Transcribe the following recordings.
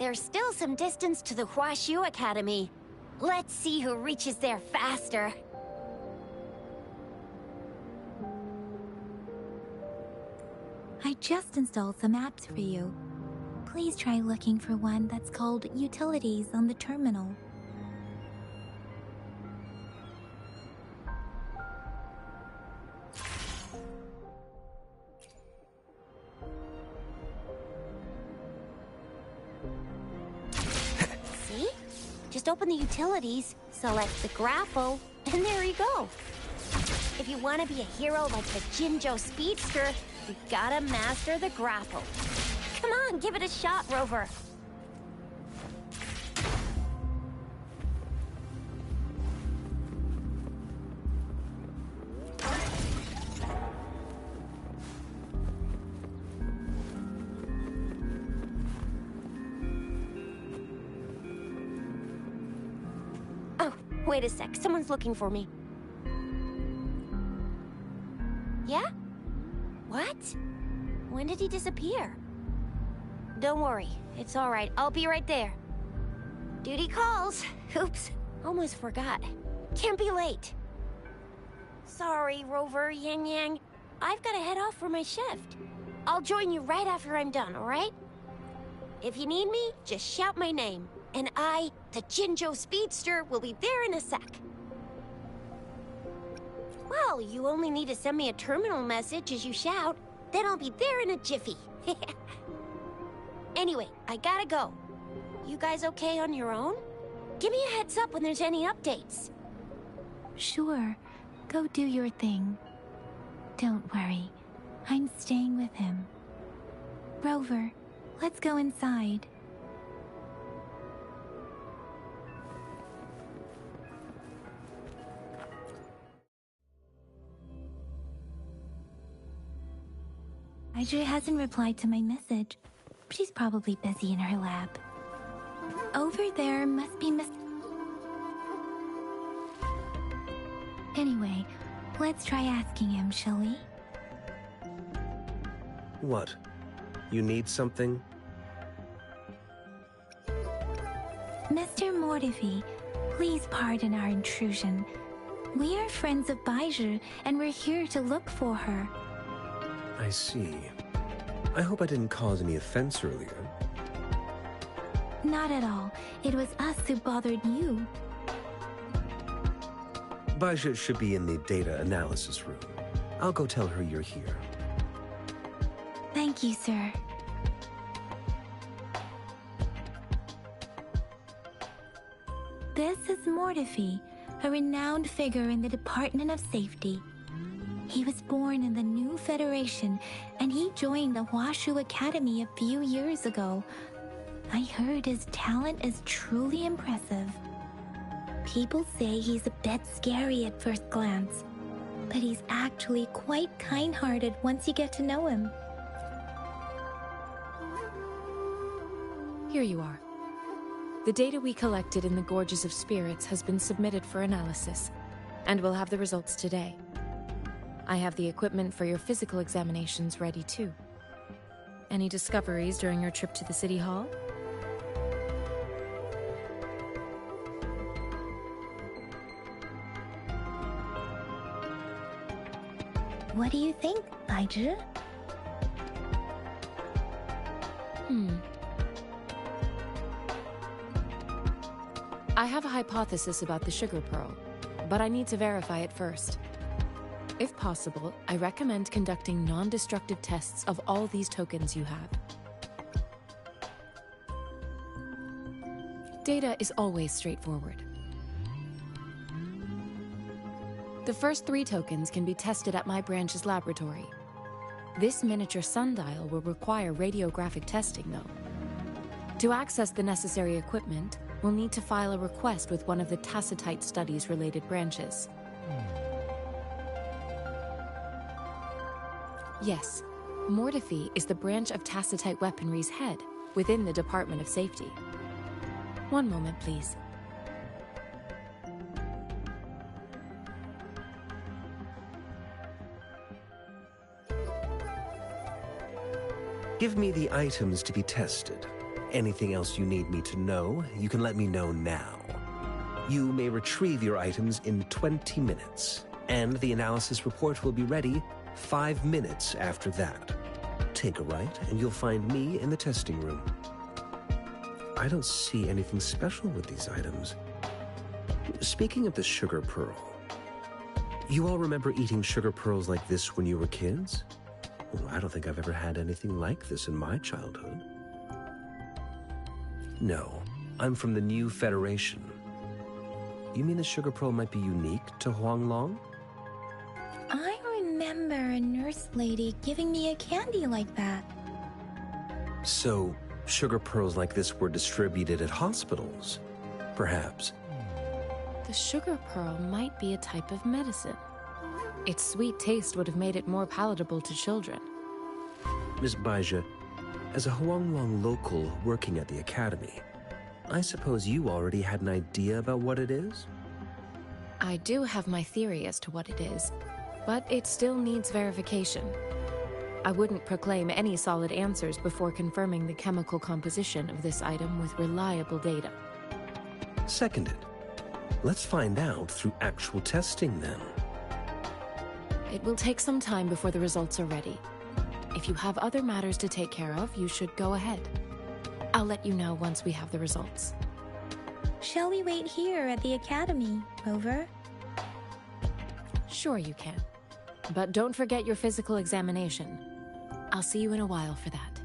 there's still some distance to the Huashu Academy. Let's see who reaches there faster. I just installed some apps for you. Please try looking for one that's called Utilities on the terminal. See? Just open the Utilities, select the grapple, and there you go. If you want to be a hero like the Jinjo Speedster, you gotta master the grapple. Come on, give it a shot, Rover. Oh, wait a sec. Someone's looking for me. Yeah? What? When did he disappear? Don't worry, it's all right. I'll be right there. Duty calls. Oops, almost forgot. Can't be late. Sorry, Rover, Yang Yang. I've got to head off for my shift. I'll join you right after I'm done, all right? If you need me, just shout my name. And I, the Jinjo Speedster, will be there in a sec. Well, you only need to send me a terminal message as you shout. Then I'll be there in a jiffy. Anyway, I gotta go. You guys okay on your own? Give me a heads up when there's any updates. Sure, go do your thing. Don't worry, I'm staying with him. Rover, let's go inside. Audrey hasn't replied to my message. She's probably busy in her lab. Over there must be Miss... Anyway, let's try asking him, shall we? What? You need something? Mr. Mortifi, please pardon our intrusion. We are friends of Baizhi, and we're here to look for her. I see. I hope I didn't cause any offense earlier. Not at all. It was us who bothered you. Baizhi should be in the data analysis room. I'll go tell her you're here. Thank you, sir. This is Mortifi, a renowned figure in the Department of Safety. He was born in the new Federation, and he joined the Huashu Academy a few years ago. I heard his talent is truly impressive. People say he's a bit scary at first glance, but he's actually quite kind-hearted once you get to know him. Here you are. The data we collected in the Gorges of Spirits has been submitted for analysis, and we'll have the results today. I have the equipment for your physical examinations ready too. Any discoveries during your trip to the City Hall? What do you think, Baizhi? I have a hypothesis about the sugar pearl, but I need to verify it first. If possible, I recommend conducting non-destructive tests of all these tokens you have. Data is always straightforward. The first 3 tokens can be tested at my branch's laboratory. This miniature sundial will require radiographic testing, though. To access the necessary equipment, we'll need to file a request with one of the Tacitite Studies-related branches. Yes, Mortifi is the branch of Tacitite Weaponry's head within the Department of Safety. One moment, please. Give me the items to be tested. anything else you need me to know, you can let me know now. You may retrieve your items in 20 minutes, and the analysis report will be ready 5 minutes after that. Take a right, and you'll find me in the testing room. I don't see anything special with these items. Speaking of the sugar pearl, you all remember eating sugar pearls like this when you were kids? Well, I don't think I've ever had anything like this in my childhood. No, I'm from the New Federation. You mean the sugar pearl might be unique to Huanglong? I remember a nurse lady giving me a candy like that. So, sugar pearls like this were distributed at hospitals, perhaps. The sugar pearl might be a type of medicine. Its sweet taste would have made it more palatable to children. Miss Baija, as a Huanglong local working at the academy, I suppose you already had an idea about what it is? I do have my theory as to what it is, but it still needs verification. I wouldn't proclaim any solid answers before confirming the chemical composition of this item with reliable data. Seconded. Let's find out through actual testing then. It will take some time before the results are ready. If you have other matters to take care of, you should go ahead. I'll let you know once we have the results. Shall we wait here at the academy, Rover? Sure you can. But don't forget your physical examination. I'll see you in a while for that.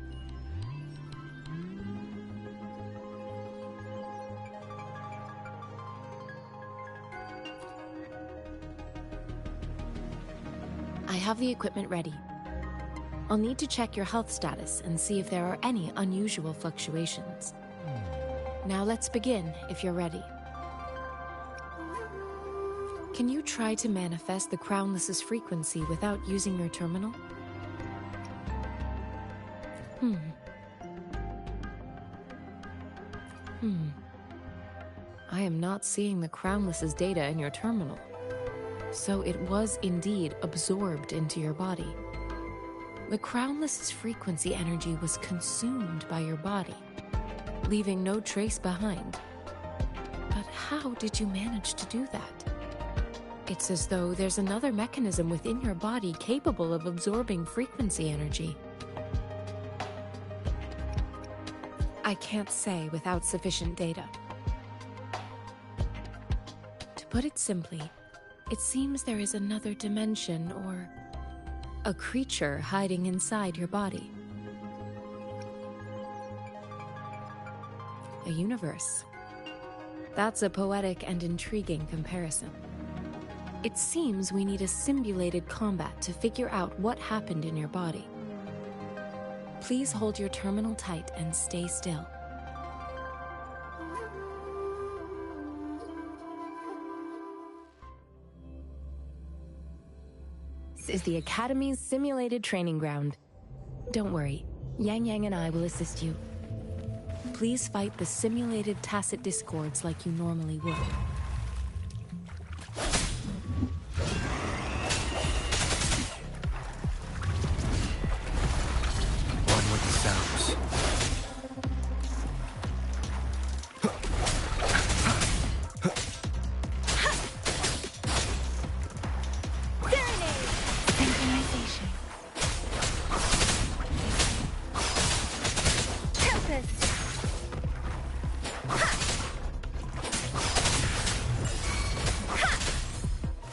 I have the equipment ready. I'll need to check your health status and see if there are any unusual fluctuations. Now let's begin, if you're ready. Can you try to manifest the Crownless's frequency without using your terminal? I am not seeing the Crownless's data in your terminal. So it was indeed absorbed into your body. The Crownless's frequency energy was consumed by your body, leaving no trace behind. But how did you manage to do that? It's as though there's another mechanism within your body capable of absorbing frequency energy. I can't say without sufficient data. To put it simply, it seems there is another dimension or a creature hiding inside your body. A universe. That's a poetic and intriguing comparison. It seems we need a simulated combat to figure out what happened in your body. Please hold your terminal tight and stay still. This is the Academy's simulated training ground. Don't worry, Yang Yang and I will assist you. Please fight the simulated tacit discords like you normally would. On with the sounds. Synchronization.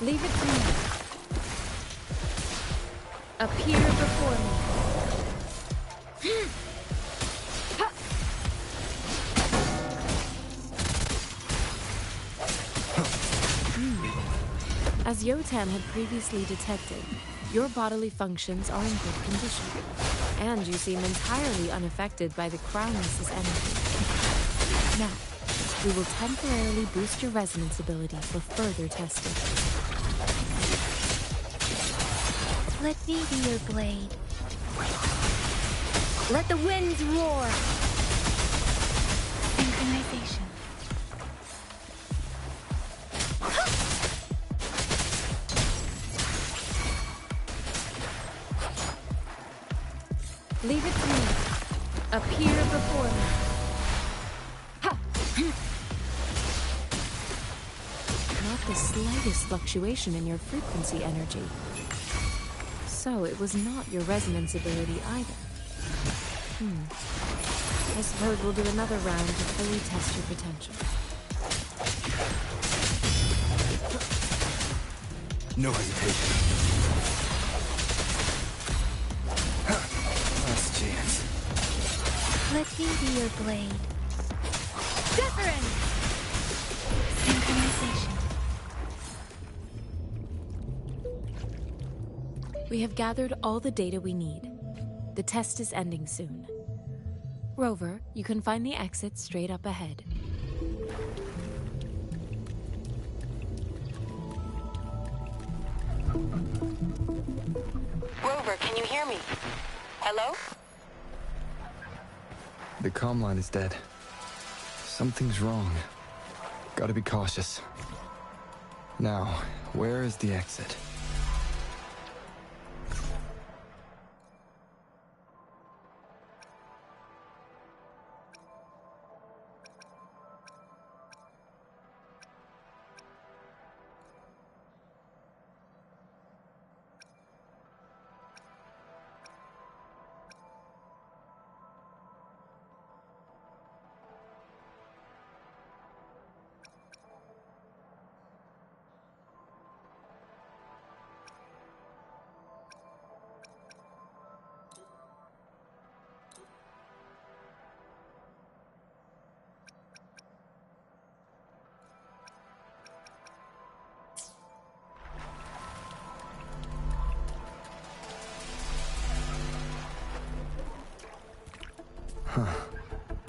Leave it to me. Appear before me. As Yotan had previously detected, your bodily functions are in good condition, and you seem entirely unaffected by the Crownless's energy. Now, we will temporarily boost your resonance ability for further testing. Let me be your blade. Let the winds roar! Synchronization. Leave it to me. Appear before me. Not the slightest fluctuation in your frequency energy. So it was not your resonance ability either. I suppose we'll do another round to fully test your potential. No hesitation. Last chance. Let me be your blade. Detherin! Synchronization. We have gathered all the data we need. The test is ending soon. Rover, you can find the exit straight up ahead. Rover, can you hear me? Hello? The comm line is dead. Something's wrong. Gotta be cautious. Now, where is the exit?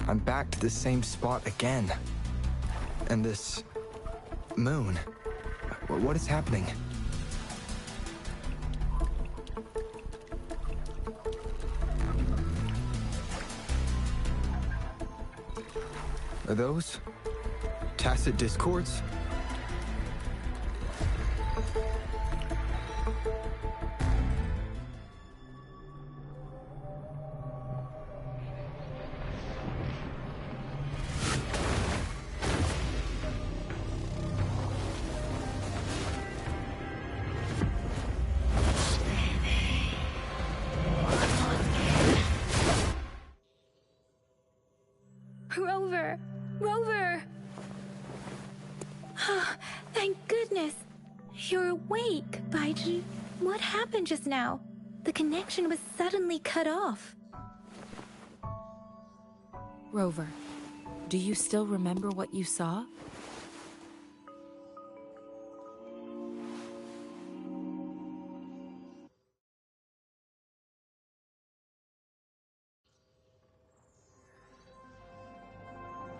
I'm back to the same spot again. And this moon. What is happening? Are those tacit discords? Rover! Rover! Thank goodness! You're awake, Baiju. What happened just now? The connection was suddenly cut off. Rover, do you still remember what you saw?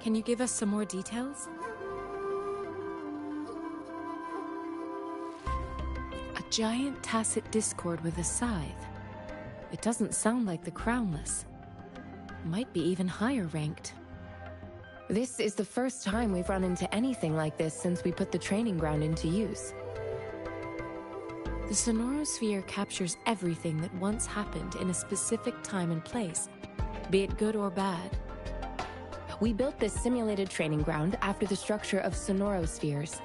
Can you give us some more details? A giant tacit discord with a scythe. It doesn't sound like the Crownless. Might be even higher ranked. This is the first time we've run into anything like this since we put the training ground into use. The Sonorosphere captures everything that once happened in a specific time and place, be it good or bad. We built this simulated training ground after the structure of Sonorospheres.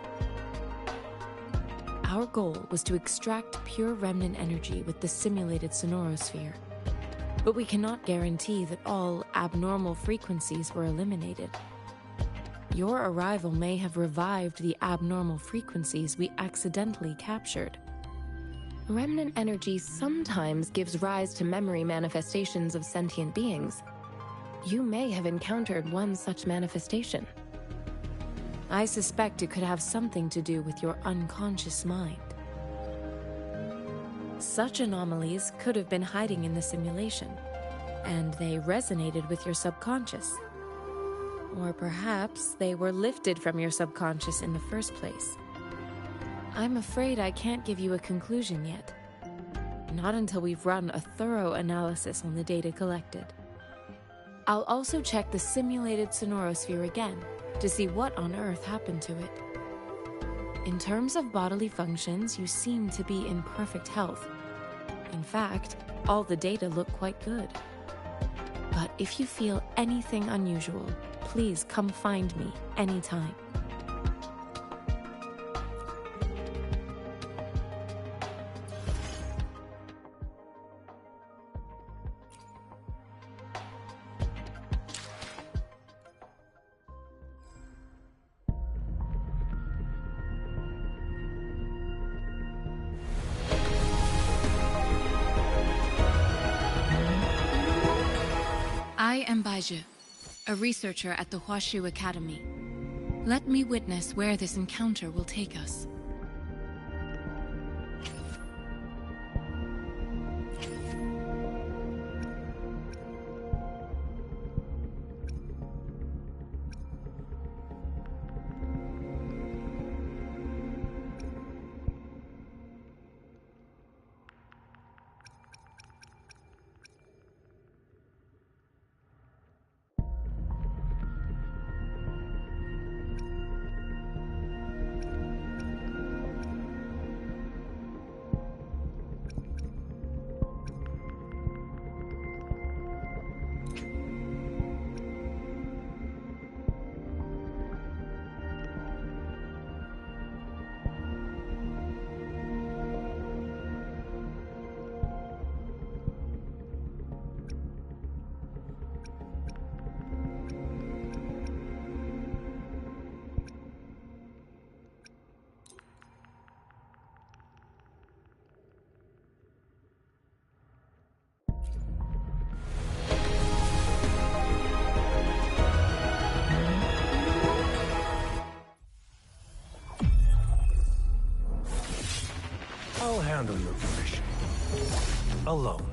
Our goal was to extract pure remnant energy with the simulated Sonorosphere. But we cannot guarantee that all abnormal frequencies were eliminated. Your arrival may have revived the abnormal frequencies we accidentally captured. Remnant energy sometimes gives rise to memory manifestations of sentient beings. You may have encountered one such manifestation. I suspect it could have something to do with your unconscious mind. Such anomalies could have been hiding in the simulation, and they resonated with your subconscious. Or perhaps they were lifted from your subconscious in the first place. I'm afraid I can't give you a conclusion yet. Not until we've run a thorough analysis on the data collected. I'll also check the simulated Sonorosphere again to see what on earth happened to it. In terms of bodily functions, you seem to be in perfect health. In fact, all the data look quite good. But if you feel anything unusual, please come find me anytime. I am Baiju, a researcher at the Huashu Academy. Let me witness where this encounter will take us. I'll handle your permission. Alone.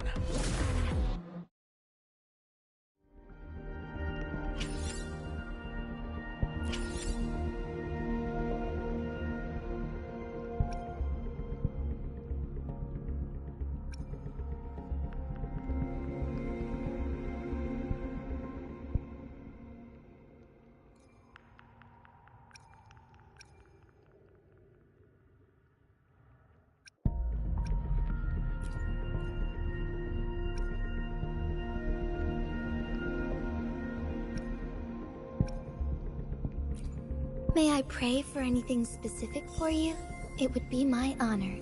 May I pray for anything specific for you? It would be my honor.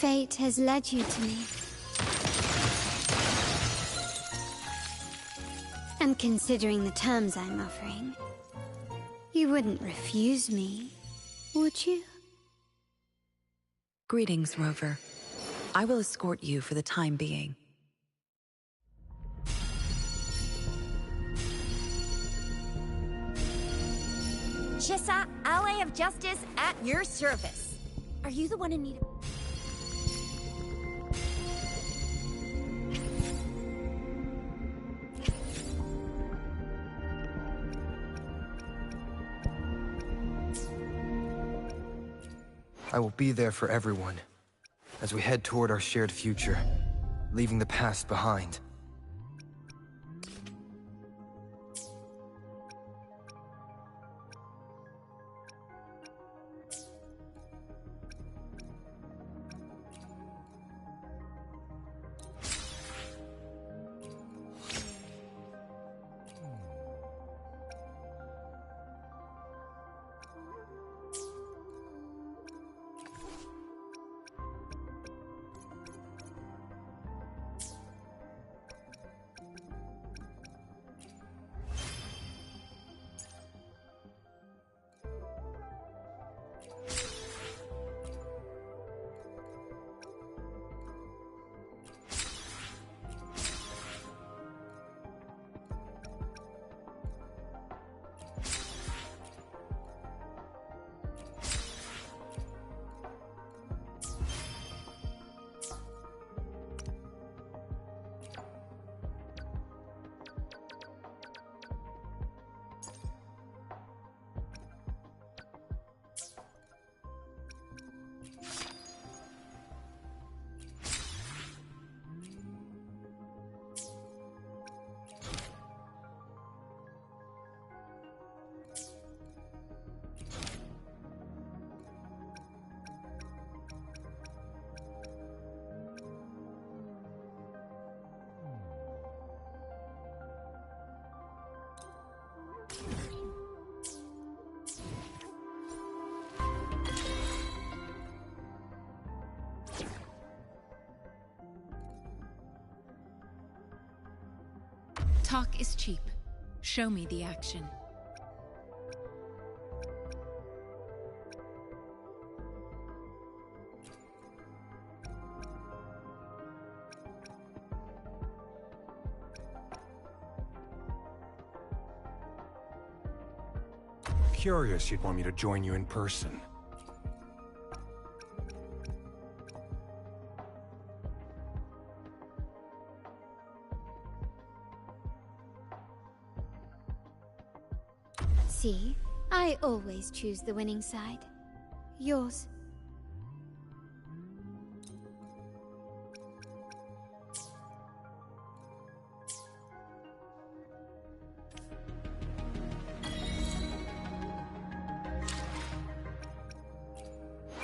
Fate has led you to me. And considering the terms I'm offering, you wouldn't refuse me, would you? Greetings, Rover. I will escort you for the time being. Shissa, ally of justice at your service. Are you the one in need of... I will be there for everyone, as we head toward our shared future, leaving the past behind. Talk is cheap. Show me the action. Curious you'd want me to join you in person. See, I always choose the winning side. Yours.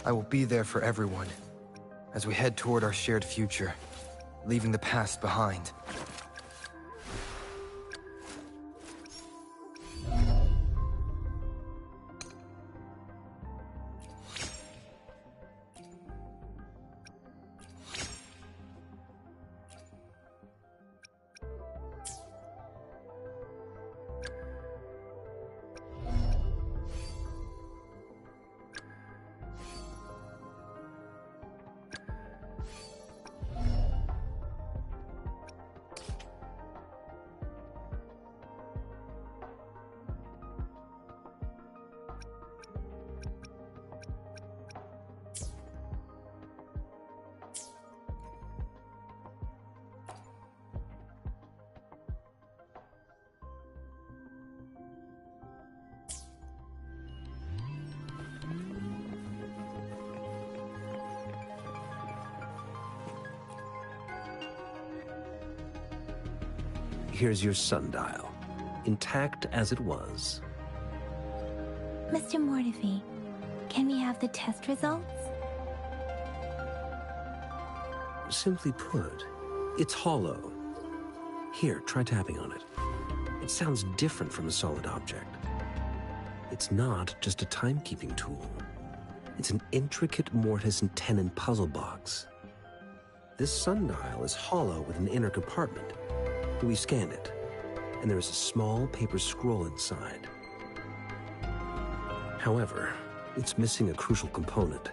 I will be there for everyone, as we head toward our shared future, leaving the past behind. Here's your sundial, intact as it was. Mr. Mortefi, can we have the test results? Simply put, it's hollow. Here, try tapping on it. It sounds different from a solid object. It's not just a timekeeping tool. It's an intricate mortise and tenon puzzle box. This sundial is hollow with an inner compartment. We scanned it, and there is a small paper scroll inside. However, it's missing a crucial component.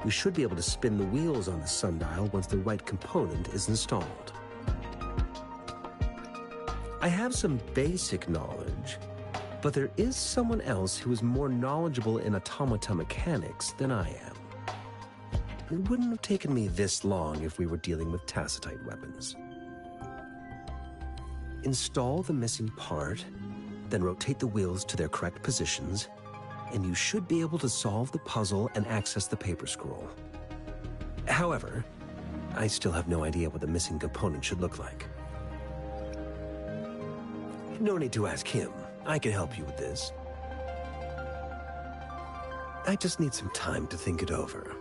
We should be able to spin the wheels on the sundial once the right component is installed. I have some basic knowledge, but there is someone else who is more knowledgeable in automata mechanics than I am. It wouldn't have taken me this long if we were dealing with tacitite weapons. Install the missing part, then rotate the wheels to their correct positions, and you should be able to solve the puzzle and access the paper scroll. However, I still have no idea what the missing component should look like. No need to ask him. I can help you with this. I just need some time to think it over.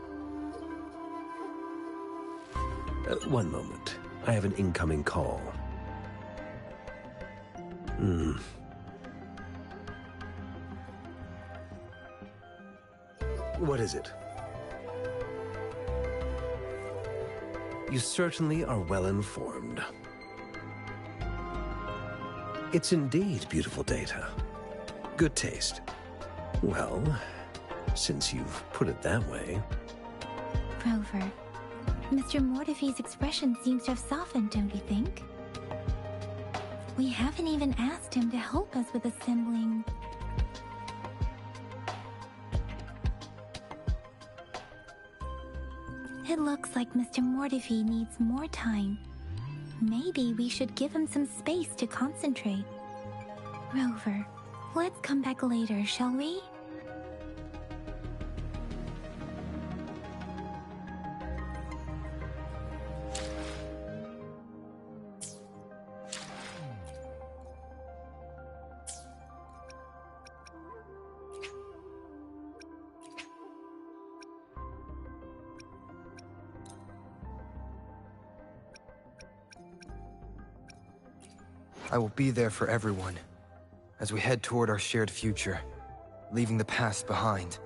One moment. I have an incoming call. What is it? You certainly are well informed. It's indeed beautiful data. Good taste. Well, since you've put it that way. Rover, Mr. Mortefi's expression seems to have softened, don't you think? We haven't even asked him to help us with assembling... It looks like Mr. Mortefi needs more time. Maybe we should give him some space to concentrate. Rover, let's come back later, shall we? I will be there for everyone, as we head toward our shared future, leaving the past behind.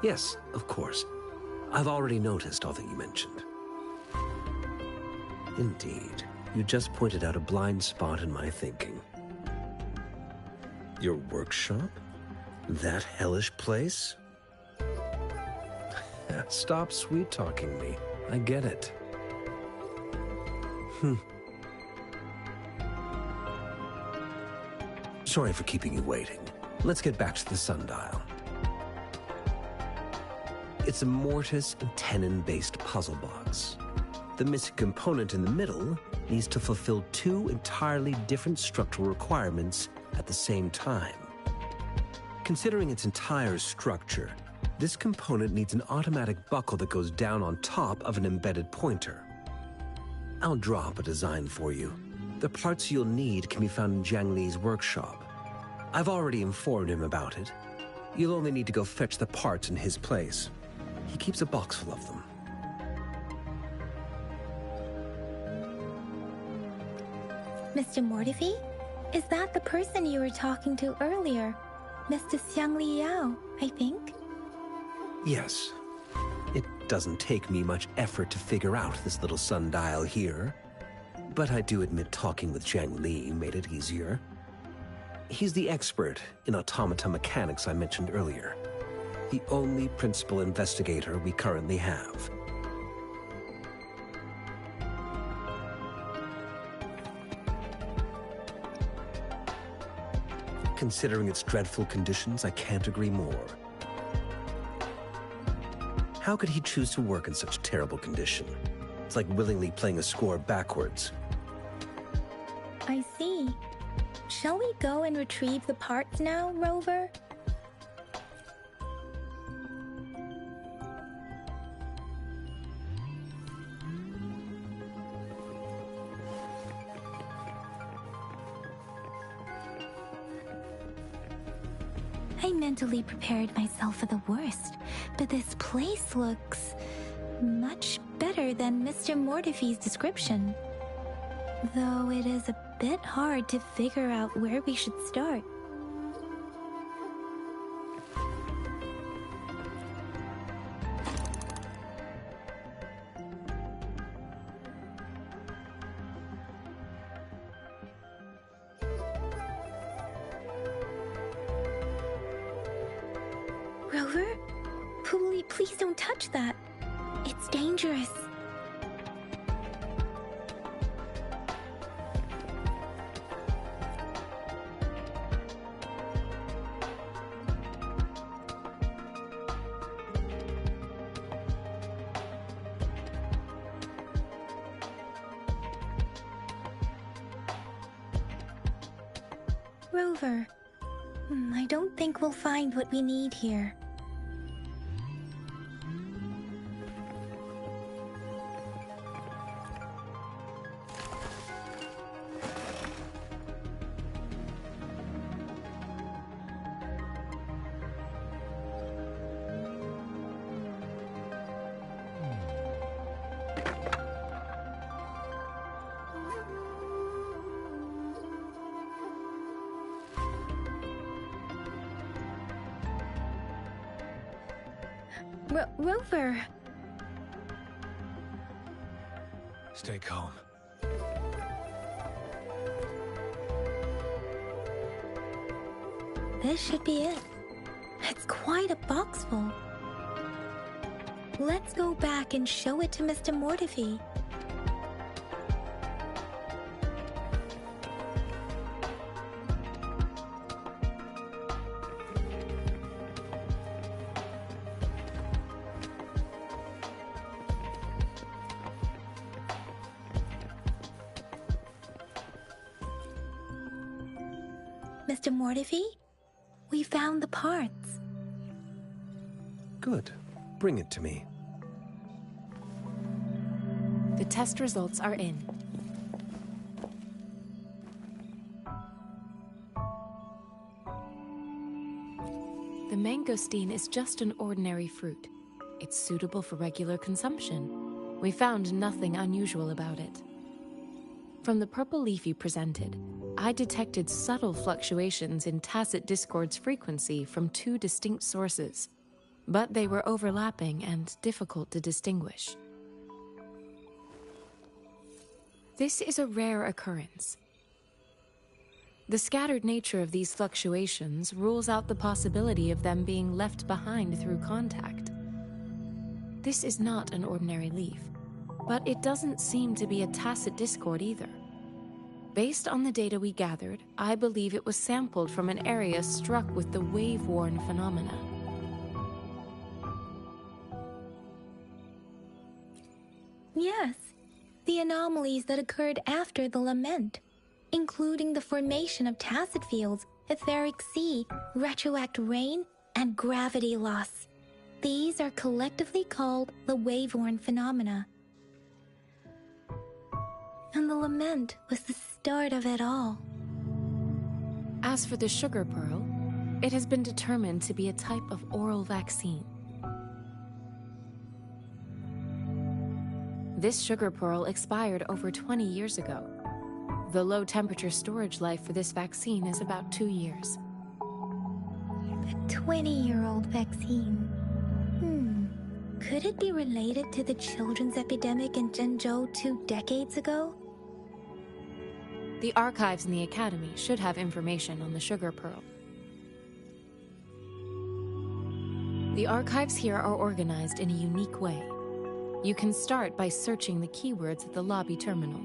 Yes, of course. I've already noticed all that you mentioned. Indeed. You just pointed out a blind spot in my thinking. Your workshop? That hellish place? Stop sweet-talking me. I get it. Sorry for keeping you waiting. Let's get back to the sundial. It's a mortise and tenon-based puzzle box. The missing component in the middle needs to fulfill two entirely different structural requirements at the same time. Considering its entire structure, this component needs an automatic buckle that goes down on top of an embedded pointer. I'll drop a design for you. The parts you'll need can be found in Jiang Li's workshop. I've already informed him about it. You'll only need to go fetch the parts in his place. He keeps a box full of them. Mr. Mortefi? Is that the person you were talking to earlier? Mr. Xiang Liao, I think? Yes. It doesn't take me much effort to figure out this little sundial here. But I do admit talking with Jiang Li made it easier. He's the expert in automata mechanics I mentioned earlier. The only principal investigator we currently have. Considering its dreadful conditions, I can't agree more. How could he choose to work in such terrible condition? It's like willingly playing a score backwards. I see. Shall we go and retrieve the parts now, Rover? I mentally prepared myself for the worst, but this place looks much better than Mr. Mortefi's description. Though it is a bit hard to figure out where we should start. Rover? Please don't touch that. It's dangerous. Rover, I don't think we'll find what we need here. Rover! Stay calm. This should be it. It's quite a box full. Let's go back and show it to Mr. Mortefi. Mr. Mortefi, we found the parts. Good. Bring it to me. The test results are in. The mangosteen is just an ordinary fruit. It's suitable for regular consumption. We found nothing unusual about it. From the purple leaf you presented, I detected subtle fluctuations in Tacit Discord's frequency from two distinct sources, but they were overlapping and difficult to distinguish. This is a rare occurrence. The scattered nature of these fluctuations rules out the possibility of them being left behind through contact. This is not an ordinary leaf, but it doesn't seem to be a Tacit Discord either. Based on the data we gathered, I believe it was sampled from an area struck with the wave-worn phenomena. Yes, the anomalies that occurred after the lament, including the formation of tacit fields, etheric sea, retroact rain, and gravity loss. These are collectively called the wave-worn phenomena. And the lament was the start of it all. As for the sugar pearl, it has been determined to be a type of oral vaccine. This sugar pearl expired over 20 years ago. The low-temperature storage life for this vaccine is about 2 years. A 20-year-old vaccine. Could it be related to the children's epidemic in Zhengzhou 2 decades ago? The archives in the Academy should have information on the sugar pearl. The archives here are organized in a unique way. You can start by searching the keywords at the lobby terminal.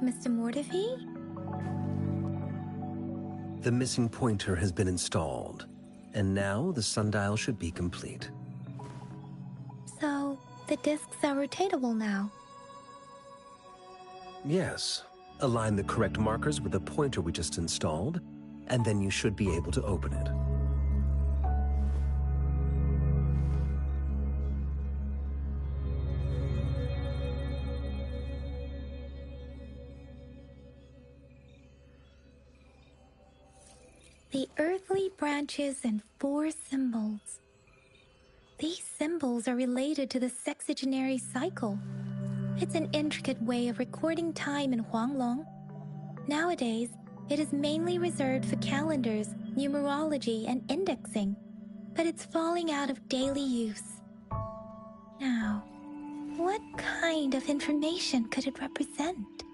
Mr. Mortefi? The missing pointer has been installed, and now the sundial should be complete. So, the discs are rotatable now. Yes. Align the correct markers with the pointer we just installed, and then you should be able to open it. The earthly branches and 4 symbols. These symbols are related to the sexagenary cycle. It's an intricate way of recording time in Huanglong. Nowadays, it is mainly reserved for calendars, numerology, and indexing, but it's falling out of daily use. Now, what kind of information could it represent?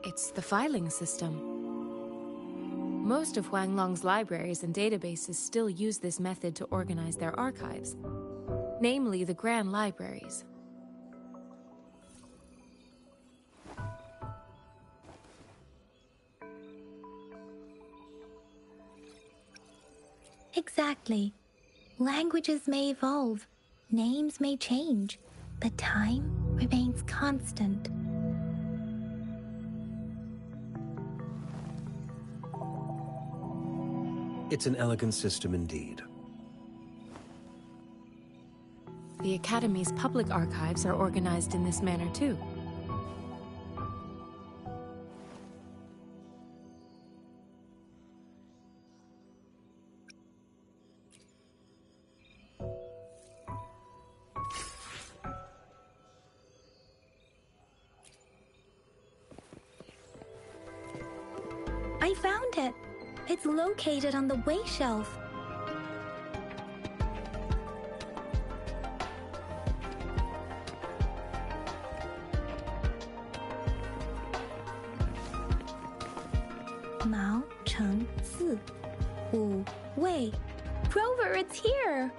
It's the filing system. Most of Huanglong's libraries and databases still use this method to organize their archives, namely the Grand Libraries. Exactly. Languages may evolve, names may change, but time remains constant. It's an elegant system indeed. The Academy's public archives are organized in this manner too. I found it. It's located on the way shelf. Mao Cheng Si, Wu Wei. Rover, it's here!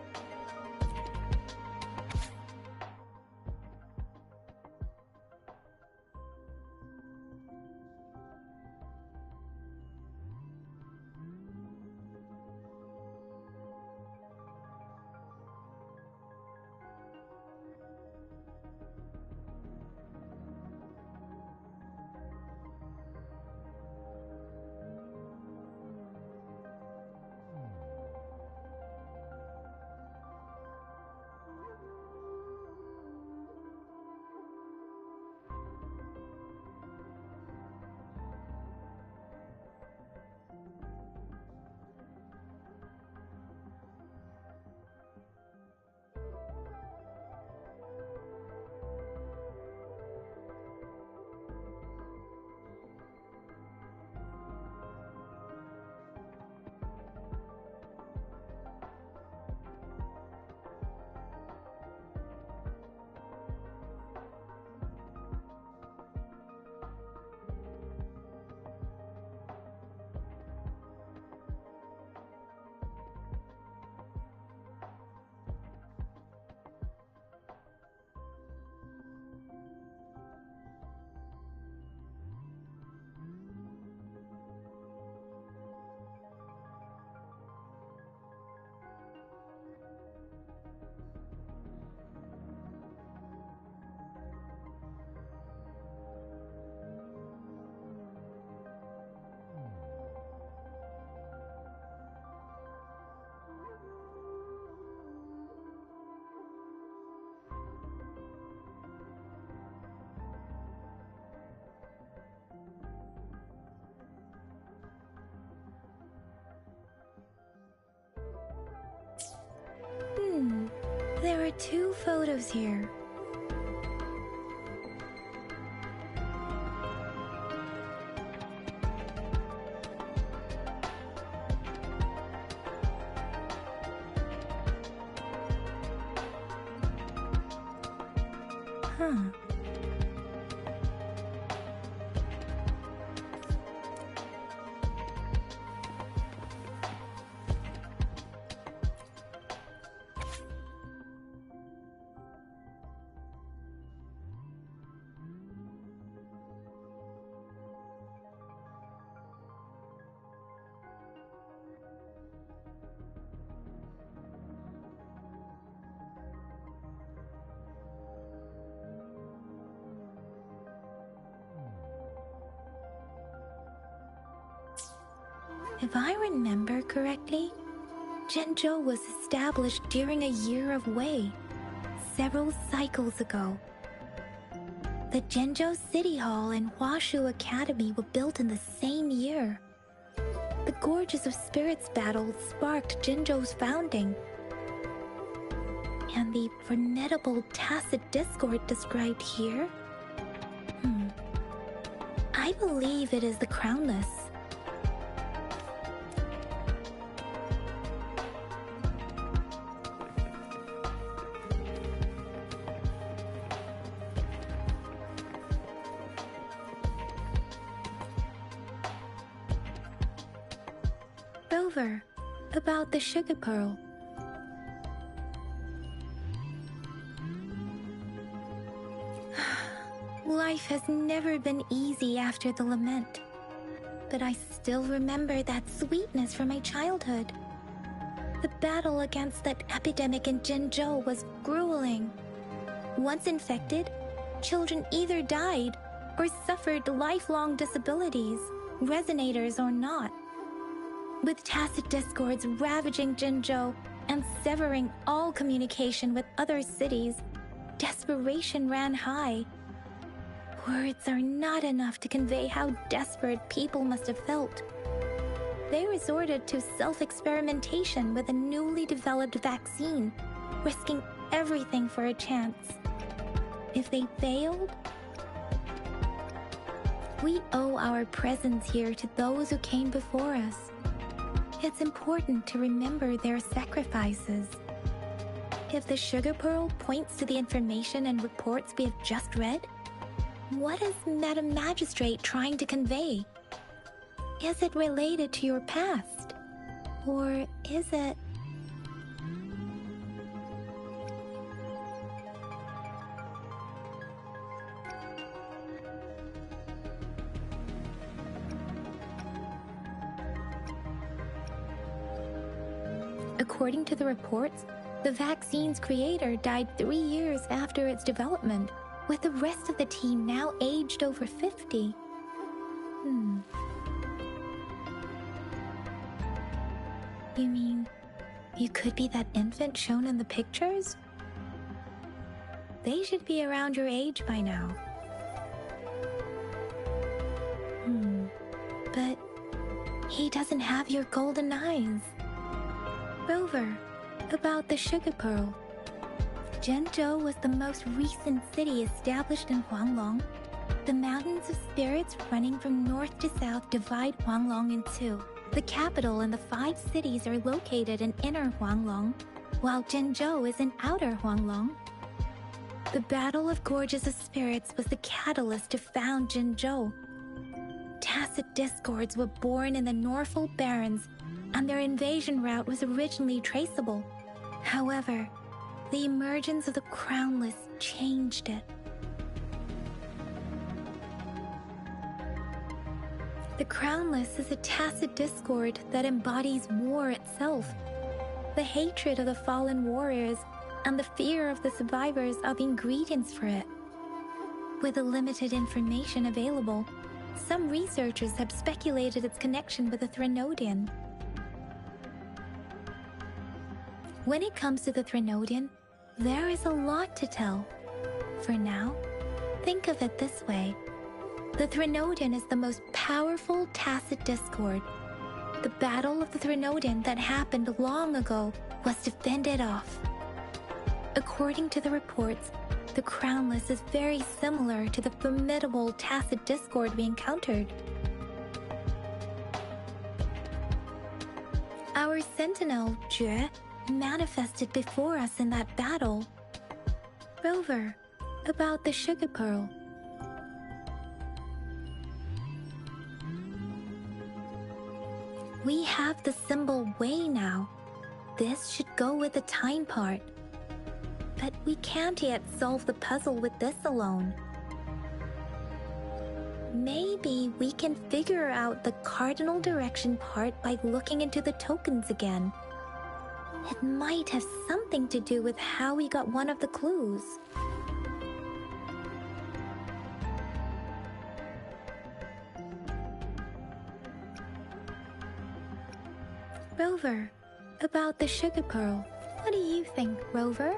There are 2 photos here. Huh. If I remember correctly, Zhenzhou was established during a year of Wei, several cycles ago. The Zhenzhou City Hall and Huashu Academy were built in the same year. The Gorges of Spirits battle sparked Zhenzhou's founding. And the formidable tacit discord described here? I believe it is the Crownless. Rover, about the sugar pearl. Life has never been easy after the lament, but I still remember that sweetness from my childhood. The battle against that epidemic in Zhenzhou was grueling. Once infected, children either died or suffered lifelong disabilities, resonators or not. With tacit discords ravaging Zhenzhou and severing all communication with other cities, desperation ran high. Words are not enough to convey how desperate people must have felt. They resorted to self-experimentation with a newly developed vaccine, risking everything for a chance. If they failed, we owe our presence here to those who came before us. It's important to remember their sacrifices. If the sugar pearl points to the information and reports we have just read, what is Madam Magistrate trying to convey? Is it related to your past? Or is it... According to the reports, the vaccine's creator died 3 years after its development, with the rest of the team now aged over 50. You mean, you could be that infant shown in the pictures? They should be around your age by now. But he doesn't have your golden eyes. Rover, about the sugar pearl. Zhenzhou was the most recent city established in Huanglong. The mountains of spirits running from north to south divide Huanglong in two. The capital and the 5 cities are located in inner Huanglong, while Zhenzhou is in outer Huanglong. The Battle of Gorges of Spirits was the catalyst to found Zhenzhou. Tacit discords were born in the Norfolk Barrens, and their invasion route was originally traceable. However, the emergence of the Crownless changed it. The Crownless is a tacit discord that embodies war itself. The hatred of the fallen warriors and the fear of the survivors are the ingredients for it. With the limited information available, some researchers have speculated its connection with the Threnodian. When it comes to the Threnodian, there is a lot to tell. For now, think of it this way. The Threnodian is the most powerful tacit discord. The Battle of the Threnodian that happened long ago was to fend it off. According to the reports, the Crownless is very similar to the formidable Tacit Discord we encountered. Our sentinel, Jue, manifested before us in that battle. Rover, about the sugar pearl. We have the symbol way now. This should go with the time part. But we can't yet solve the puzzle with this alone. Maybe we can figure out the cardinal direction part by looking into the tokens again. It might have something to do with how we got one of the clues. Rover, about the sugar pearl. What do you think, Rover?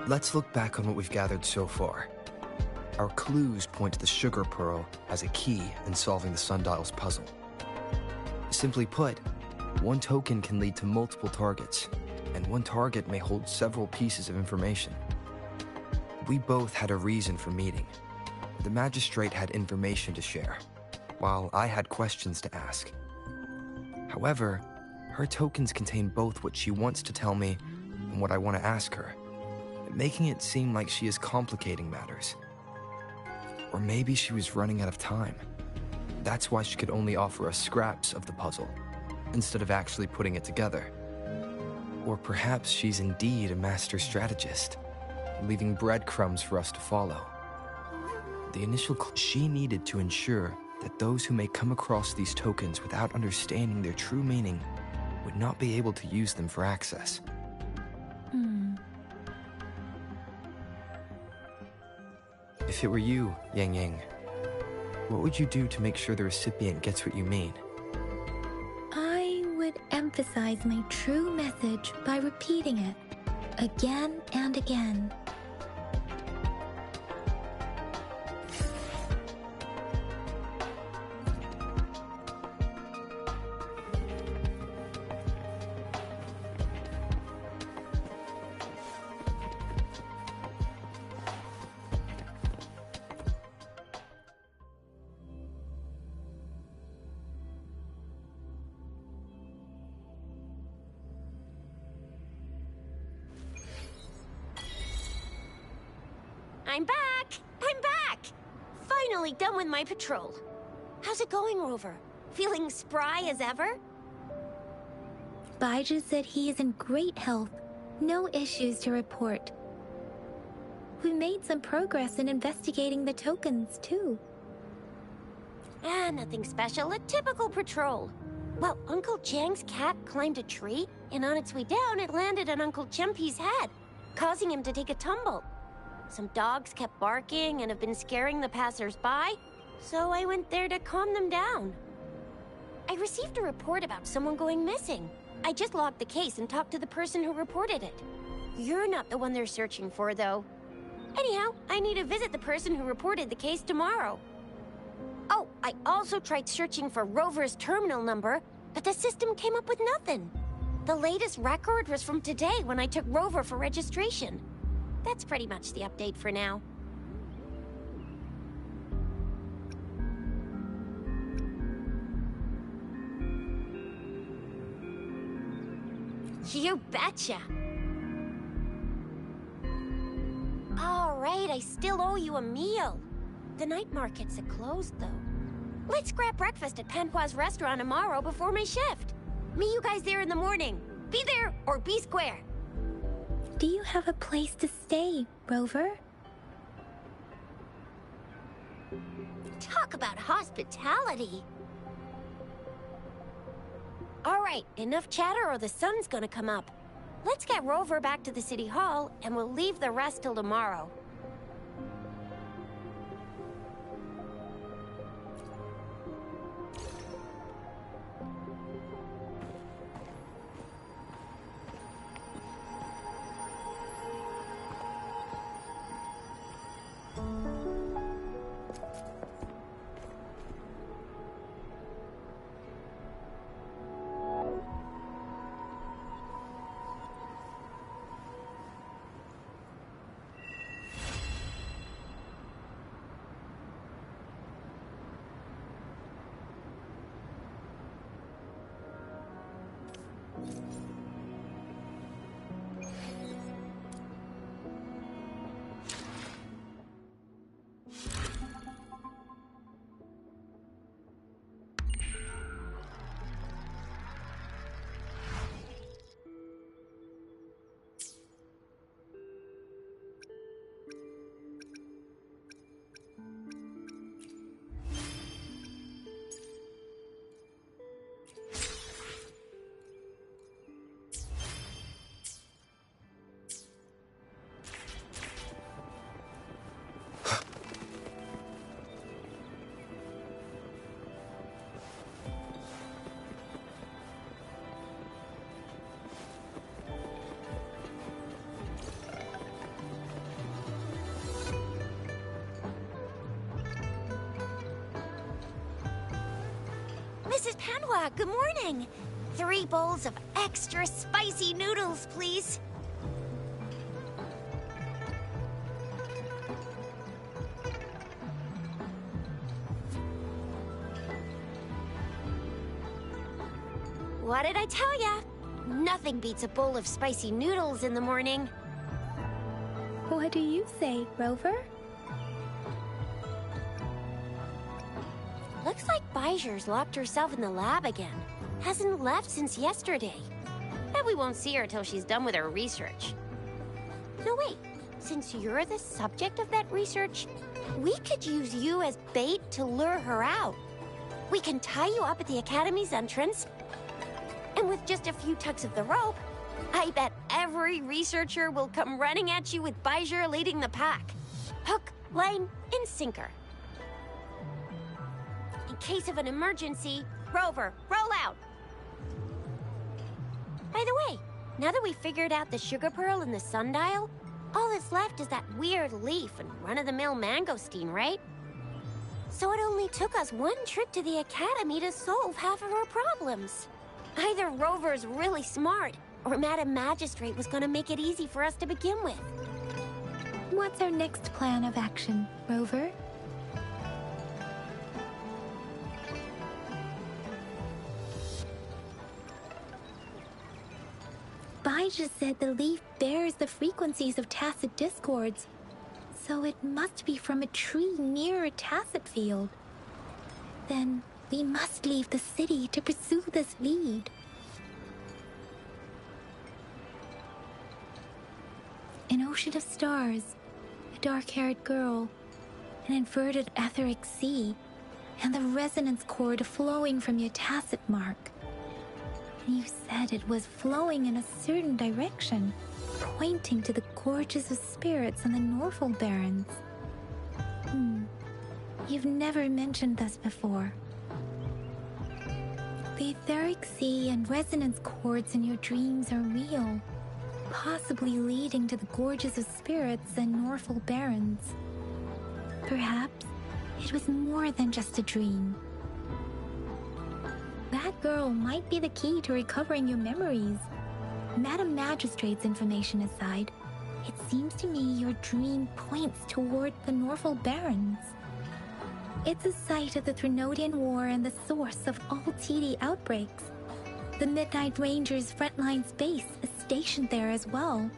Let's look back on what we've gathered so far. Our clues point to the sugar pearl as a key in solving the sundial's puzzle. Simply put, one token can lead to multiple targets, and one target may hold several pieces of information. We both had a reason for meeting. The magistrate had information to share, while I had questions to ask. However, her tokens contain both what she wants to tell me and what I want to ask her, making it seem like she is complicating matters. Or maybe she was running out of time. That's why she could only offer us scraps of the puzzle, instead of actually putting it together. Or perhaps she's indeed a master strategist, leaving breadcrumbs for us to follow. The initial clue she needed to ensure that those who may come across these tokens without understanding their true meaning would not be able to use them for access. If it were you, Yang Yang, what would you do to make sure the recipient gets what you mean? I would emphasize my true message by repeating it again and again. I'm back! I'm back! Finally done with my patrol. How's it going, Rover? Feeling spry as ever? Baiju said he is in great health. No issues to report. We made some progress in investigating the tokens, too. Nothing special. A typical patrol. Well, Uncle Chang's cat climbed a tree, and on its way down, it landed on Uncle Chempi's head, causing him to take a tumble. Some dogs kept barking and have been scaring the passers-by, so I went there to calm them down. I received a report about someone going missing. I just logged the case and talked to the person who reported it. You're not the one they're searching for, though. Anyhow, I need to visit the person who reported the case tomorrow. Oh, I also tried searching for Rover's terminal number, but the system came up with nothing. The latest record was from today when I took Rover for registration. That's pretty much the update for now. You betcha! All right, I still owe you a meal. The night markets are closed, though. Let's grab breakfast at Panhua's restaurant tomorrow before my shift. Meet you guys there in the morning. Be there or be square. Do you have a place to stay, Rover? Talk about hospitality. All right, enough chatter or the sun's gonna come up. Let's get Rover back to the city hall, and we'll leave the rest till tomorrow. Mrs. Panwa, good morning. 3 bowls of extra spicy noodles, please. What did I tell ya? Nothing beats a bowl of spicy noodles in the morning. What do you say, Rover? Looks like Bijou's locked herself in the lab again. Hasn't left since yesterday. Bet we won't see her till she's done with her research. No, wait. Since you're the subject of that research, we could use you as bait to lure her out. We can tie you up at the Academy's entrance, and with just a few tugs of the rope, I bet every researcher will come running at you with Bijou leading the pack. Hook, line, and sinker. In case of an emergency, Rover, roll out! By the way, now that we figured out the sugar pearl and the sundial, all that's left is that weird leaf and run-of-the-mill mangosteen, right? So it only took us 1 trip to the Academy to solve half of our problems. Either Rover's really smart, or Madam Magistrate was gonna make it easy for us to begin with. What's our next plan of action, Rover? Bijou said the leaf bears the frequencies of tacit discords, so it must be from a tree near a tacit field. Then we must leave the city to pursue this lead. An ocean of stars, a dark-haired girl, an inverted etheric sea, and the resonance cord flowing from your tacit mark. And you said it was flowing in a certain direction, pointing to the gorges of spirits and the Norfolk Barrens. You've never mentioned this before. The etheric sea and resonance cords in your dreams are real, possibly leading to the gorges of spirits and Norfolk Barrens. Perhaps it was more than just a dream. That girl might be the key to recovering your memories. Madam Magistrate's information aside, it seems to me your dream points toward the Norfolk Barrens. It's a site of the Threnodian War and the source of all TD outbreaks. The Midnight Rangers' frontline base is stationed there as well.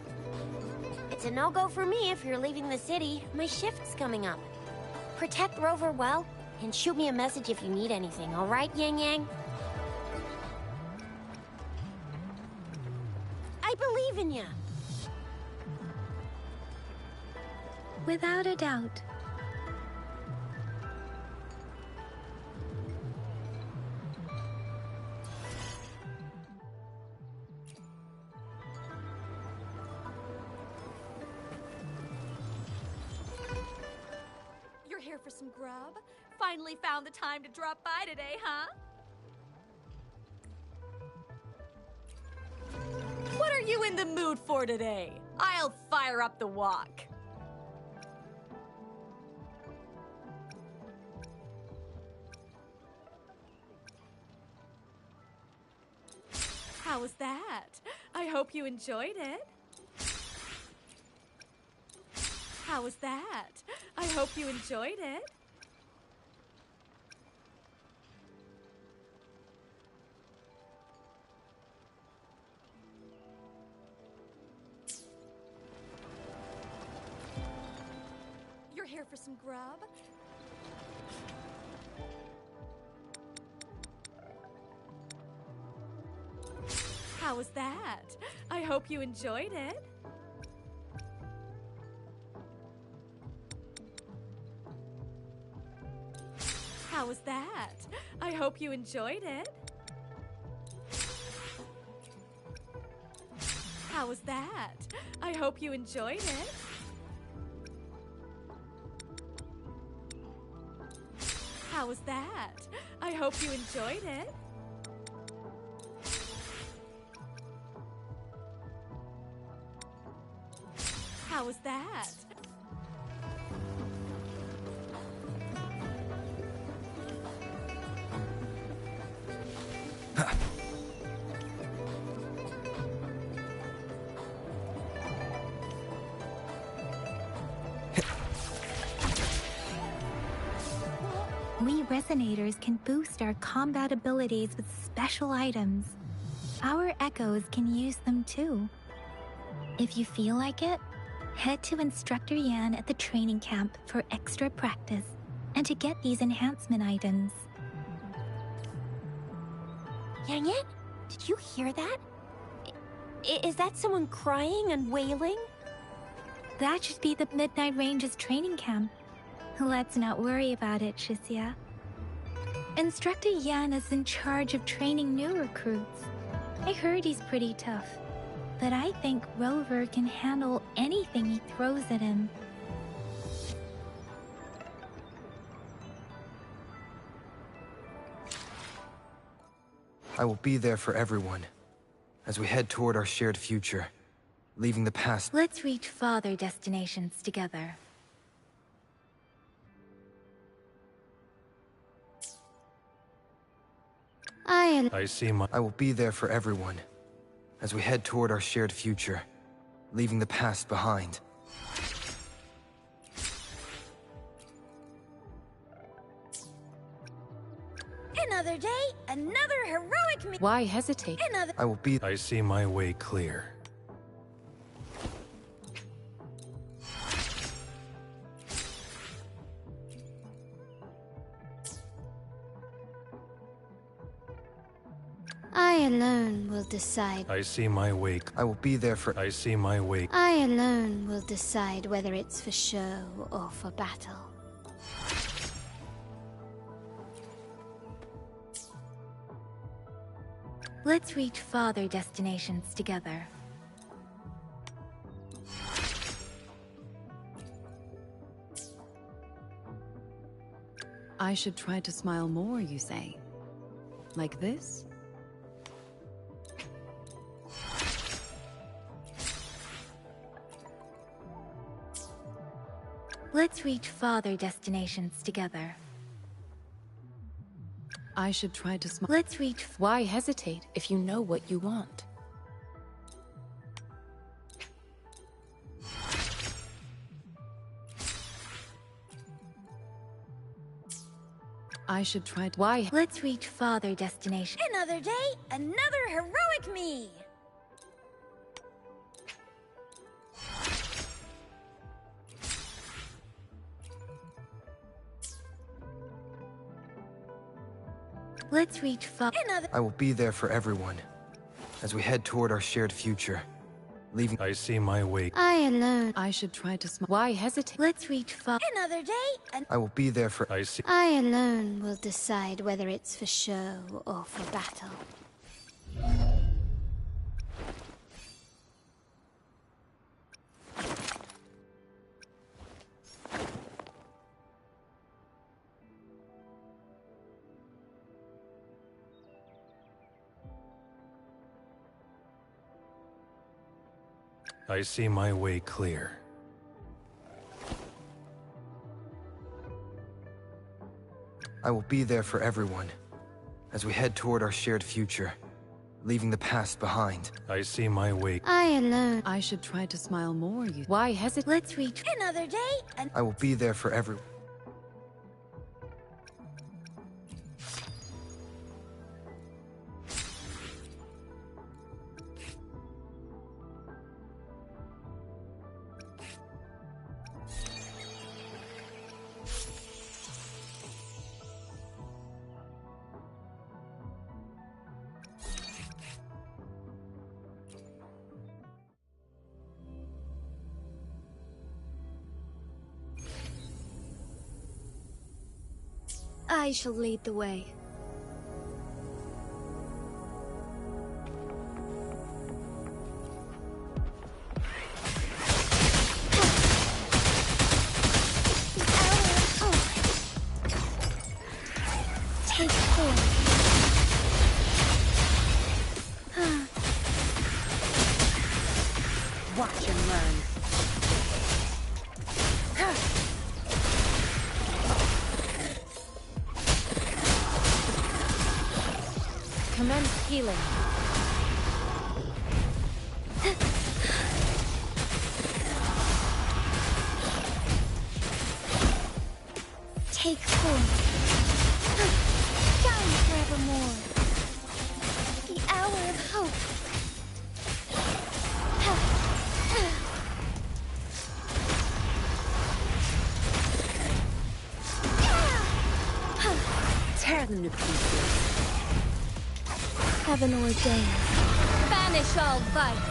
It's a no-go for me if you're leaving the city. My shift's coming up. Protect Rover well, and shoot me a message if you need anything, all right, Yang Yang? I believe in ya. Without a doubt. You're here for some grub? Finally found the time to drop by today, huh? What are you in the mood for today? I'll fire up the walk. How was that? I hope you enjoyed it. How was that? I hope you enjoyed it. You're here for some grub? How was that? I hope you enjoyed it. How was that? I hope you enjoyed it. How was that? I hope you enjoyed it. How was that? I hope you enjoyed it. How was that? We resonators can boost our combat abilities with special items. Our echoes can use them too. If you feel like it, head to Instructor Yan at the training camp for extra practice and to get these enhancement items. Yang Yan, did you hear that? Is that someone crying and wailing? That should be the Midnight Range's training camp. Let's not worry about it, Shisia. Instructor Yan is in charge of training new recruits. I heard he's pretty tough, but I think Rover can handle anything he throws at him. I will be there for everyone as we head toward our shared future, leaving the past. Let's reach farther destinations together. I will be there for everyone as we head toward our shared future, leaving the past behind. Another day, another heroic Why hesitate? I will be. I see my way clear. I alone will decide. I see my way. I will be there for. I see my way. I alone will decide whether it's for show or for battle. Let's reach farther destinations together. I should try to smile more, you say? Like this? Let's reach farther destinations together. I should try to smile. Let's reach. Why hesitate if you know what you want? I should try to. Why? Let's reach farther destination. Another day, another heroic me! Let's reach Another. I will be there for everyone as we head toward our shared future, leaving. I see my way. I alone. I should try to smile. Why hesitate? Let's reach Another day, I will be there for. I see. I alone will decide whether it's for show or for battle. I see my way clear. I will be there for everyone as we head toward our shared future, leaving the past behind. I see my way. I alone. I should try to smile more, you. Why hesitate? Let's reach. Another day, I will be there for everyone. I shall lead the way. Take four. Watch and learn. commenced healing. Take form. Shine forevermore. The hour of hope. Tear them to pieces. Heaven ordained. Banish all vice.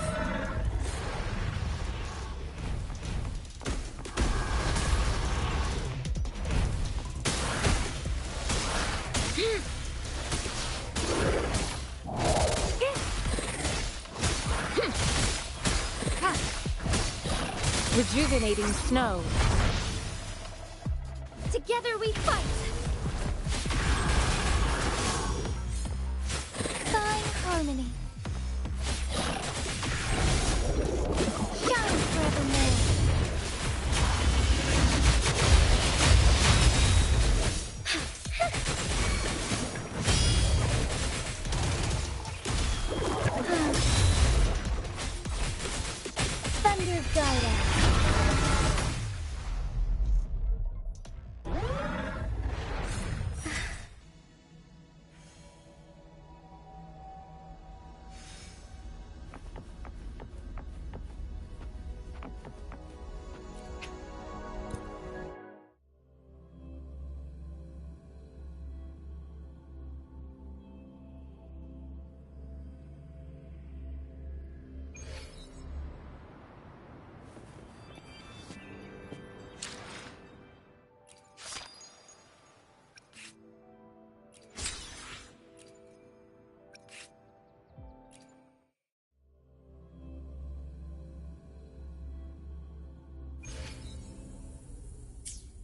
Rejuvenating snow. Together we fight. Fine harmony. Shine forevermore. Thunder guide us.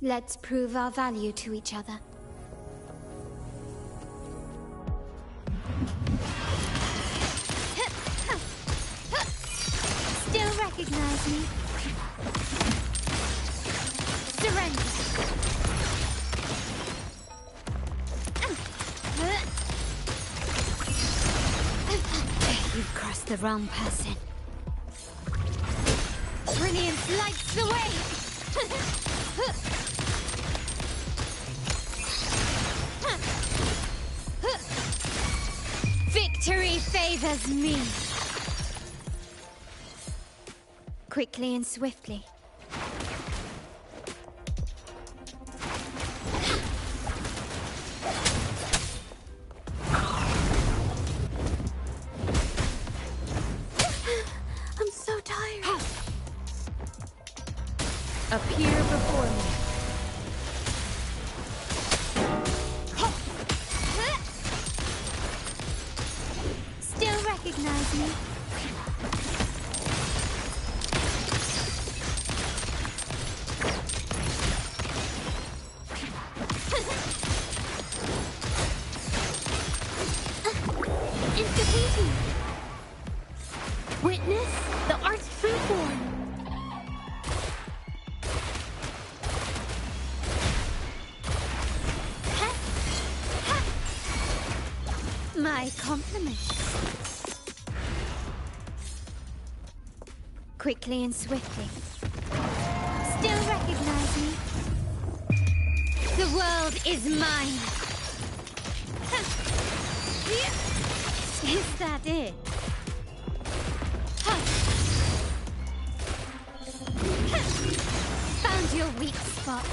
Let's prove our value to each other. Still recognize me? Surrender. You've crossed the wrong person. Brilliance lights the way! Victory favors me. Quickly and swiftly. I'm so tired. Appear before me. Still recognize me? Instituting. Witness the art's true form. My compliments. Quickly and swiftly. Still recognize me? The world is mine. Is that it? Found your weak spot.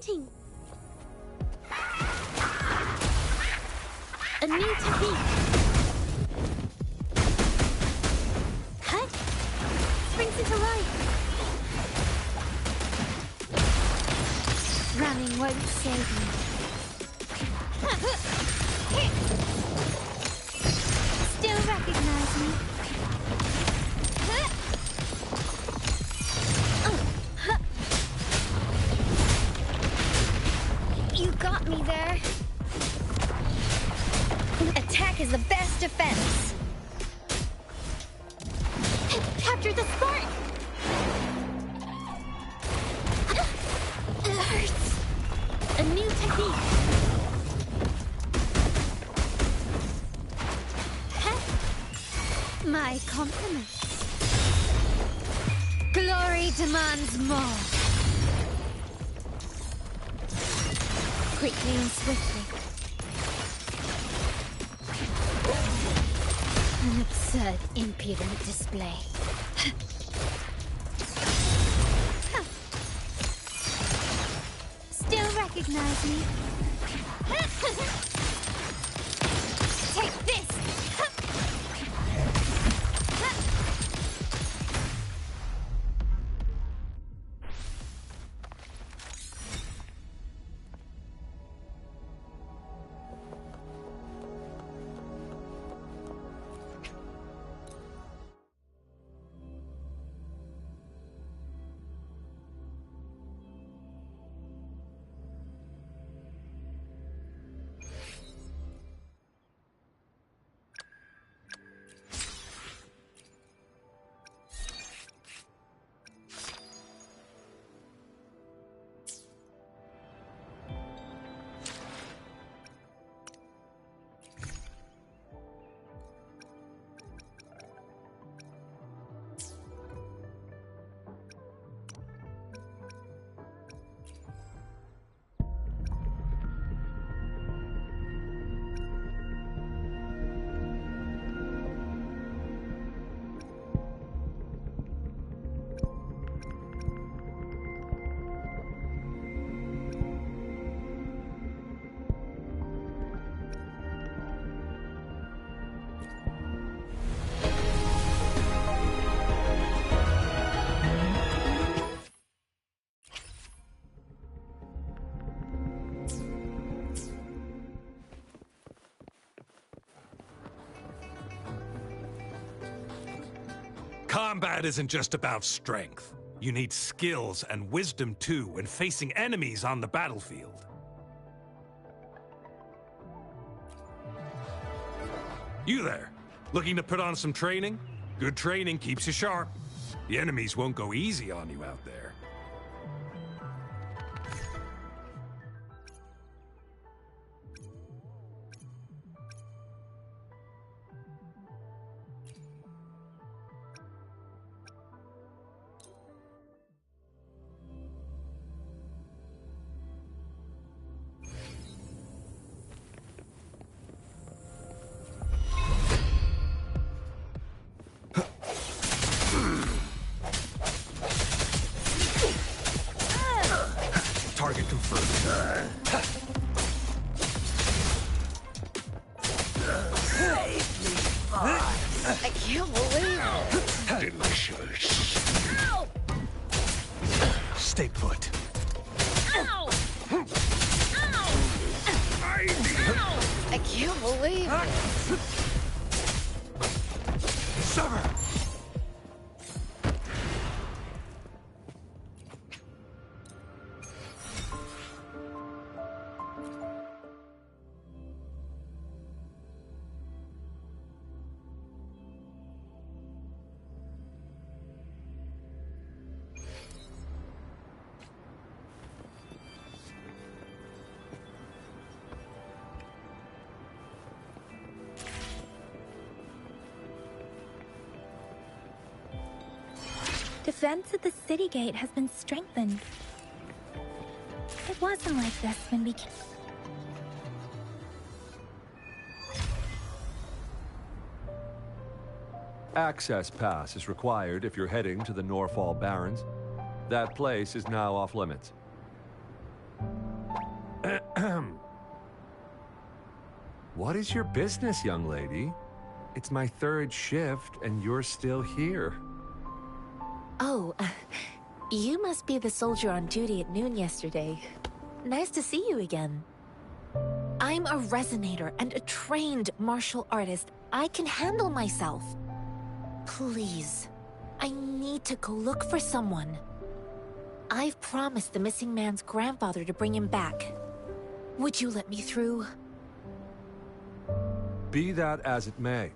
painting. A new technique. Cut. Springs into life. Running won't save me. Still recognize me. You got me there. Attack is the best defense. Capture the spark. It hurts. A new technique. My compliments. Glory demands more. Quickly and swiftly. An absurd, impudent display. Still recognize me? Take this! Combat isn't just about strength. You need skills and wisdom too when facing enemies on the battlefield. You there, looking to put on some training? Good training keeps you sharp. The enemies won't go easy on you out there. Target confirmed. I can't believe it. Delicious. Ow! Stay put. Ow! Ow! Ow! I can't believe it. Sever! Defense at the city gate has been strengthened. It wasn't like this when we came. Access pass is required if you're heading to the Norfall Barrens. That place is now off limits. What is your business, young lady? It's my third shift, and you're still here. Oh, you must be the soldier on duty at noon yesterday. Nice to see you again. I'm a resonator and a trained martial artist. I can handle myself. Please, I need to go look for someone. I've promised the missing man's grandfather to bring him back. Would you let me through? Be that as it may,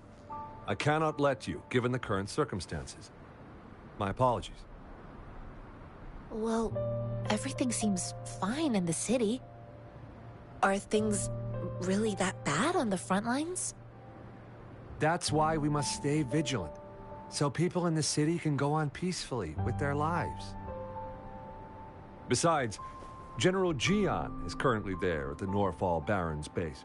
I cannot let you, given the current circumstances. My apologies. Well, everything seems fine in the city. Are things really that bad on the front lines? That's why we must stay vigilant, so people in the city can go on peacefully with their lives. Besides, General Jian is currently there at the Norfall Baron's base.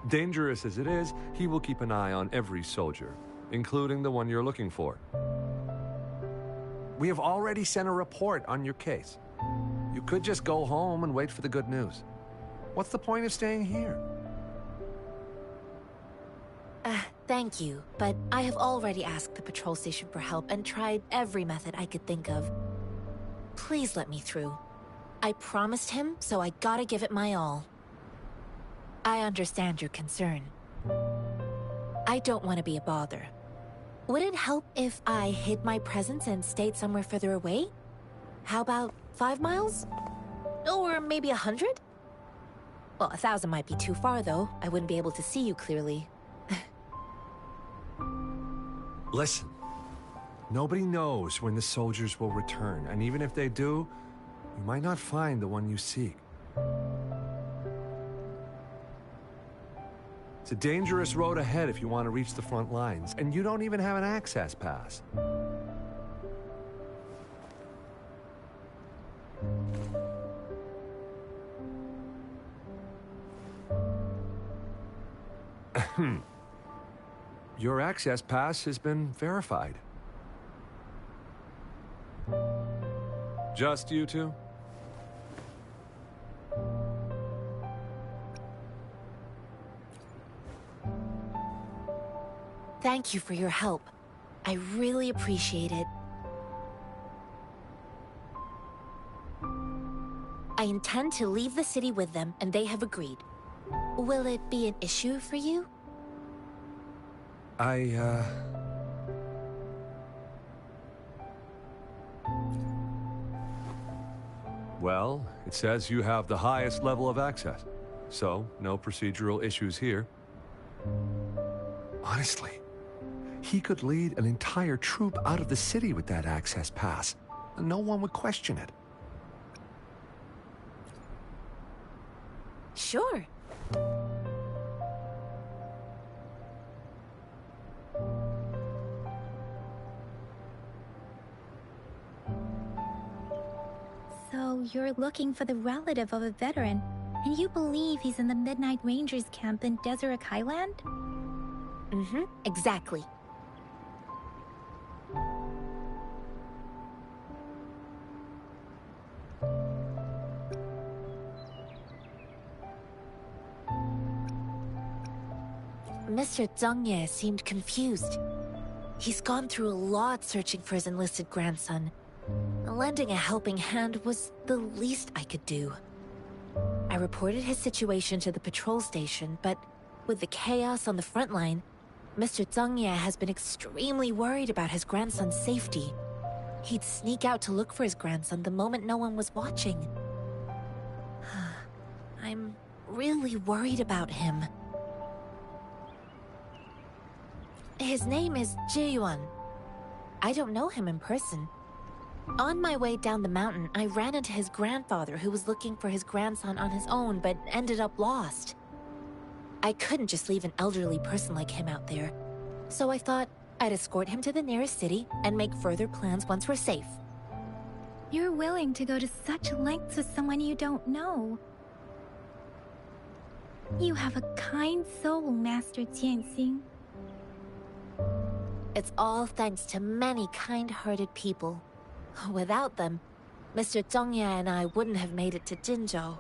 Dangerous as it is, he will keep an eye on every soldier, including the one you're looking for. We have already sent a report on your case. You could just go home and wait for the good news. What's the point of staying here? Thank you, but I have already asked the patrol station for help and tried every method I could think of. Please let me through. I promised him, so I gotta give it my all. I understand your concern. I don't want to be a bother. Would it help if I hid my presence and stayed somewhere further away? How about 5 miles? Or maybe 100? Well, 1,000 might be too far, though. I wouldn't be able to see you clearly. Listen, nobody knows when the soldiers will return, and even if they do, you might not find the one you seek. It's a dangerous road ahead if you want to reach the front lines, and you don't even have an access pass. Your access pass has been verified. Just you two? Thank you for your help. I really appreciate it. I intend to leave the city with them, and they have agreed. Will it be an issue for you? Well, it says you have the highest level of access, so no procedural issues here. Honestly, he could lead an entire troop out of the city with that access pass, and no one would question it. Sure. So you're looking for the relative of a veteran, and you believe he's in the Midnight Rangers camp in Deseret Highland? Mm-hmm, exactly. Mr. Zhang Ye seemed confused. He's gone through a lot searching for his enlisted grandson. Lending a helping hand was the least I could do. I reported his situation to the patrol station, but with the chaos on the front line, Mr. Zhang Ye has been extremely worried about his grandson's safety. He'd sneak out to look for his grandson the moment no one was watching. I'm really worried about him. His name is Jiyuan. I don't know him in person. On my way down the mountain, I ran into his grandfather who was looking for his grandson on his own but ended up lost. I couldn't just leave an elderly person like him out there, so I thought I'd escort him to the nearest city and make further plans once we're safe. You're willing to go to such lengths with someone you don't know. You have a kind soul, Master Jianxing. It's all thanks to many kind-hearted people. Without them, Mr. Zhang Ye and I wouldn't have made it to Jinzhou.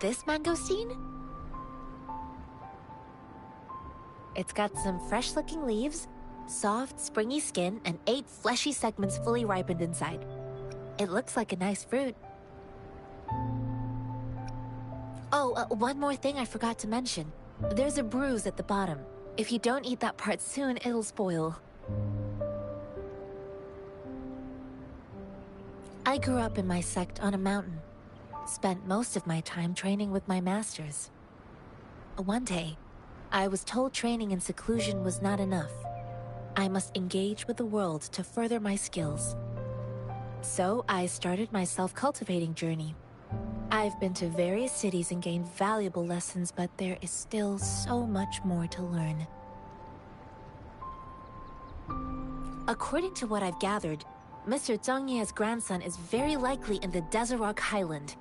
This mangosteen? It's got some fresh-looking leaves, soft, springy skin, and 8 fleshy segments fully ripened inside. It looks like a nice fruit. Oh, one more thing I forgot to mention. There's a bruise at the bottom. If you don't eat that part soon, it'll spoil. I grew up in my sect on a mountain. Spent most of my time training with my masters. One day, I was told training in seclusion was not enough. I must engage with the world to further my skills. So I started my self-cultivating journey. I've been to various cities and gained valuable lessons, but there is still so much more to learn. According to what I've gathered, Mr. Zhang Ye's grandson is very likely in the Desert Highland.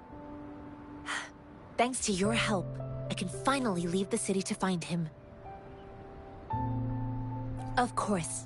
Thanks to your help, I can finally leave the city to find him. Of course.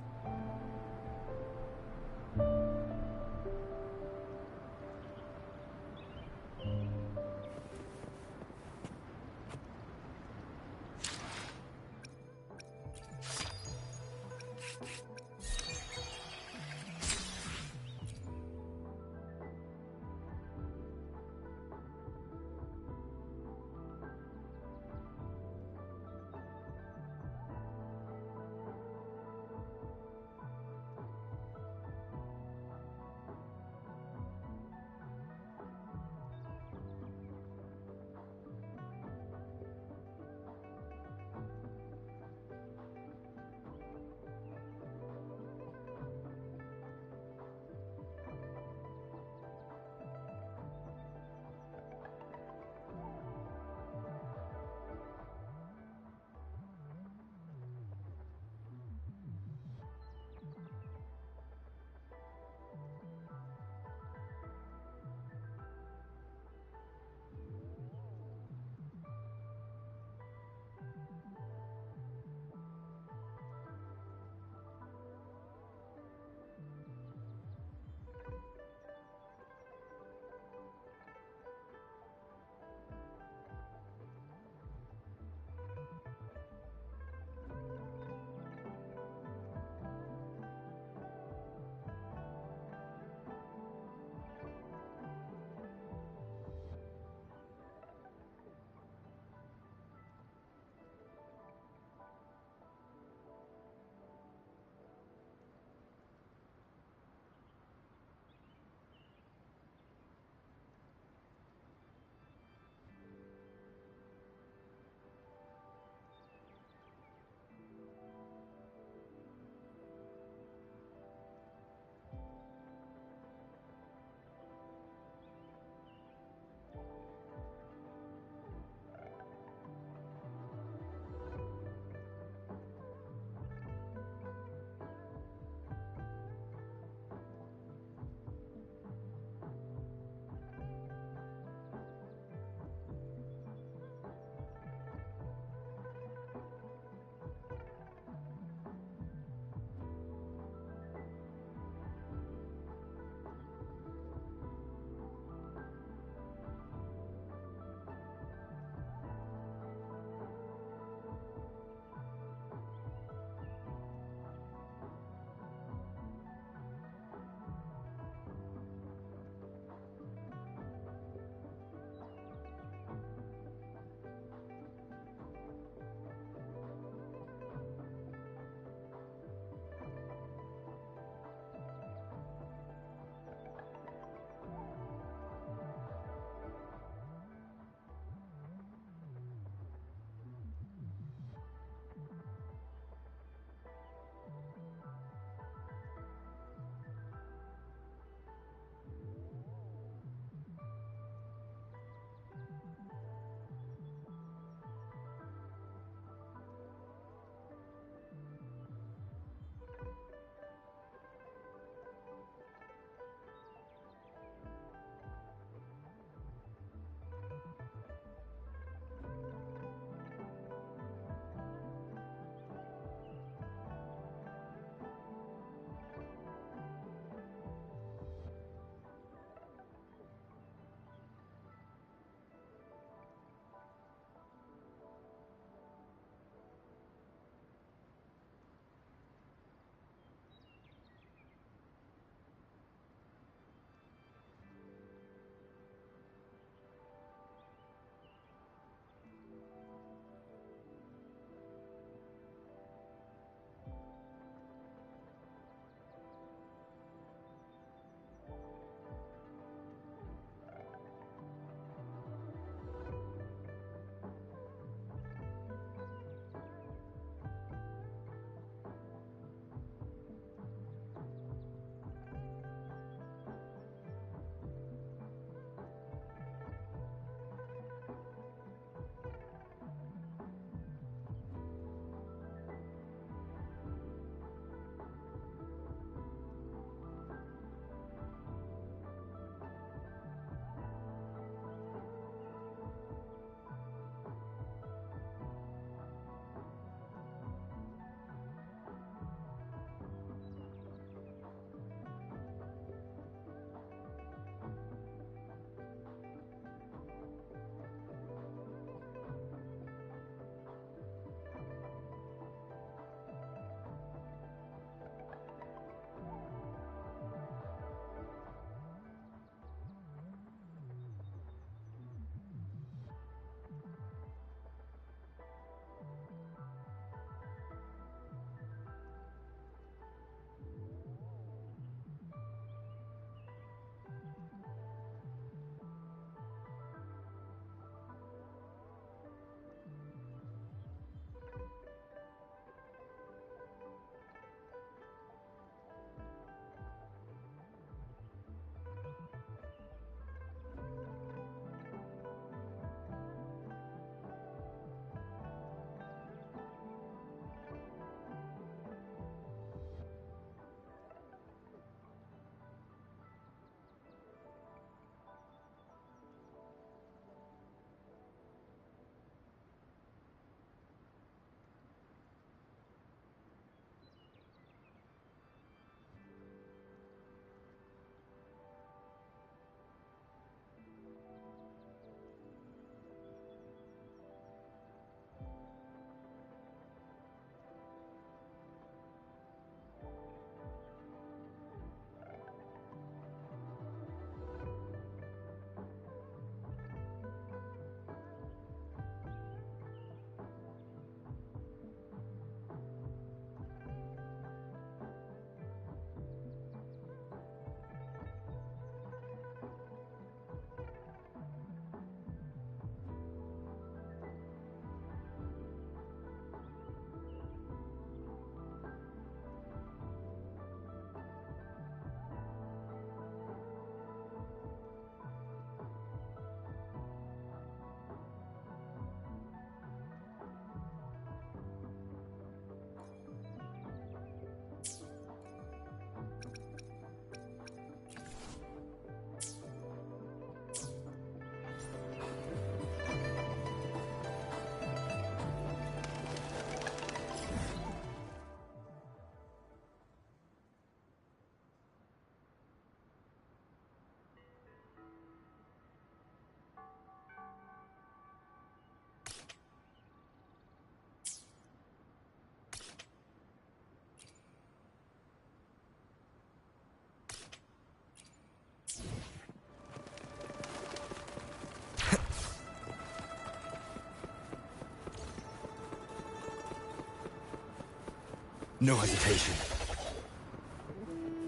No hesitation.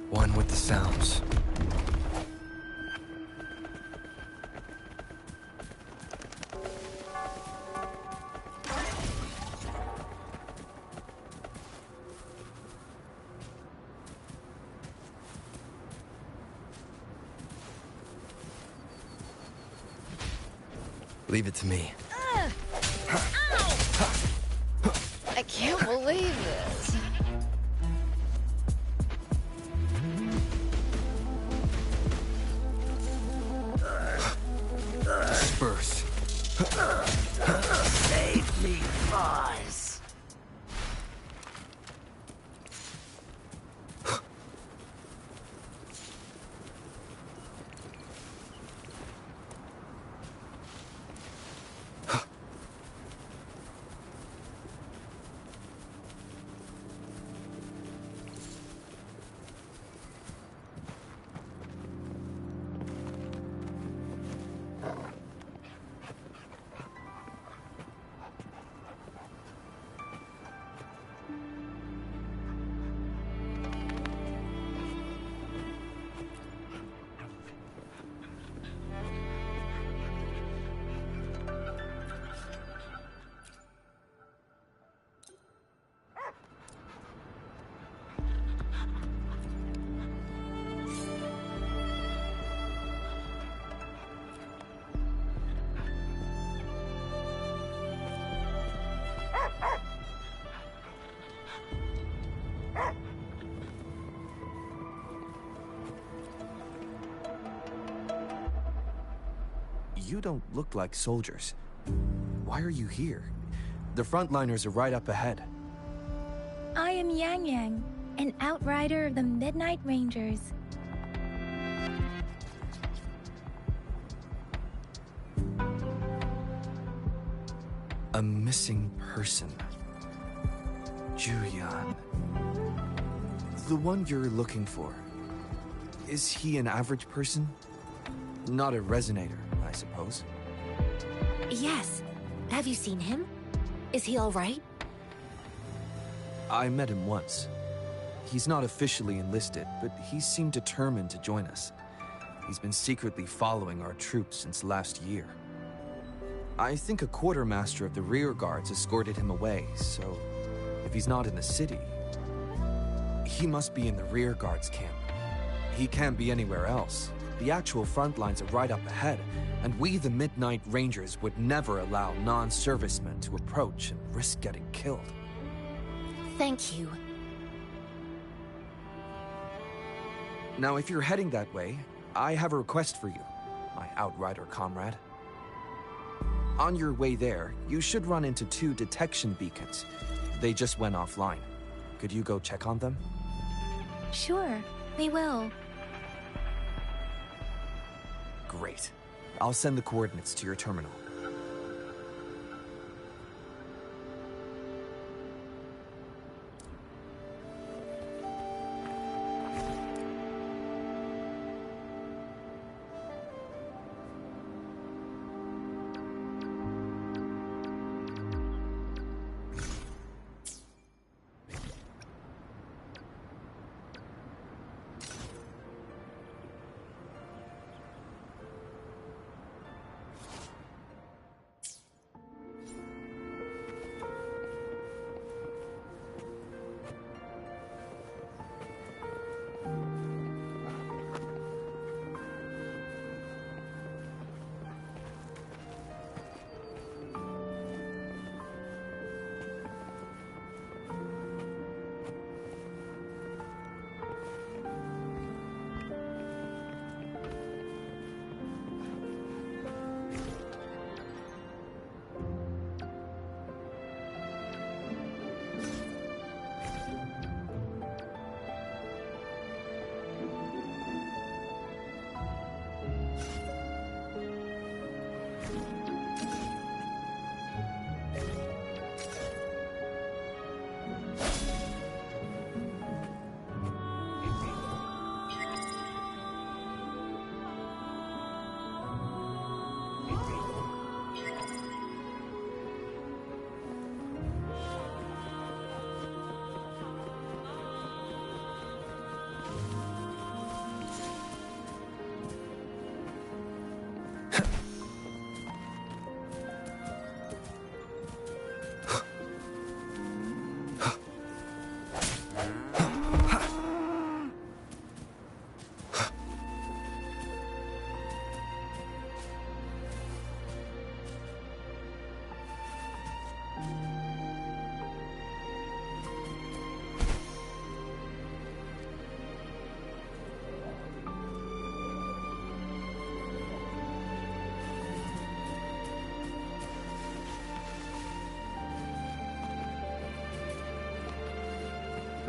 One with the sounds. Leave it to me. I can't believe this. Disperse. Save me, boss. You don't look like soldiers. Why are you here? The frontliners are right up ahead. I am Yang Yang, an outrider of the Midnight Rangers. A missing person. Julian. The one you're looking for. Is he an average person? Not a resonator, I suppose. Yes. Have you seen him? Is he all right? I met him once. He's not officially enlisted, but he seemed determined to join us. He's been secretly following our troops since last year. I think a quartermaster of the rear guards escorted him away, so if he's not in the city, he must be in the rear guards camp. He can't be anywhere else. The actual front lines are right up ahead, and we, the Midnight Rangers, would never allow non-servicemen to approach and risk getting killed. Thank you. Now, if you're heading that way, I have a request for you, my outrider comrade. On your way there, you should run into 2 detection beacons. They just went offline. Could you go check on them? Sure, we will. Great. I'll send the coordinates to your terminal.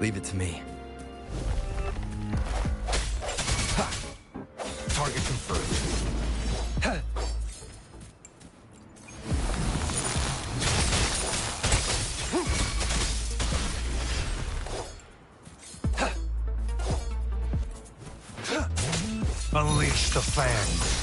Leave it to me. Ha! Target confirmed. Ha! Unleash the fangs.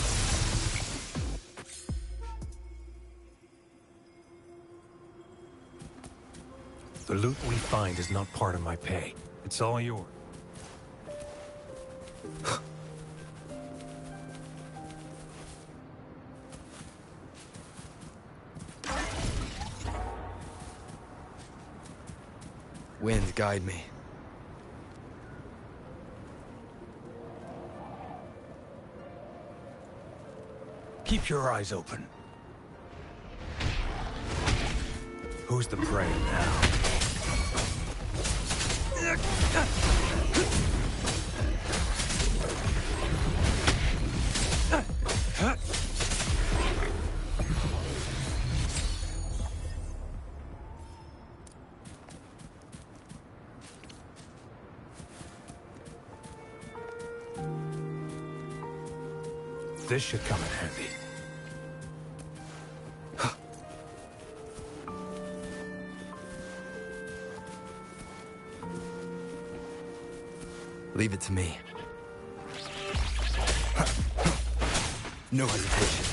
The loot we find is not part of my pay. It's all yours. Wind, guide me. Keep your eyes open. Who's the prey now? This should come in handy. Leave it to me. No hesitation.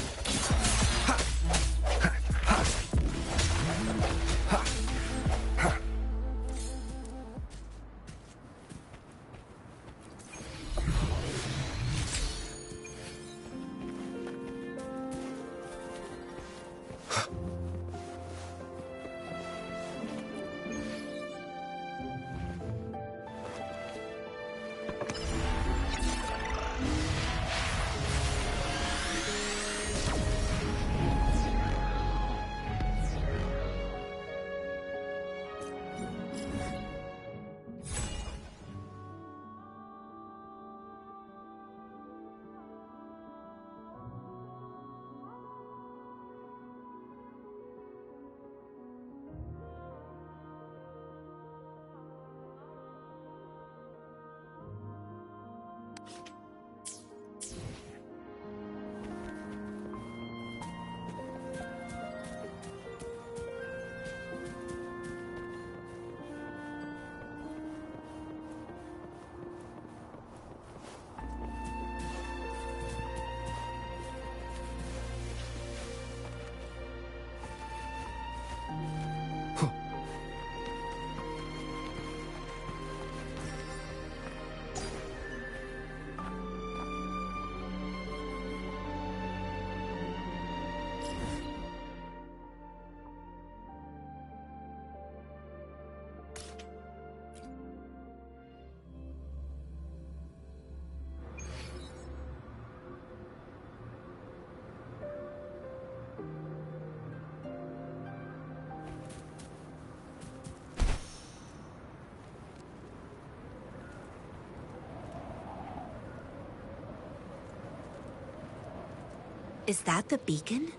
Is that the beacon?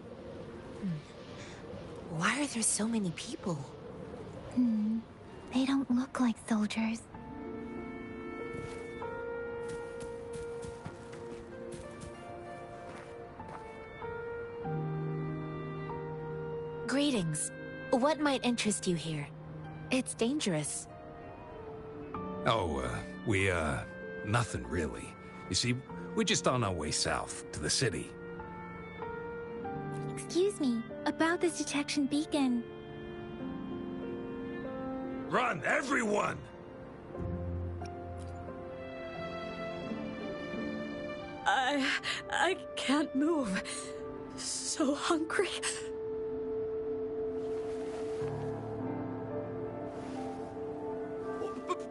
Why are there so many people? They don't look like soldiers. Greetings. What might interest you here? It's dangerous. Oh, nothing really. You see, we're just on our way south, to the city. Excuse me, about this detection beacon. Run, everyone! I can't move. So hungry.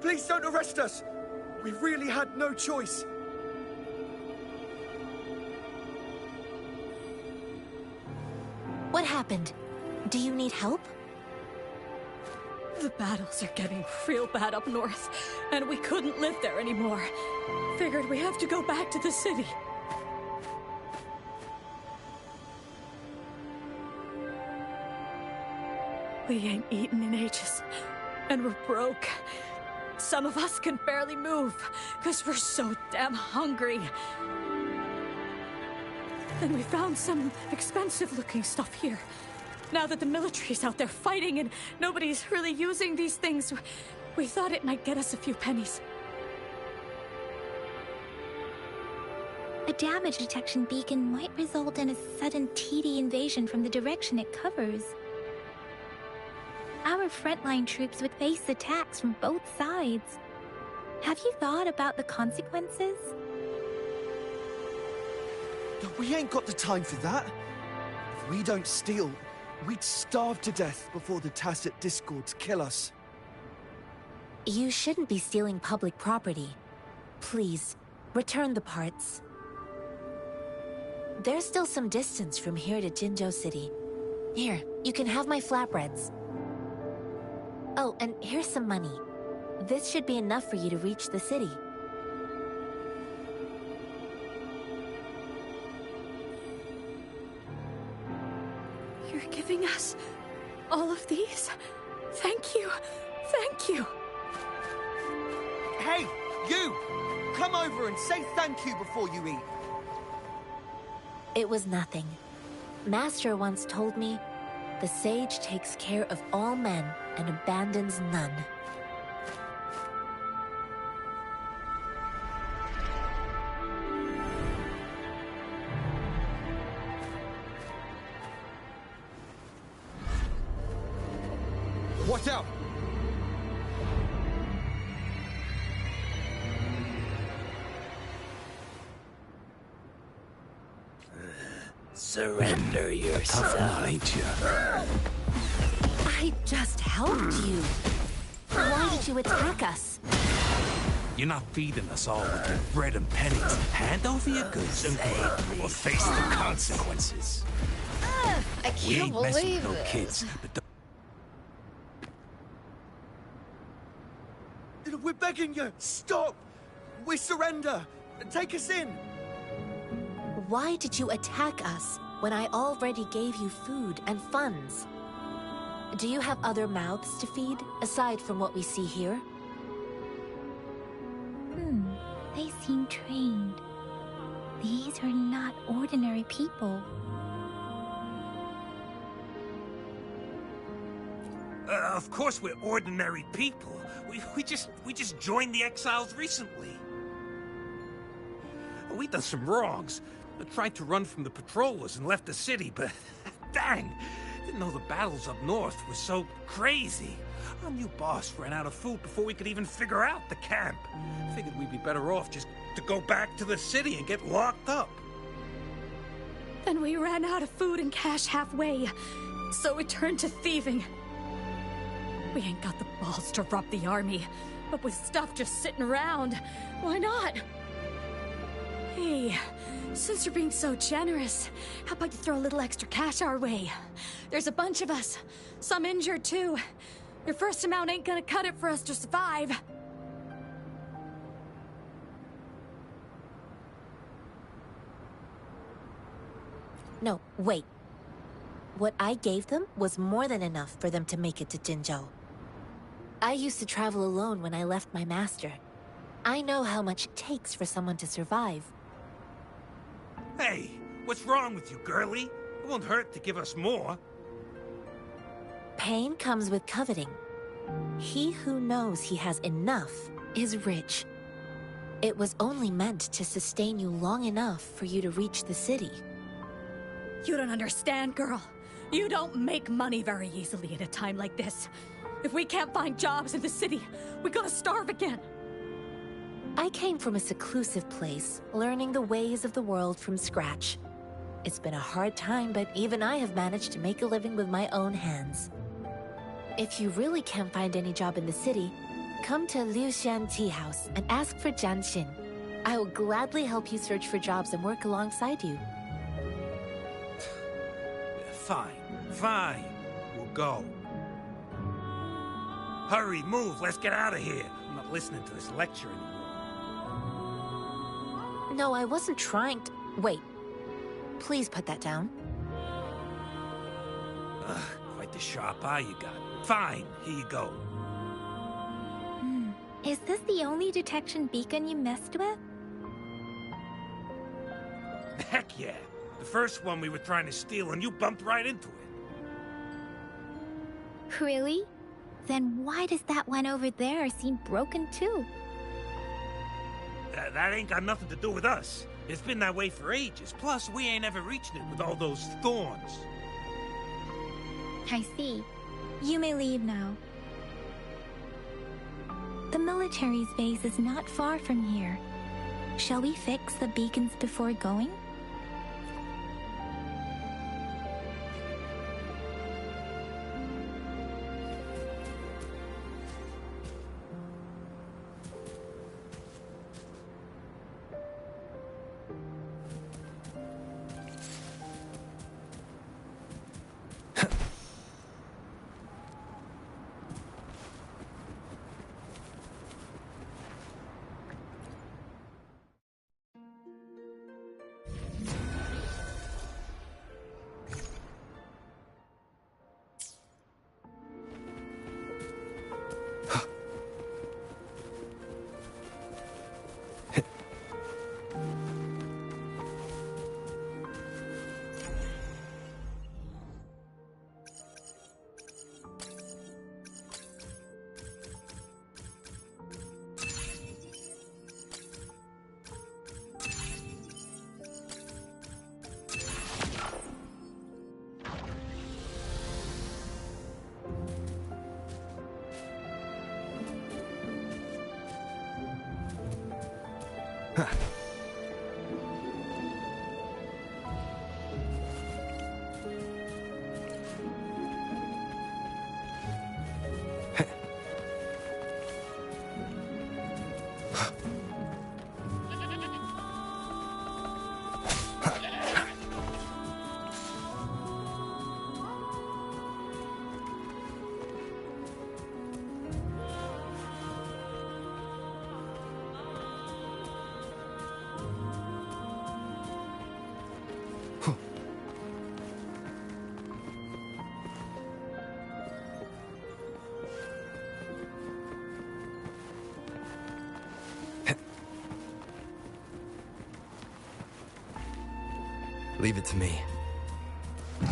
Please don't arrest us! We really had no choice. What happened? Do you need help? The battles are getting real bad up north, and we couldn't live there anymore. Figured we have to go back to the city. We ain't eaten in ages, and we're broke. Some of us can barely move, because we're so damn hungry. Then we found some expensive-looking stuff here. Now that the military's out there fighting and nobody's really using these things, we thought it might get us a few pennies. A damage detection beacon might result in a sudden TD invasion from the direction it covers. Our frontline troops would face attacks from both sides. Have you thought about the consequences? We ain't got the time for that. If we don't steal, we'd starve to death before the tacit discords kill us. You shouldn't be stealing public property. Please, return the parts. There's still some distance from here to Jinzhou City. Here, you can have my flatbreads. Oh, and here's some money. This should be enough for you to reach the city. You're giving us all of these? Thank you. Thank you. Hey, you! Come over and say thank you before you eat. It was nothing. Master once told me, the sage takes care of all men and abandons none. Watch out! Surrender yourself. Tough one, ain't you? I just helped you. Why did you attack us? You're not feeding us all with your bread and pennies. Hand over your goods and or face the consequences. I We can't ain't messing believe with no this. kids, but We're begging you! Stop! We surrender! Take us in! Why did you attack us when I already gave you food and funds? Do you have other mouths to feed, aside from what we see here? They seem trained. These are not ordinary people. Of course we're ordinary people. We just joined the exiles recently. We done some wrongs. Tried to run from the patrollers and left the city, but dang, didn't know the battles up north were so crazy. Our new boss ran out of food before we could even figure out the camp. Figured we'd be better off just to go back to the city and get locked up. Then we ran out of food and cash halfway, so we turned to thieving. We ain't got the balls to rob the army, but with stuff just sitting around, why not? Hey, since you're being so generous, how about you throw a little extra cash our way? There's a bunch of us, some injured too. Your first amount ain't gonna cut it for us to survive. No, wait. What I gave them was more than enough for them to make it to Jinzhou. I used to travel alone when I left my master. I know how much it takes for someone to survive. Hey, what's wrong with you, girlie? It won't hurt to give us more. Pain comes with coveting. He who knows he has enough is rich. It was only meant to sustain you long enough for you to reach the city. You don't understand, girl. You don't make money very easily at a time like this. If we can't find jobs in the city, we're gonna starve again. I came from a seclusive place, learning the ways of the world from scratch. It's been a hard time, but even I have managed to make a living with my own hands. If you really can't find any job in the city, come to Liu Xian Tea House and ask for Jian Xin. I will gladly help you search for jobs and work alongside you. Fine. We'll go. Hurry, move, let's get out of here. I'm not listening to this lecture anymore. No, I wasn't trying to... Wait. Please put that down. Quite the sharp eye you got. Fine, here you go. Is this the only detection beacon you messed with? Heck yeah. The first one we were trying to steal and you bumped right into it. Really? Then why does that one over there seem broken too? That ain't got nothing to do with us. It's been that way for ages. Plus, we ain't ever reaching it with all those thorns. I see. You may leave now. The military's base is not far from here. Shall we fix the beacons before going? Leave it to me. The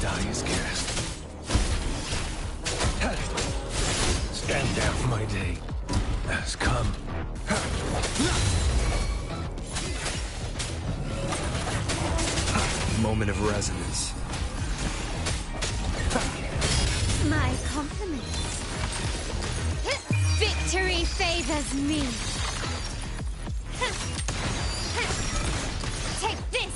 die is cast. Stand down, my day has come. Moment of resonance. My compliments. Victory favors me. Take this.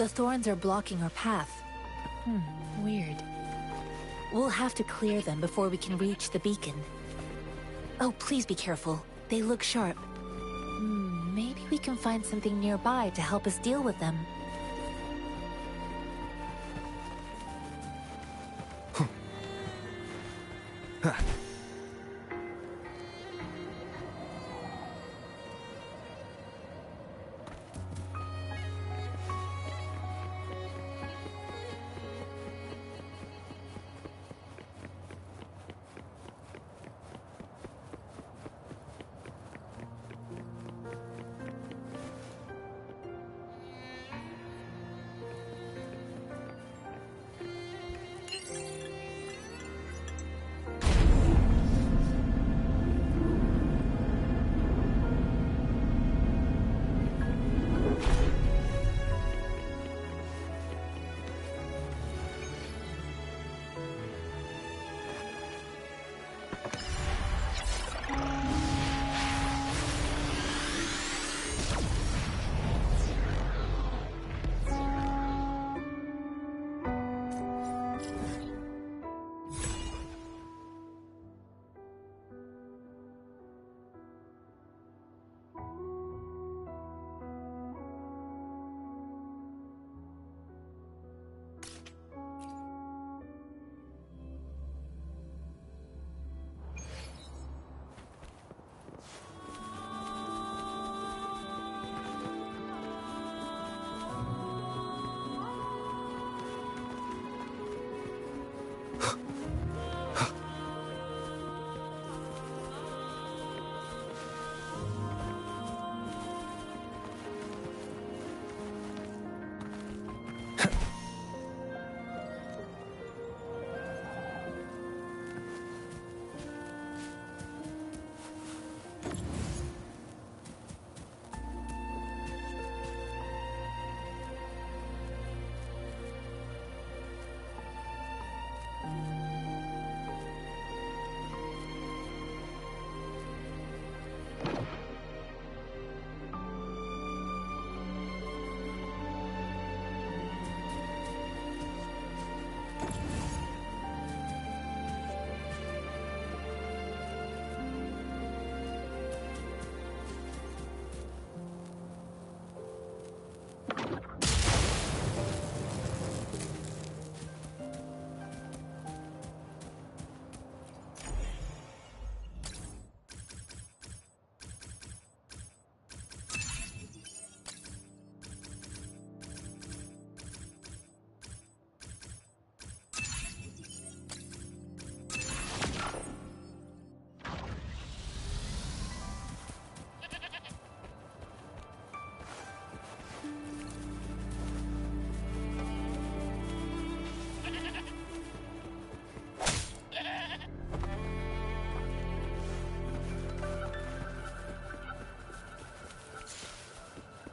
The thorns are blocking our path. Weird. We'll have to clear them before we can reach the beacon. Oh, please be careful. They look sharp. Maybe we can find something nearby to help us deal with them.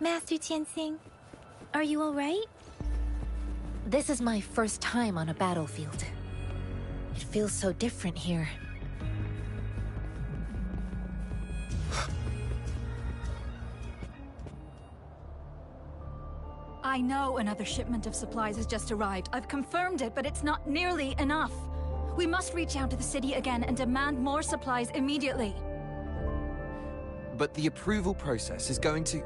Master Tianxing, are you alright? This is my first time on a battlefield. It feels so different here. I know another shipment of supplies has just arrived. I've confirmed it, but it's not nearly enough. We must reach out to the city again and demand more supplies immediately. But the approval process is going to...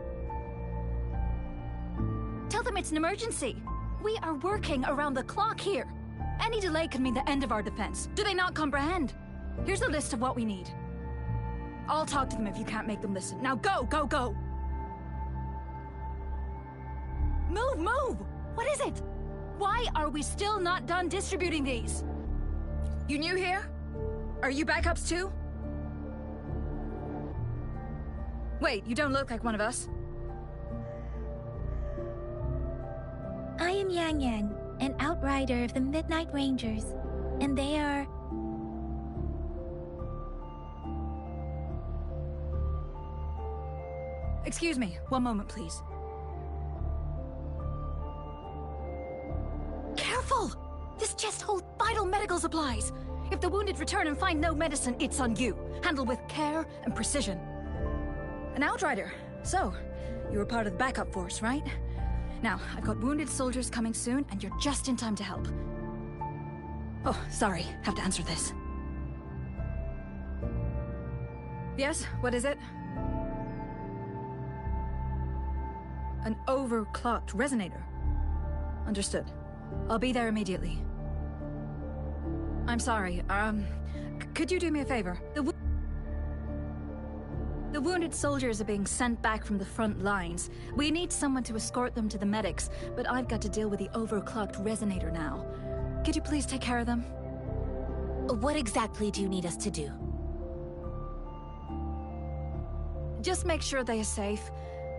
Tell them it's an emergency. We are working around the clock here. Any delay could mean the end of our defense. Do they not comprehend? Here's a list of what we need. I'll talk to them if you can't make them listen. Now go, go, go! Move, move! What is it? Why are we still not done distributing these? You new here? Are you backups too? Wait, you don't look like one of us. I am Yang Yan, an outrider of the Midnight Rangers, and they are... Excuse me, one moment, please. Careful! This chest holds vital medical supplies. If the wounded return and find no medicine, it's on you. Handle with care and precision. An outrider. So, you were part of the backup force, right? Now, I've got wounded soldiers coming soon, and you're just in time to help. Oh, sorry. Have to answer this. Yes, what is it? An overclocked resonator. Understood. I'll be there immediately. I'm sorry, could you do me a favor? The wounded soldiers are being sent back from the front lines. We need someone to escort them to the medics, but I've got to deal with the overclocked resonator now. Could you please take care of them? What exactly do you need us to do? Just make sure they are safe.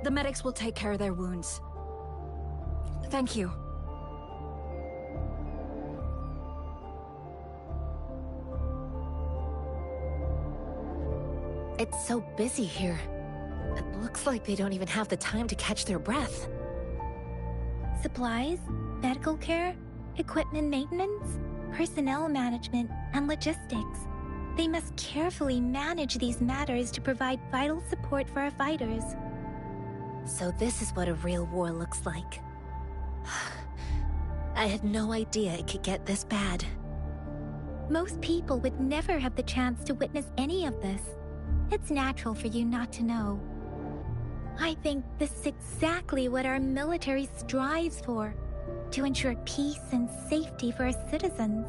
The medics will take care of their wounds. Thank you. It's so busy here. It looks like they don't even have the time to catch their breath. Supplies, medical care, equipment maintenance, personnel management, and logistics. They must carefully manage these matters to provide vital support for our fighters. So this is what a real war looks like. I had no idea it could get this bad. Most people would never have the chance to witness any of this. It's natural for you not to know. I think this is exactly what our military strives for, to ensure peace and safety for our citizens.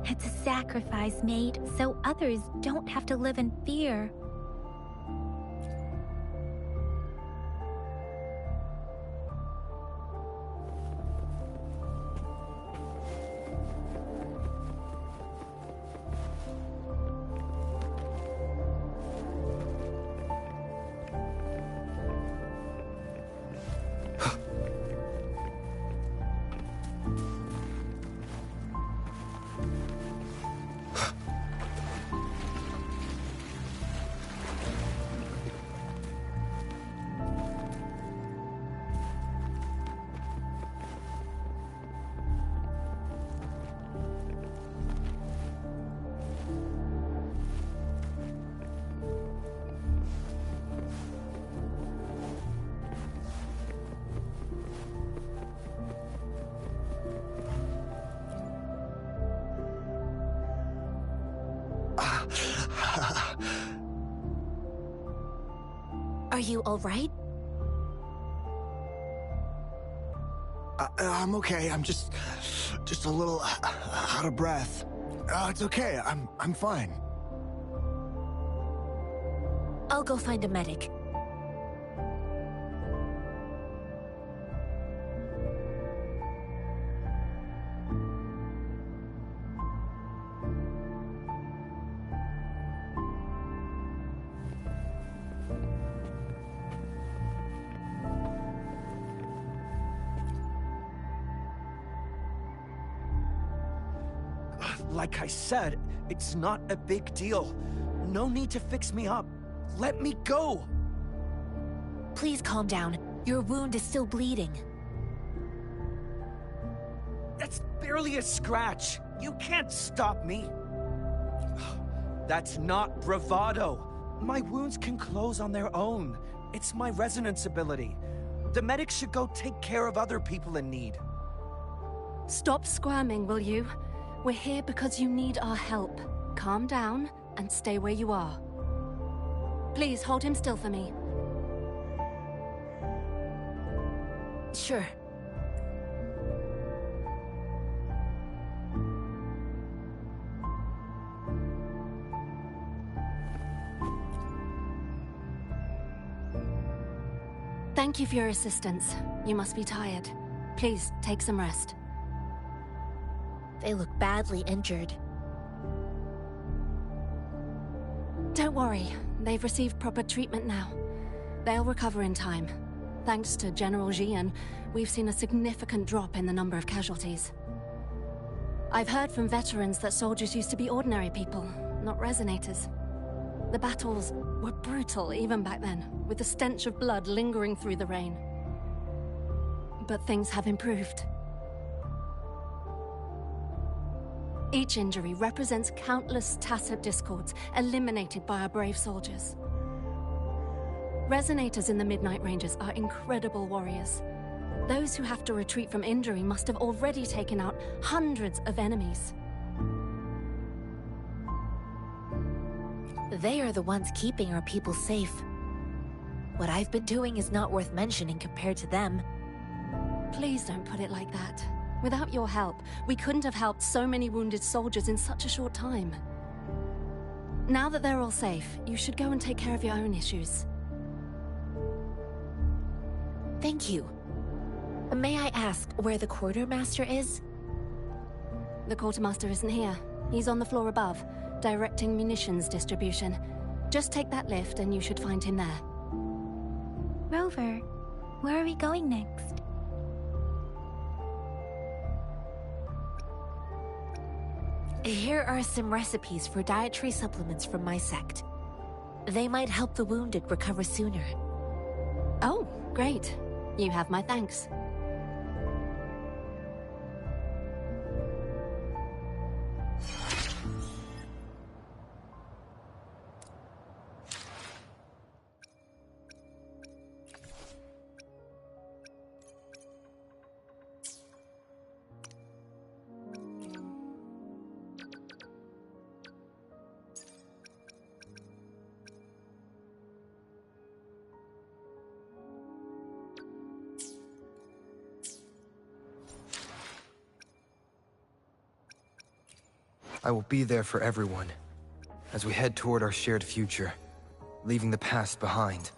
It's a sacrifice made so others don't have to live in fear. Are you all right? I'm okay. I'm just a little out of breath. It's okay. I'm fine. I'll go find a medic. Like I said, it's not a big deal. No need to fix me up. Let me go! Please calm down. Your wound is still bleeding. That's barely a scratch. You can't stop me. That's not bravado. My wounds can close on their own. It's my resonance ability. The medics should go take care of other people in need. Stop squirming, will you? We're here because you need our help. Calm down and stay where you are. Please hold him still for me. Sure. Thank you for your assistance. You must be tired. Please, take some rest. They look badly injured. Don't worry. They've received proper treatment now. They'll recover in time. Thanks to General Jian, we've seen a significant drop in the number of casualties. I've heard from veterans that soldiers used to be ordinary people, not resonators. The battles were brutal even back then, with the stench of blood lingering through the rain. But things have improved. Each injury represents countless tacit discords eliminated by our brave soldiers. Resonators in the Midnight Rangers are incredible warriors. Those who have to retreat from injury must have already taken out hundreds of enemies. They are the ones keeping our people safe. What I've been doing is not worth mentioning compared to them. Please don't put it like that. Without your help, we couldn't have helped so many wounded soldiers in such a short time. Now that they're all safe, you should go and take care of your own issues. Thank you. May I ask where the quartermaster is? The quartermaster isn't here. He's on the floor above, directing munitions distribution. Just take that lift and you should find him there. Rover, where are we going next? Here are some recipes for dietary supplements from my sect. They might help the wounded recover sooner. Oh, great. You have my thanks. I will be there for everyone, as we head toward our shared future, leaving the past behind.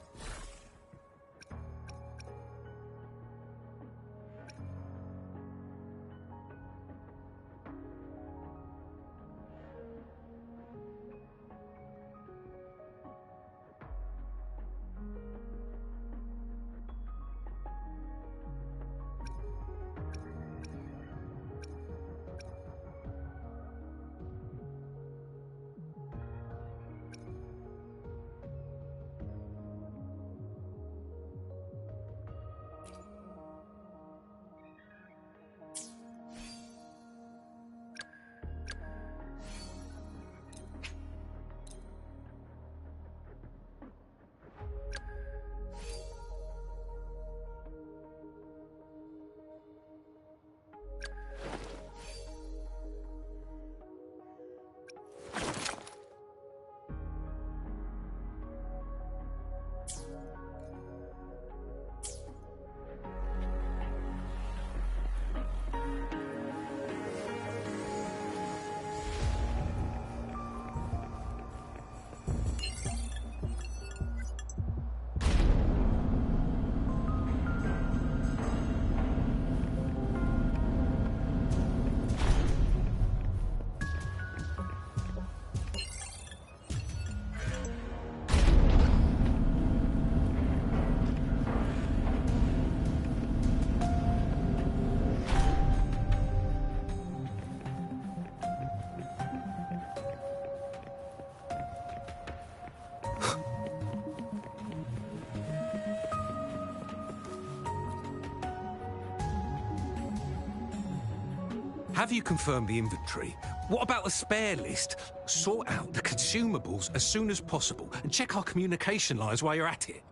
Have you confirmed the inventory? What about the spare list? Sort out the consumables as soon as possible and check our communication lines while you're at it.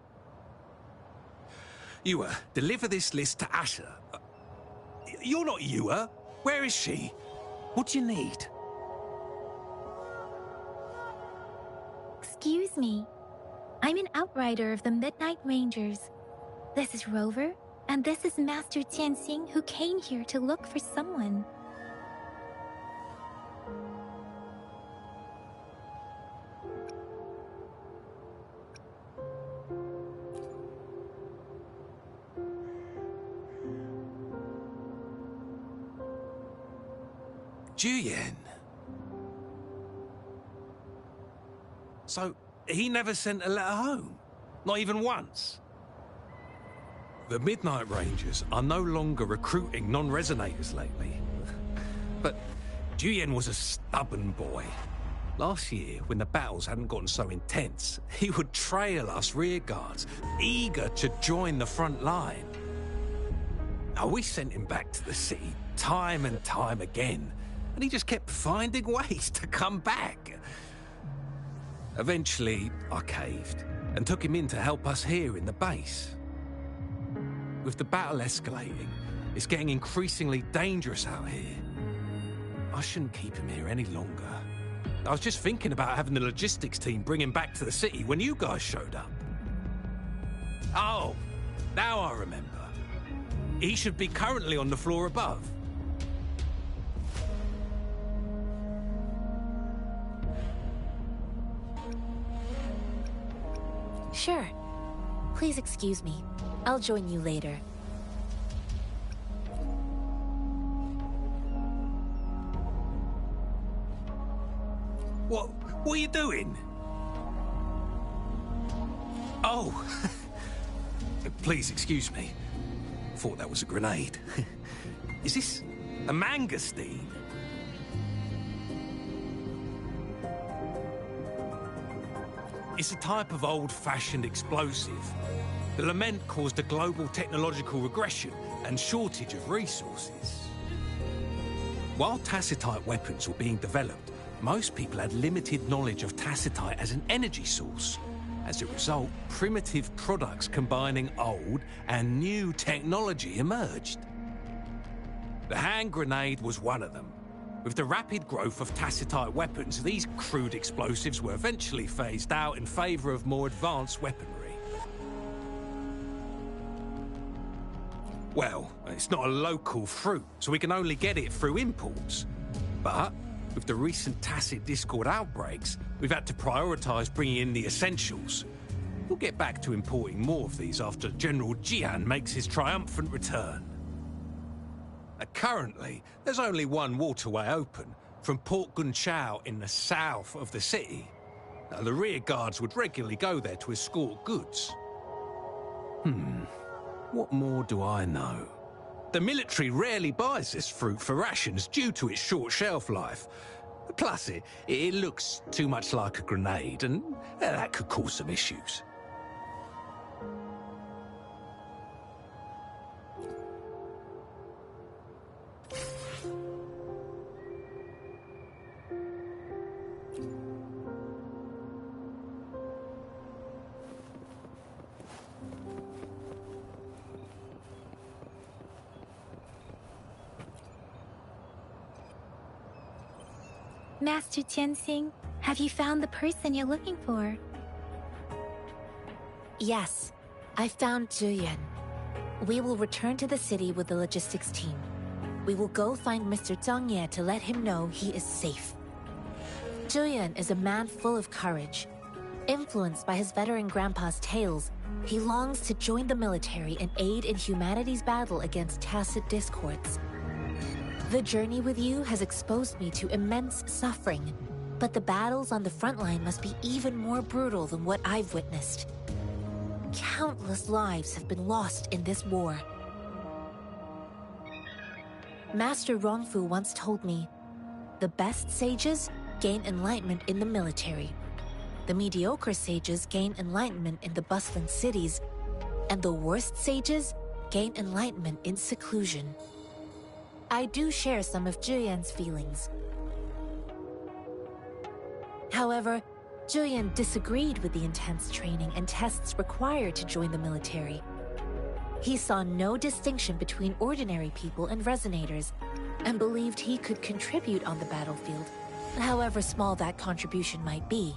Ewa, deliver this list to Asher. You're not Ewa. Where is she? What do you need? Excuse me. I'm an outrider of the Midnight Rangers. This is Rover, and this is Master Tianxing, who came here to look for someone. Juyen. So, he never sent a letter home? Not even once? The Midnight Rangers are no longer recruiting non-resonators lately. But Juyen was a stubborn boy. Last year, when the battles hadn't gotten so intense, he would trail us rearguards, eager to join the front line. Now, we sent him back to the city time and time again, and he just kept finding ways to come back. Eventually, I caved and took him in to help us here in the base. with the battle escalating, it's getting increasingly dangerous out here. I shouldn't keep him here any longer. I was just thinking about having the logistics team bring him back to the city when you guys showed up. Oh, now I remember. He should be currently on the floor above. Sure. Please excuse me. I'll join you later. What are you doing? Oh, please excuse me. Thought that was a grenade. Is this a mangosteen? It's a type of old-fashioned explosive. The lament caused a global technological regression and shortage of resources. While tacitite weapons were being developed, most people had limited knowledge of tacitite as an energy source. As a result, primitive products combining old and new technology emerged. The hand grenade was one of them. With the rapid growth of tacitite weapons, these crude explosives were eventually phased out in favor of more advanced weaponry. Well, it's not a local fruit, so we can only get it through imports. But with the recent Tacit Discord outbreaks, we've had to prioritize bringing in the essentials. We'll get back to importing more of these after General Jian makes his triumphant return. Currently, there's only one waterway open, from Port Gunchao in the south of the city. Now, the rear guards would regularly go there to escort goods. What more do I know? The military rarely buys this fruit for rations due to its short shelf life. Plus, it looks too much like a grenade, and that could cause some issues. Master Tianxing, have you found the person you're looking for? Yes, I found Zhuyan. We will return to the city with the logistics team. We will go find Mr. Zhang Ye to let him know he is safe. Zhuyan is a man full of courage. Influenced by his veteran grandpa's tales, he longs to join the military and aid in humanity's battle against tacit discords. The journey with you has exposed me to immense suffering, but the battles on the front line must be even more brutal than what I've witnessed. Countless lives have been lost in this war. Master Rongfu once told me, the best sages gain enlightenment in the military. The mediocre sages gain enlightenment in the bustling cities, and the worst sages gain enlightenment in seclusion. I do share some of Zhuyan's feelings. However, Zhuyan disagreed with the intense training and tests required to join the military. He saw no distinction between ordinary people and resonators, and believed he could contribute on the battlefield, however small that contribution might be.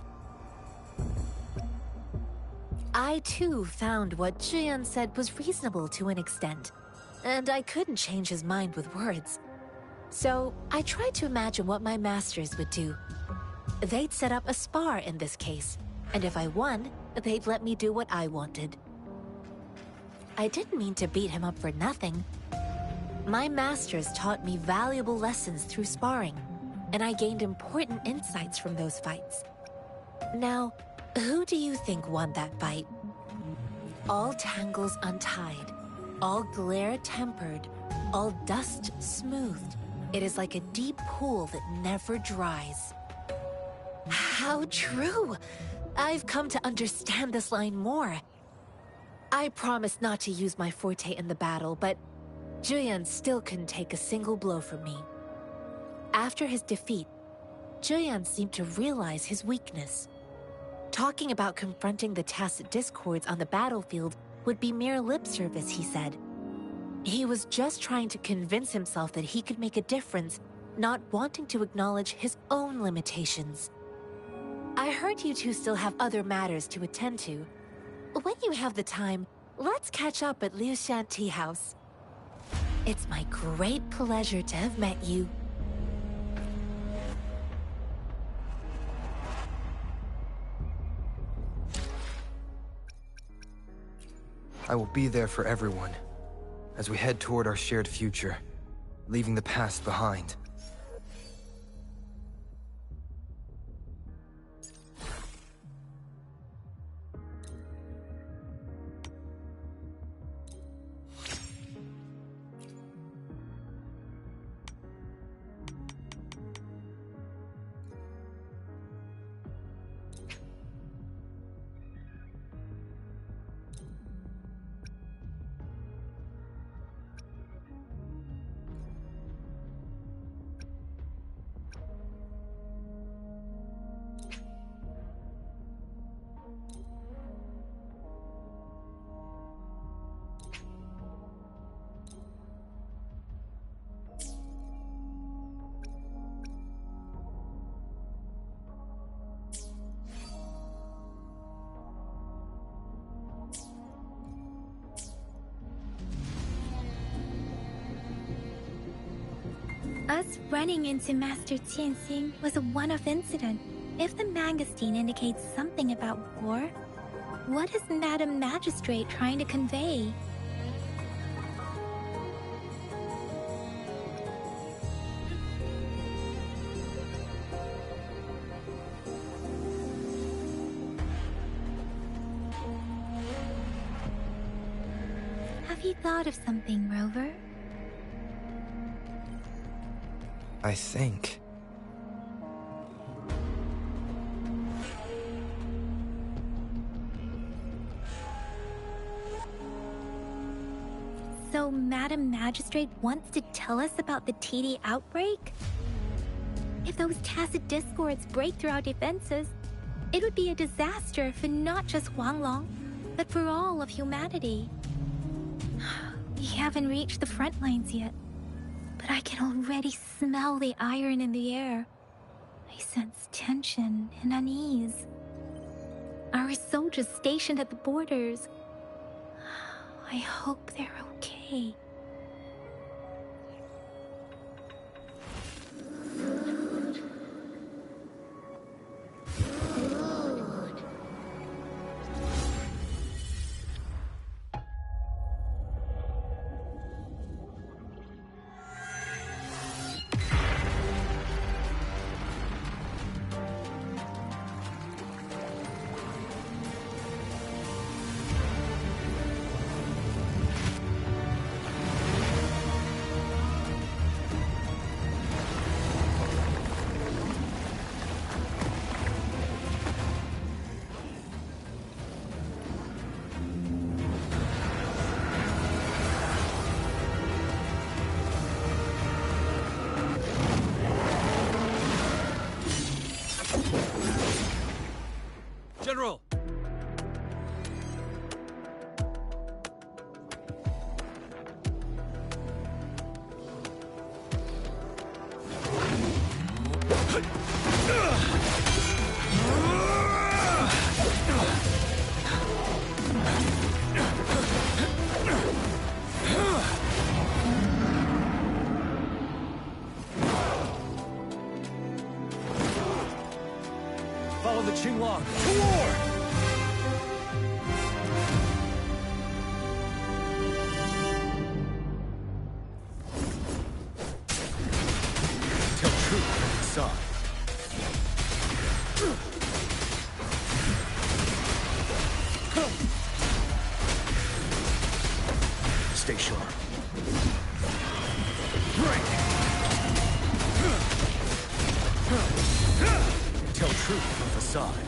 I too found what Zhuyan said was reasonable to an extent, and I couldn't change his mind with words. So I tried to imagine what my masters would do. They'd set up a spar in this case, and if I won, they'd let me do what I wanted. I didn't mean to beat him up for nothing. My masters taught me valuable lessons through sparring, and I gained important insights from those fights. Now, who do you think won that fight? All tangles untied, all glare tempered, all dust smoothed. It is like a deep pool that never dries. How true! I've come to understand this line more. I promised not to use my forte in the battle, but Zhuyan still couldn't take a single blow from me. After his defeat, Zhuyan seemed to realize his weakness. Talking about confronting the tacit discords on the battlefield would be mere lip service, he said, He was just trying to convince himself that he could make a difference, not wanting to acknowledge his own limitations. I heard you two still have other matters to attend to. When you have the time, let's catch up at Liu Shan Tea House. It's my great pleasure to have met you. I will be there for everyone, as we head toward our shared future, leaving the past behind. Us running into Master Tianxing was a one-off incident. If the Mangosteen indicates something about war, what is Madam Magistrate trying to convey? Have you thought of something, Rover? I think. So Madam Magistrate wants to tell us about the TD outbreak? If those tacit discords break through our defenses, it would be a disaster for not just Huanglong, but for all of humanity. We haven't reached the front lines yet, but I can already smell the iron in the air. I sense tension and unease. Our soldiers stationed at the borders, I hope they're okay. General! Follow the Qinglong to war! Tell truth from the side. Stay sharp. Break! Tell truth from the side.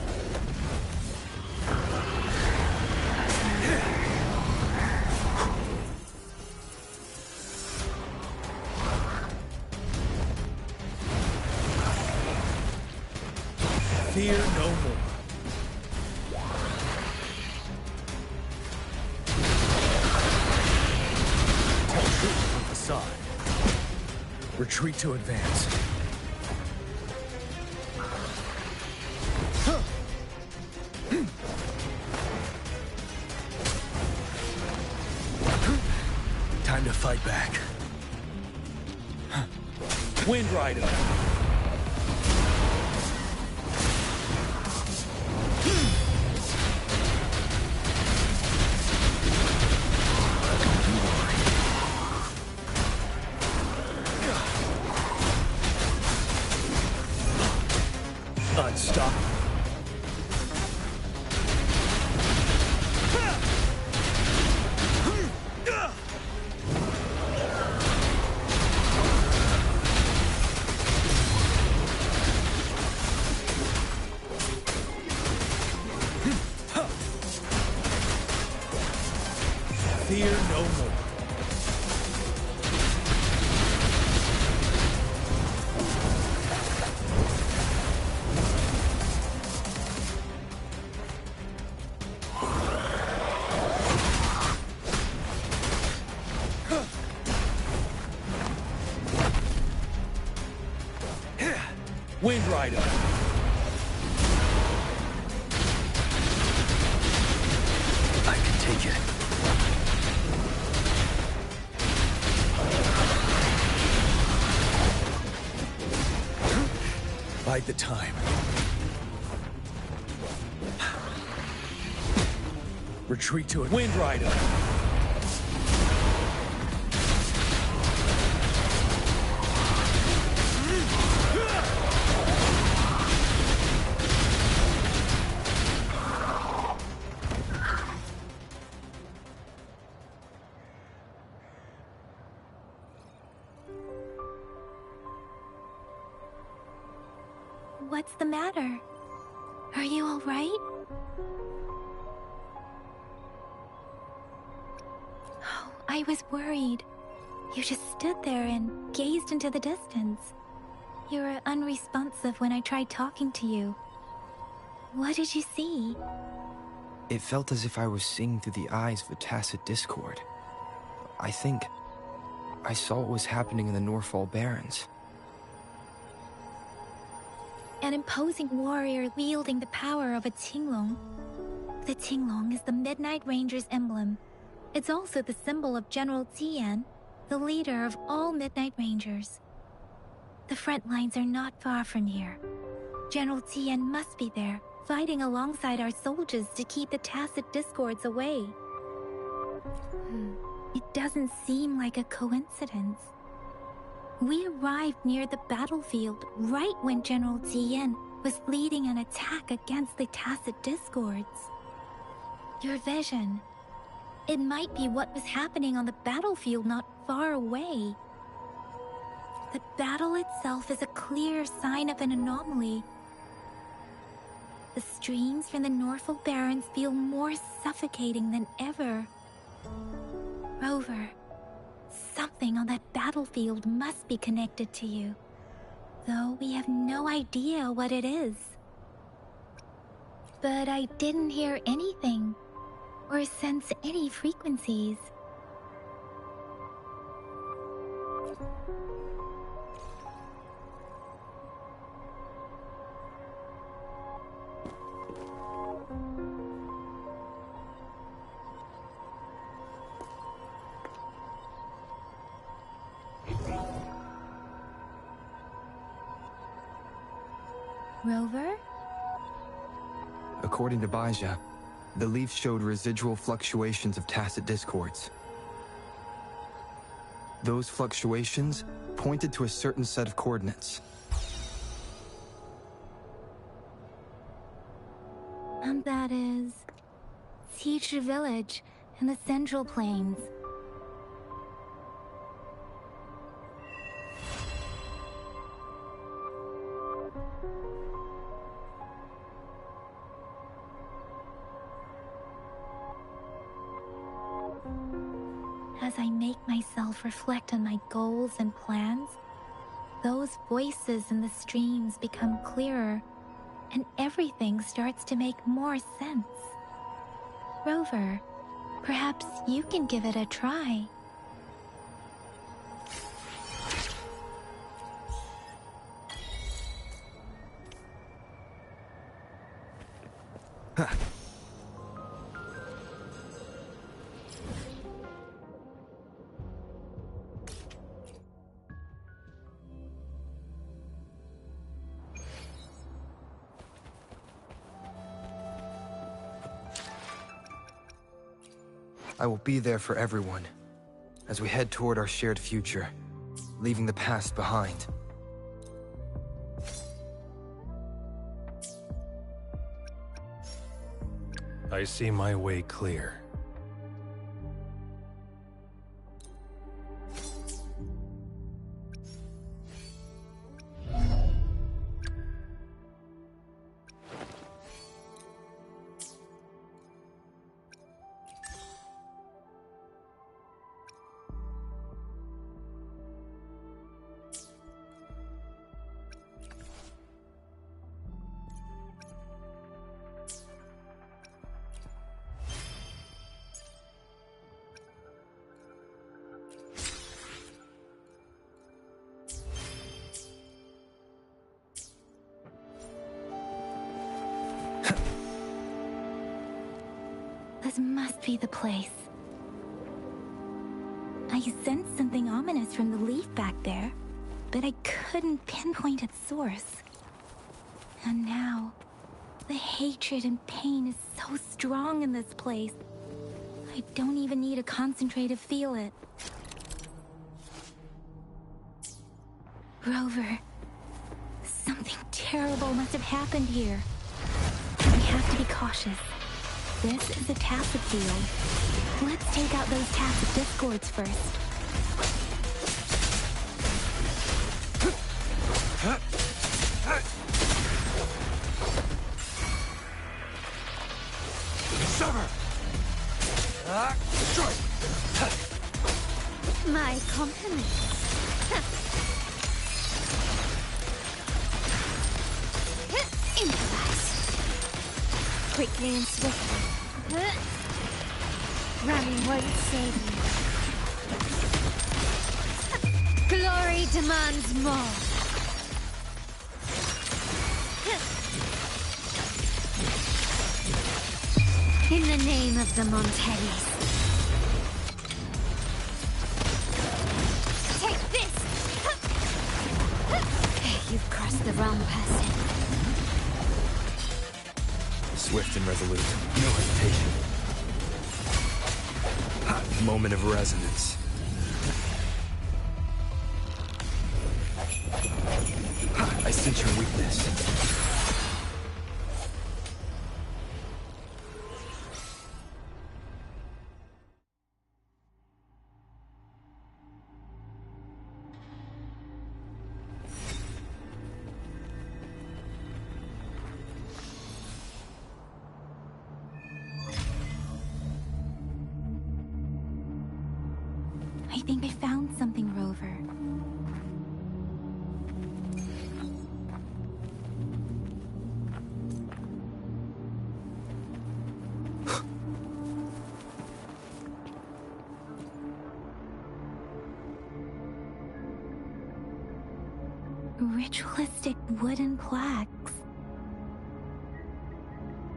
Fear no more. Tell Retreat to advance. Time to fight back. Wind Rider. Unstoppable. Fear no more. Wind Rider. I can take it. Bide the time. Retreat to it. Wind Rider. What's the matter? Are you all right? Oh, I was worried. You just stood there and gazed into the distance. You were unresponsive when I tried talking to you. What did you see? It felt as if I was seeing through the eyes of a tacit discord. I think I saw what was happening in the Norfall Barrens. An imposing warrior wielding the power of a Tinglong. The Tinglong is the Midnight Ranger's emblem. It's also the symbol of General Tian, the leader of all Midnight Rangers. The front lines are not far from here. General Tian must be there, fighting alongside our soldiers to keep the tacit discords away. It doesn't seem like a coincidence. We arrived near the battlefield right when General Tian was leading an attack against the tacit discords. Your vision. It might be what was happening on the battlefield not far away. The battle itself is a clear sign of an anomaly. The streams from the Norfall Barrens feel more suffocating than ever. Rover, something on that battlefield must be connected to you, though we have no idea what it is. But I didn't hear anything, or sense any frequencies. Rover? According to Baija, the leaf showed residual fluctuations of tacit discords. Those fluctuations pointed to a certain set of coordinates. And that is... Teacher Village in the Central Plains. As I make myself reflect on my goals and plans, those voices in the streams become clearer, and everything starts to make more sense. Rover, perhaps you can give it a try. I will be there for everyone as we head toward our shared future, leaving the past behind. I see my way clear. This must be the place. I sensed something ominous from the leaf back there, but I couldn't pinpoint its source. And now, the hatred and pain is so strong in this place. I don't even need to concentrate to feel it. Rover, something terrible must have happened here. We have to be cautious. This is a tacit field. Let's take out those tacit discords first. Sever! Destroy! My compliments. Improvise. Quickly and swiftly. Running won't save you. Glory demands more. In the name of the Montellis. Take this! You've crossed the wrong person. Swift and resolute. No hesitation. Moment of resonance. I sense your weakness. I think I found something, Rover. Ritualistic wooden plaques.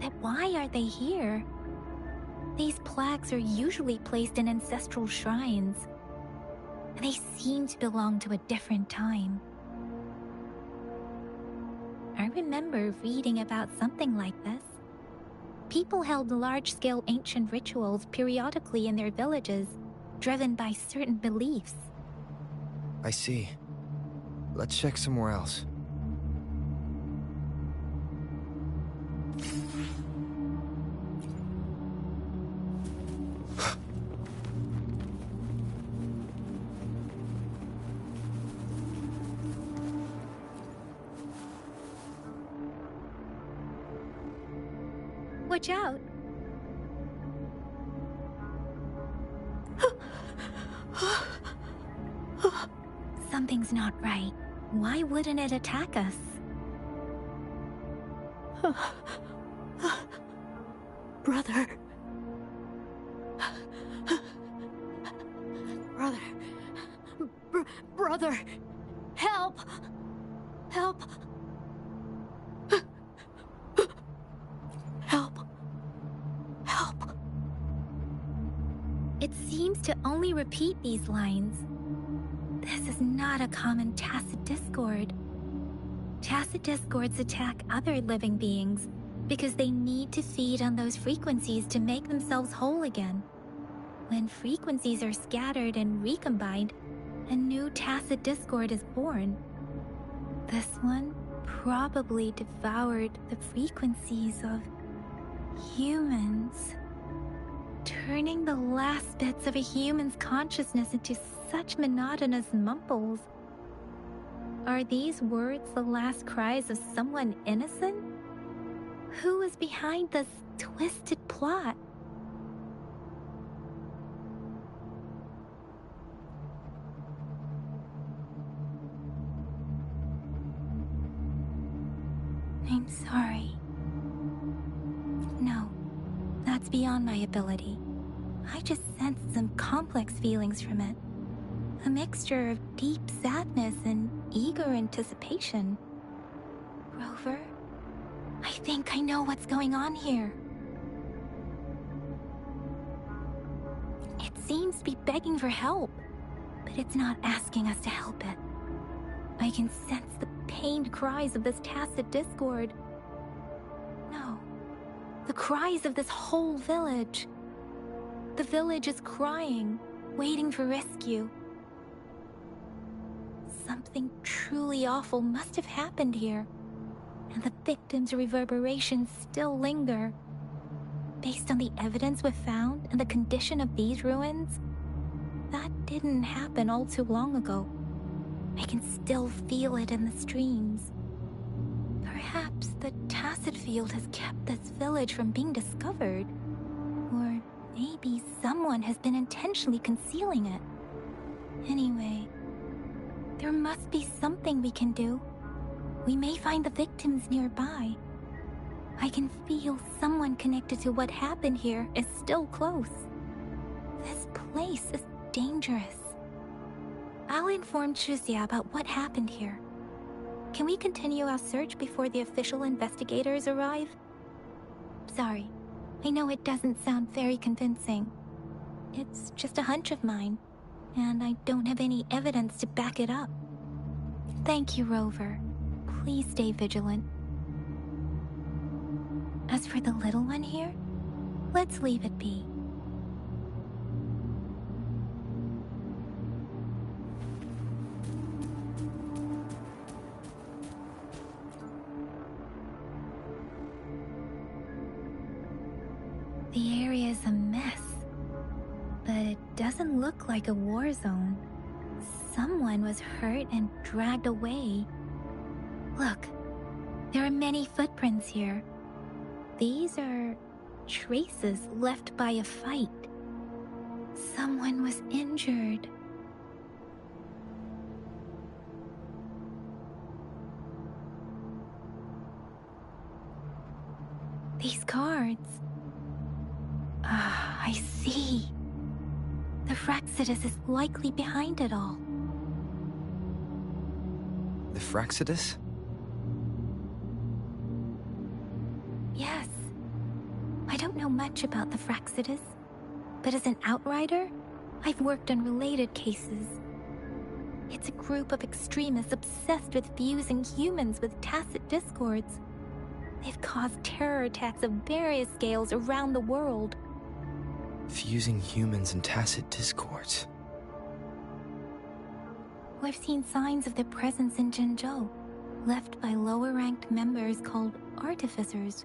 But why are they here? These plaques are usually placed in ancestral shrines. They seem to belong to a different time. I remember reading about something like this. People held large-scale ancient rituals periodically in their villages, driven by certain beliefs. I see. Let's check somewhere else. Watch out! Something's not right. Why wouldn't it attack us? Brother. Brother. Brother. Help! Help! Help. It seems to only repeat these lines. This is not a common tacit discord. Tacit discords attack other living beings because they need to feed on those frequencies to make themselves whole again. When frequencies are scattered and recombined, a new tacit discord is born. This one probably devoured the frequencies of humans, turning the last bits of a human's consciousness into such monotonous mumbles. Are these words the last cries of someone innocent? Who is behind this twisted plot? I'm sorry. No, that's beyond my ability. I just sensed some complex feelings from it. A mixture of deep sadness and eager anticipation. Rover, I think I know what's going on here. It seems to be begging for help, but it's not asking us to help it. I can sense the pained cries of this tacit discord. No, the cries of this whole village. The village is crying, waiting for rescue. Something truly awful must have happened here, and the victims' reverberations still linger. Based on the evidence we've found and the condition of these ruins, that didn't happen all too long ago. I can still feel it in the streams. Perhaps the tacit field has kept this village from being discovered, or maybe someone has been intentionally concealing it. Anyway, there must be something we can do. We may find the victims nearby. I can feel someone connected to what happened here is still close. This place is dangerous. I'll inform Shuzia about what happened here. Can we continue our search before the official investigators arrive? Sorry, I know it doesn't sound very convincing. It's just a hunch of mine, and I don't have any evidence to back it up. Thank you, Rover. Please stay vigilant. As for the little one here, let's leave it be. The area is a mess, but it doesn't look like a war zone. Someone was hurt and dragged away. Look, there are many footprints here. These are traces left by a fight. Someone was injured. These cards. Ah, I see. The Fraxidus is likely behind it all. The Fraxidus? Yes. I don't know much about the Fraxidus, but as an outrider, I've worked on related cases. It's a group of extremists obsessed with fusing humans with tacit discords. They've caused terror attacks of various scales around the world. Fusing humans and tacit discords. We've seen signs of their presence in Jinzhou, left by lower-ranked members called artificers.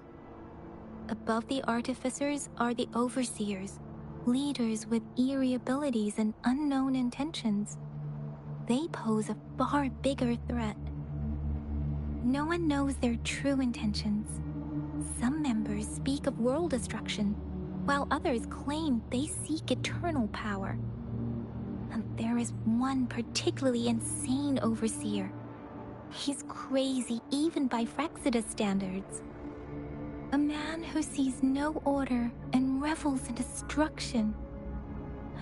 Above the artificers are the overseers, leaders with eerie abilities and unknown intentions. They pose a far bigger threat. No one knows their true intentions. Some members speak of world destruction, while others claim they seek eternal power. And there is one particularly insane overseer. He's crazy even by Fraxidus standards. A man who sees no order and revels in destruction.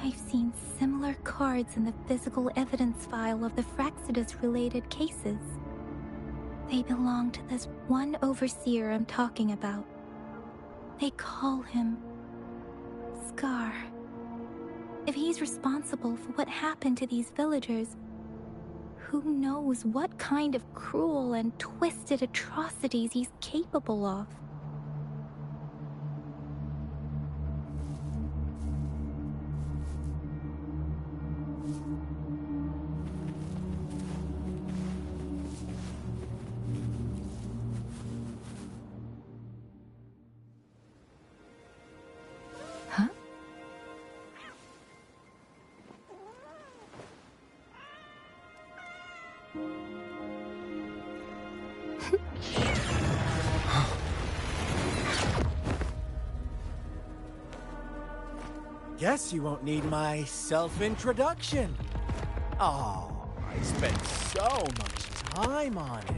I've seen similar cards in the physical evidence file of the Fraxidus-related cases. They belong to this one overseer I'm talking about. They call him Scar. If he's responsible for what happened to these villagers, who knows what kind of cruel and twisted atrocities he's capable of? Huh? Guess you won't need my self-introduction. Oh, I spent so much time on it.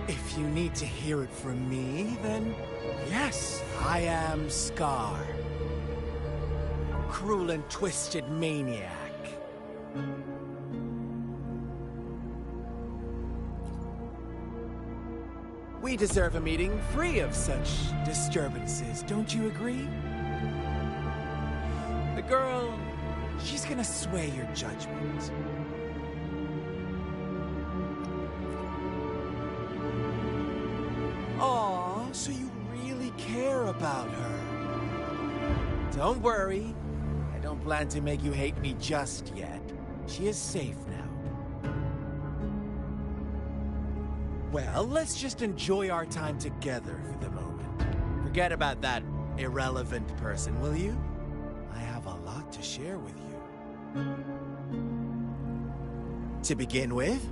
If you need to hear it from me, then yes, I am Scar. Cruel and twisted maniac. We deserve a meeting free of such disturbances, don't you agree? The girl, she's gonna sway your judgment. Aw, so you really care about her. Don't worry. I don't plan to make you hate me just yet. She is safe now. Well, let's just enjoy our time together for the moment. Forget about that irrelevant person, will you? I have a lot to share with you. To begin with,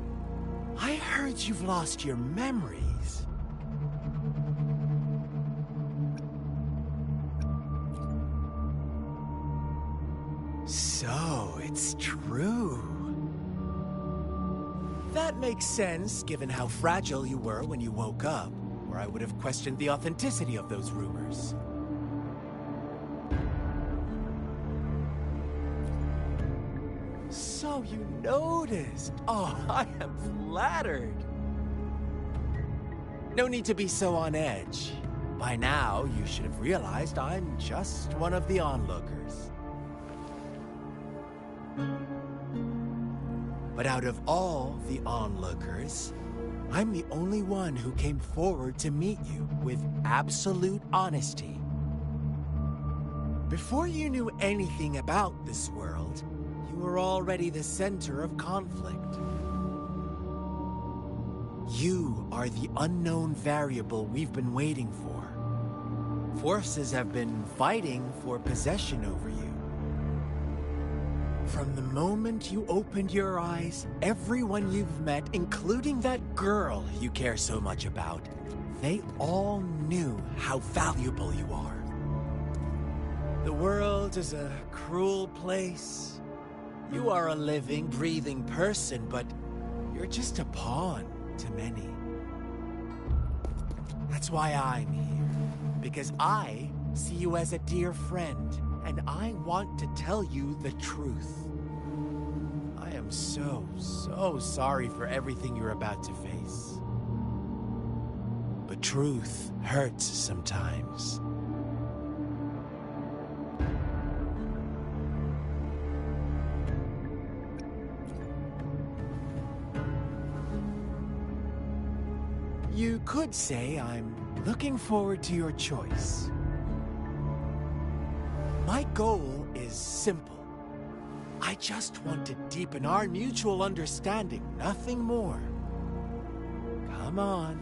I heard you've lost your memories. So, it's true. That makes sense, given how fragile you were when you woke up, or I would have questioned the authenticity of those rumors. So you noticed. Oh, I am flattered. No need to be so on edge. By now, you should have realized I'm just one of the onlookers. But out of all the onlookers, I'm the only one who came forward to meet you with absolute honesty. Before you knew anything about this world, you were already the center of conflict. You are the unknown variable we've been waiting for. Forces have been fighting for possession over you. From the moment you opened your eyes, everyone you've met, including that girl you care so much about, they all knew how valuable you are. The world is a cruel place. You are a living, breathing person, but you're just a pawn to many. That's why I'm here, because I see you as a dear friend, and I want to tell you the truth. I am so sorry for everything you're about to face. But truth hurts sometimes. You could say I'm looking forward to your choice. My goal is simple. I just want to deepen our mutual understanding, nothing more. Come on.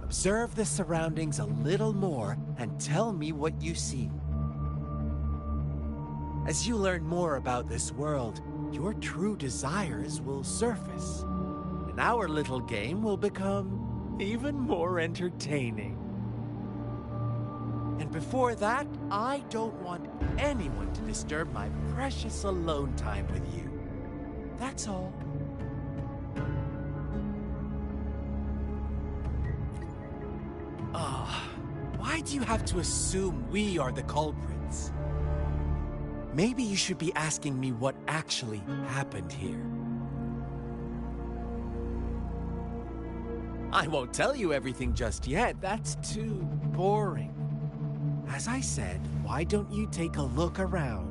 Observe the surroundings a little more and tell me what you see. As you learn more about this world, your true desires will surface, and our little game will become even more entertaining. And before that, I don't want anyone to disturb my precious alone time with you. That's all. Why do you have to assume we are the culprits? Maybe you should be asking me what actually happened here. I won't tell you everything just yet. That's too boring. As I said, why don't you take a look around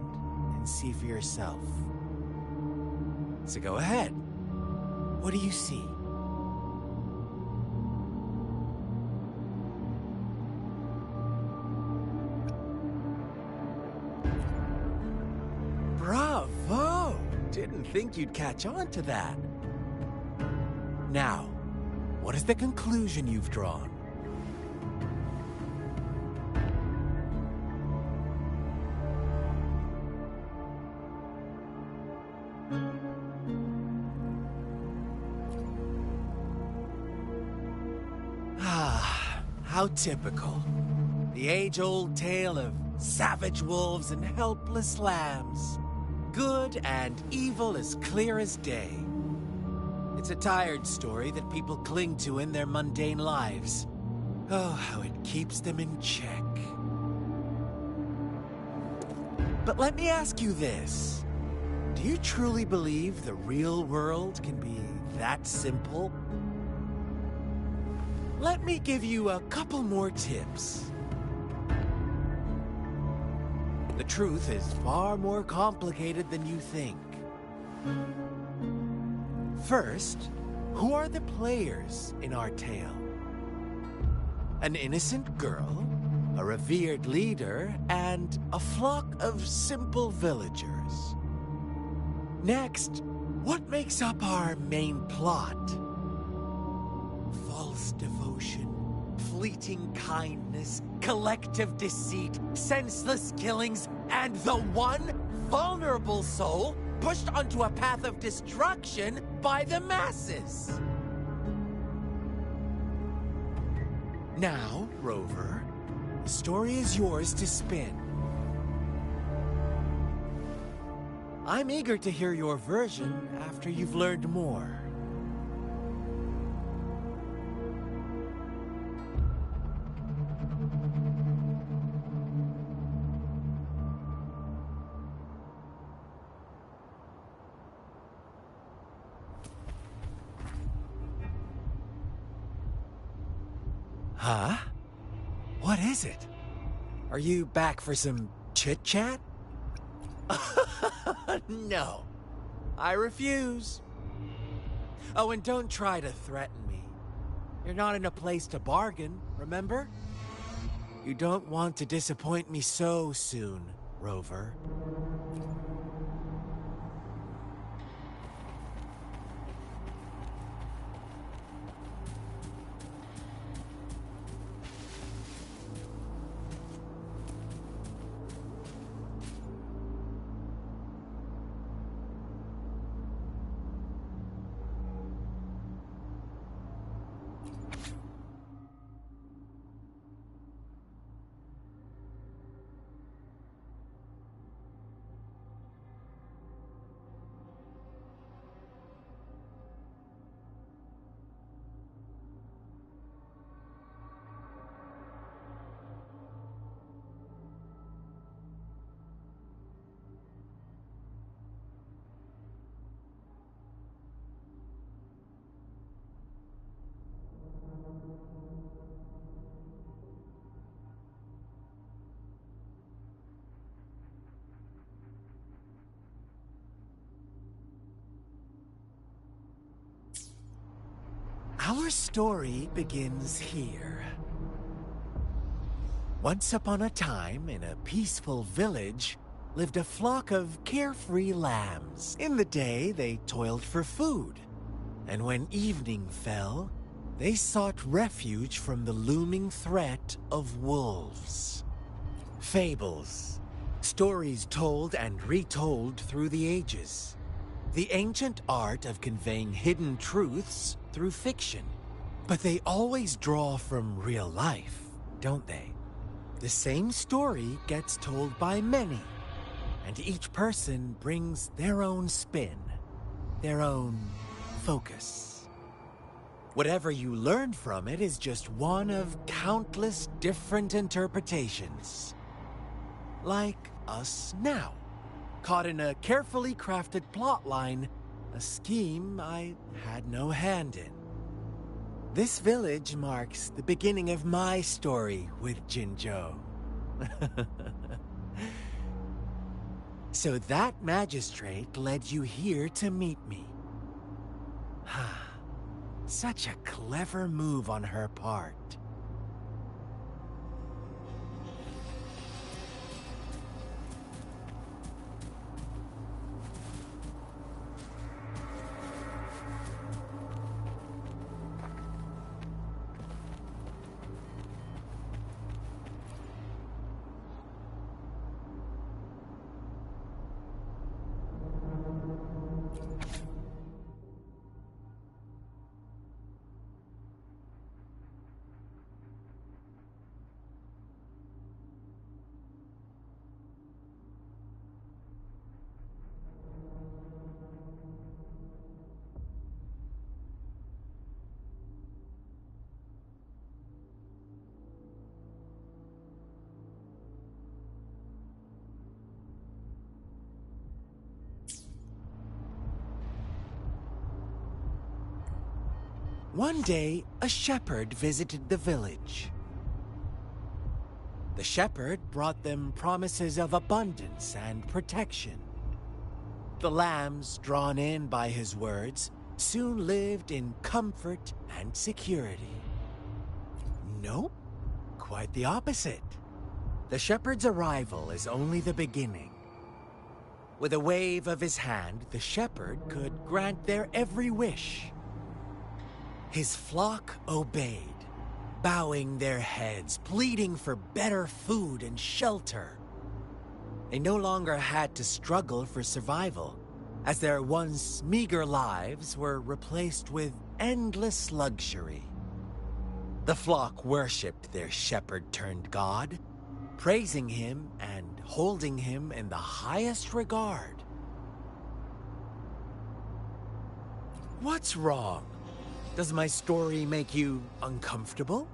and see for yourself? So go ahead. What do you see? Bravo! Didn't think you'd catch on to that. Now, what is the conclusion you've drawn? How typical. The age-old tale of savage wolves and helpless lambs. Good and evil as clear as day. It's a tired story that people cling to in their mundane lives. Oh, how it keeps them in check. But let me ask you this. Do you truly believe the real world can be that simple? Let me give you a couple more tips. The truth is far more complicated than you think. First, who are the players in our tale? An innocent girl, a revered leader, and a flock of simple villagers. Next, what makes up our main plot? False devotion, fleeting kindness, collective deceit, senseless killings, and the one vulnerable soul pushed onto a path of destruction by the masses. Now, Rover, the story is yours to spin. I'm eager to hear your version after you've learned more. Huh? What is it? Are you back for some chit-chat? No. I refuse. Oh, and don't try to threaten me. You're not in a place to bargain, remember? You don't want to disappoint me so soon, Rover. Our story begins here. Once upon a time, in a peaceful village, lived a flock of carefree lambs. In the day, they toiled for food. And when evening fell, they sought refuge from the looming threat of wolves. Fables. Stories told and retold through the ages. The ancient art of conveying hidden truths through fiction. But they always draw from real life, don't they? The same story gets told by many, and each person brings their own spin, their own focus. Whatever you learned from it is just one of countless different interpretations. Like us now, caught in a carefully crafted plotline, a scheme I had no hand in. This village marks the beginning of my story with Jinzhou. So that magistrate led you here to meet me. Such a clever move on her part. One day, a shepherd visited the village. The shepherd brought them promises of abundance and protection. The lambs, drawn in by his words, soon lived in comfort and security. Nope, quite the opposite. The shepherd's arrival is only the beginning. With a wave of his hand, the shepherd could grant their every wish. His flock obeyed, bowing their heads, pleading for better food and shelter. They no longer had to struggle for survival, as their once meager lives were replaced with endless luxury. The flock worshipped their shepherd-turned-god, praising him and holding him in the highest regard. What's wrong? Does my story make you uncomfortable?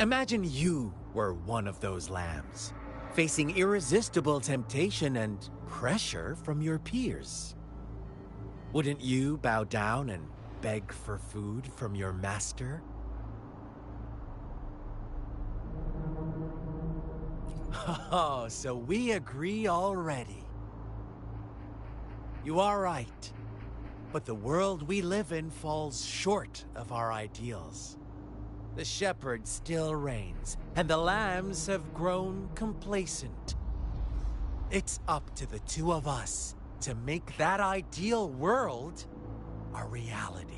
Imagine you were one of those lambs, facing irresistible temptation and pressure from your peers. Wouldn't you bow down and beg for food from your master? Oh, so we agree already. You are right. But the world we live in falls short of our ideals. The shepherd still reigns, and the lambs have grown complacent. It's up to the two of us to make that ideal world a reality.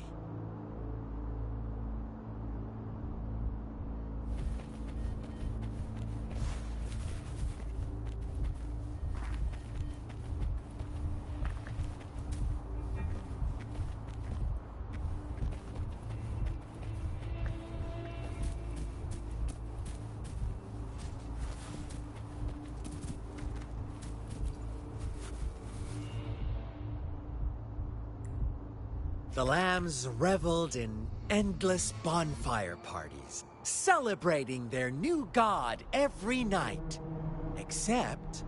The lambs reveled in endless bonfire parties, celebrating their new god every night, except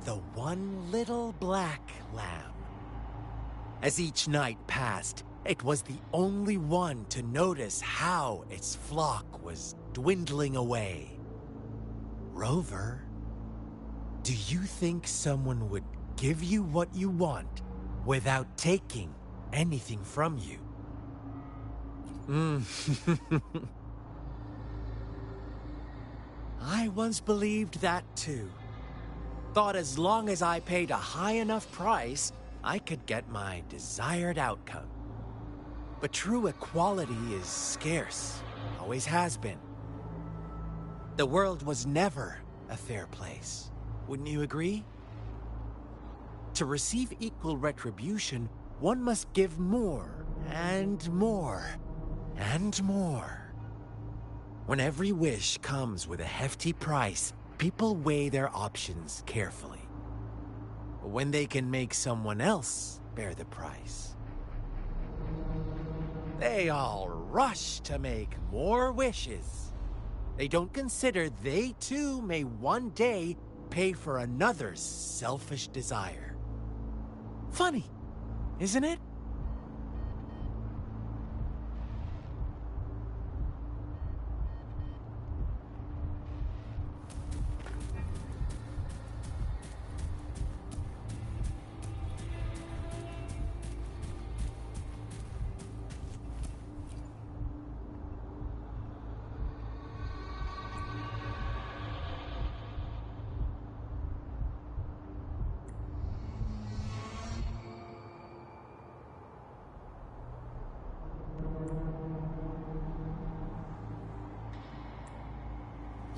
the one little black lamb. As each night passed, it was the only one to notice how its flock was dwindling away. Rover, do you think someone would give you what you want without taking anything from you? I once believed that too. Thought as long as I paid a high enough price, I could get my desired outcome. But true equality is scarce, always has been. The world was never a fair place, wouldn't you agree? To receive equal retribution, one must give more, and more, and more. When every wish comes with a hefty price, people weigh their options carefully. But when they can make someone else bear the price, they all rush to make more wishes. They don't consider they too may one day pay for another's selfish desire. Funny, isn't it?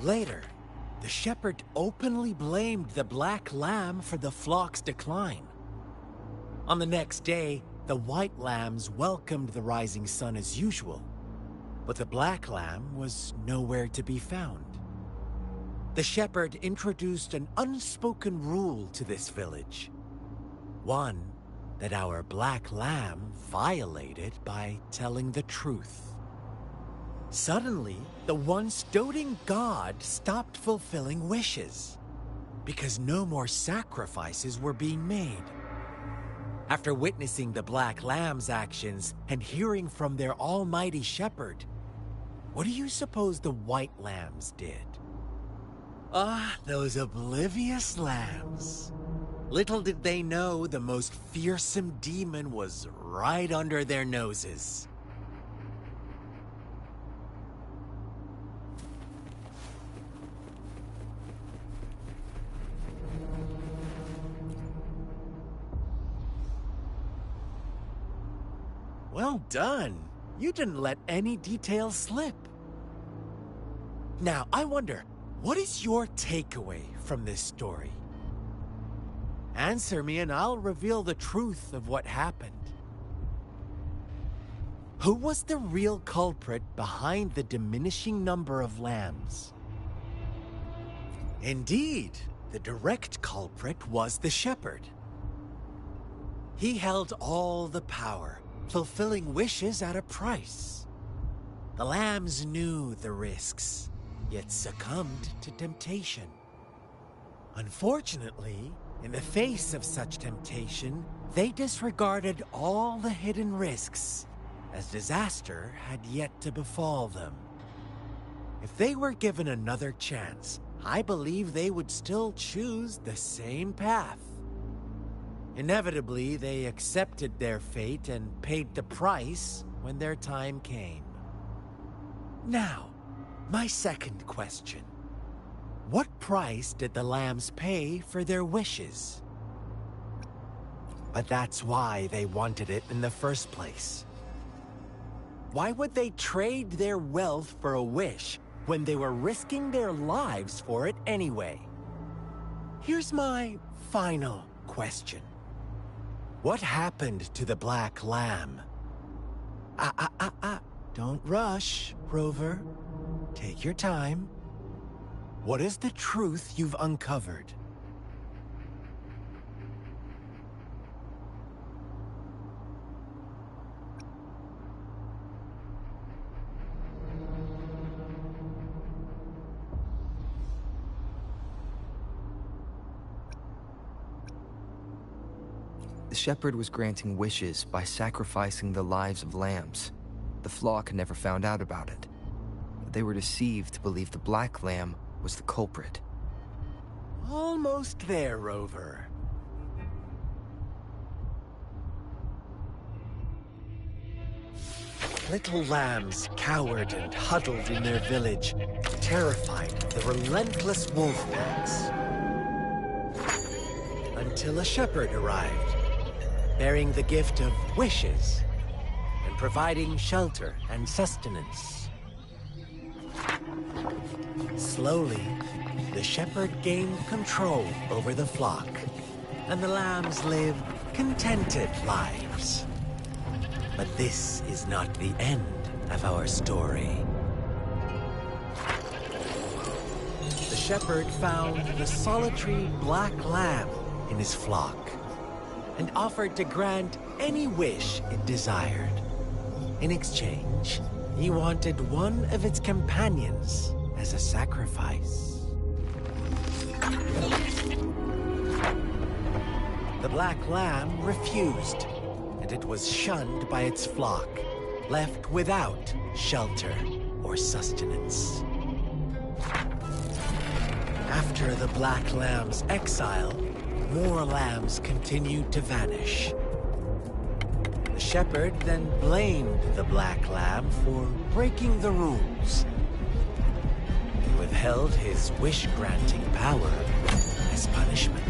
Later, the shepherd openly blamed the black lamb for the flock's decline. On the next day, the white lambs welcomed the rising sun as usual, but the black lamb was nowhere to be found. The shepherd introduced an unspoken rule to this village, one that our black lamb violated by telling the truth. Suddenly, the once doting god stopped fulfilling wishes, because no more sacrifices were being made. After witnessing the Black Lamb's actions and hearing from their almighty shepherd, what do you suppose the White Lambs did? Ah, those oblivious lambs. Little did they know the most fearsome demon was right under their noses. Well done. You didn't let any details slip. Now, I wonder, what is your takeaway from this story? Answer me and I'll reveal the truth of what happened. Who was the real culprit behind the diminishing number of lambs? Indeed, the direct culprit was the shepherd. He held all the power, fulfilling wishes at a price. The lambs knew the risks, yet succumbed to temptation. Unfortunately, in the face of such temptation, they disregarded all the hidden risks, as disaster had yet to befall them. If they were given another chance, I believe they would still choose the same path. Inevitably, they accepted their fate and paid the price when their time came. Now, my second question. What price did the lambs pay for their wishes? But that's why they wanted it in the first place. Why would they trade their wealth for a wish when they were risking their lives for it anyway? Here's my final question. What happened to the Black Lamb? Don't rush, Rover. Take your time. What is the truth you've uncovered? The shepherd was granting wishes by sacrificing the lives of lambs. The flock never found out about it. They were deceived to believe the black lamb was the culprit. Almost there, Rover. Little lambs cowered and huddled in their village, terrified of the relentless wolf packs. Until a shepherd arrived, bearing the gift of wishes and providing shelter and sustenance. Slowly, the shepherd gained control over the flock, and the lambs lived contented lives. But this is not the end of our story. The shepherd found the solitary black lamb in his flock and offered to grant any wish it desired. In exchange, he wanted one of its companions as a sacrifice. The Black Lamb refused, and it was shunned by its flock, left without shelter or sustenance. After the Black Lamb's exile, more lambs continued to vanish. The shepherd then blamed the Black Lamb for breaking the rules. He withheld his wish-granting power as punishment.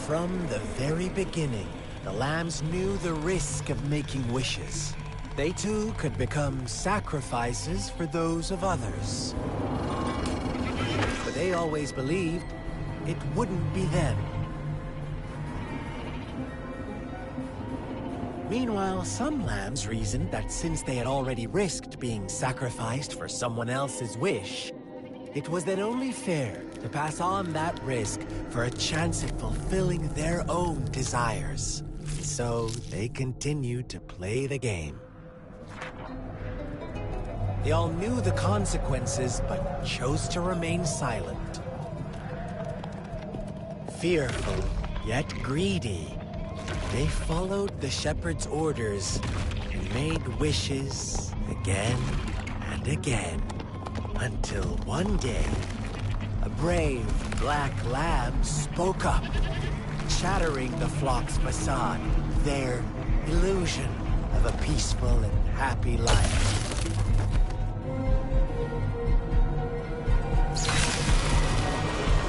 From the very beginning, the lambs knew the risk of making wishes. They too could become sacrifices for those of others. But they always believed it wouldn't be them. Meanwhile, some lambs reasoned that since they had already risked being sacrificed for someone else's wish, it was then only fair to pass on that risk for a chance at fulfilling their own desires. So they continued to play the game. They all knew the consequences, but chose to remain silent. Fearful, yet greedy, they followed the shepherd's orders and made wishes again and again. Until one day, a brave Black Lamb spoke up, shattering the flock's facade, their illusion of a peaceful and happy life.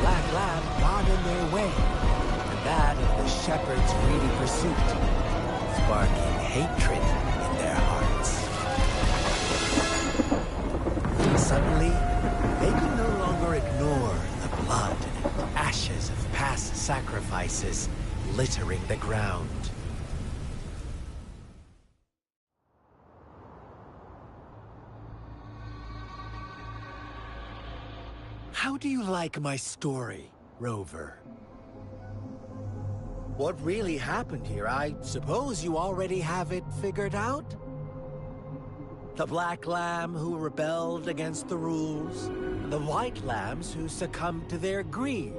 Black Lamb got in their way, and that of the shepherd's greedy pursuit, sparking hatred in their hearts. Suddenly, they could no longer ignore the blood and ashes of past sacrifices littering the ground. How do you like my story, Rover? What really happened here? I suppose you already have it figured out? The Black Lamb who rebelled against the rules, and the White Lambs who succumbed to their greed.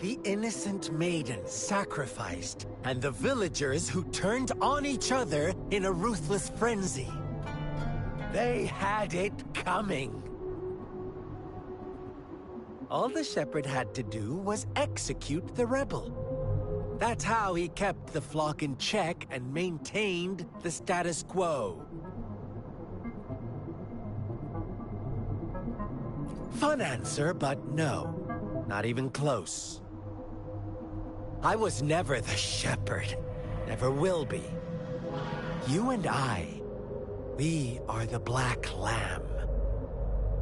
The innocent maiden sacrificed, and the villagers who turned on each other in a ruthless frenzy. They had it coming. All the shepherd had to do was execute the rebel. That's how he kept the flock in check and maintained the status quo. Fun answer, but no. Not even close. I was never the shepherd. Never will be. You and I, we are the Black Lamb.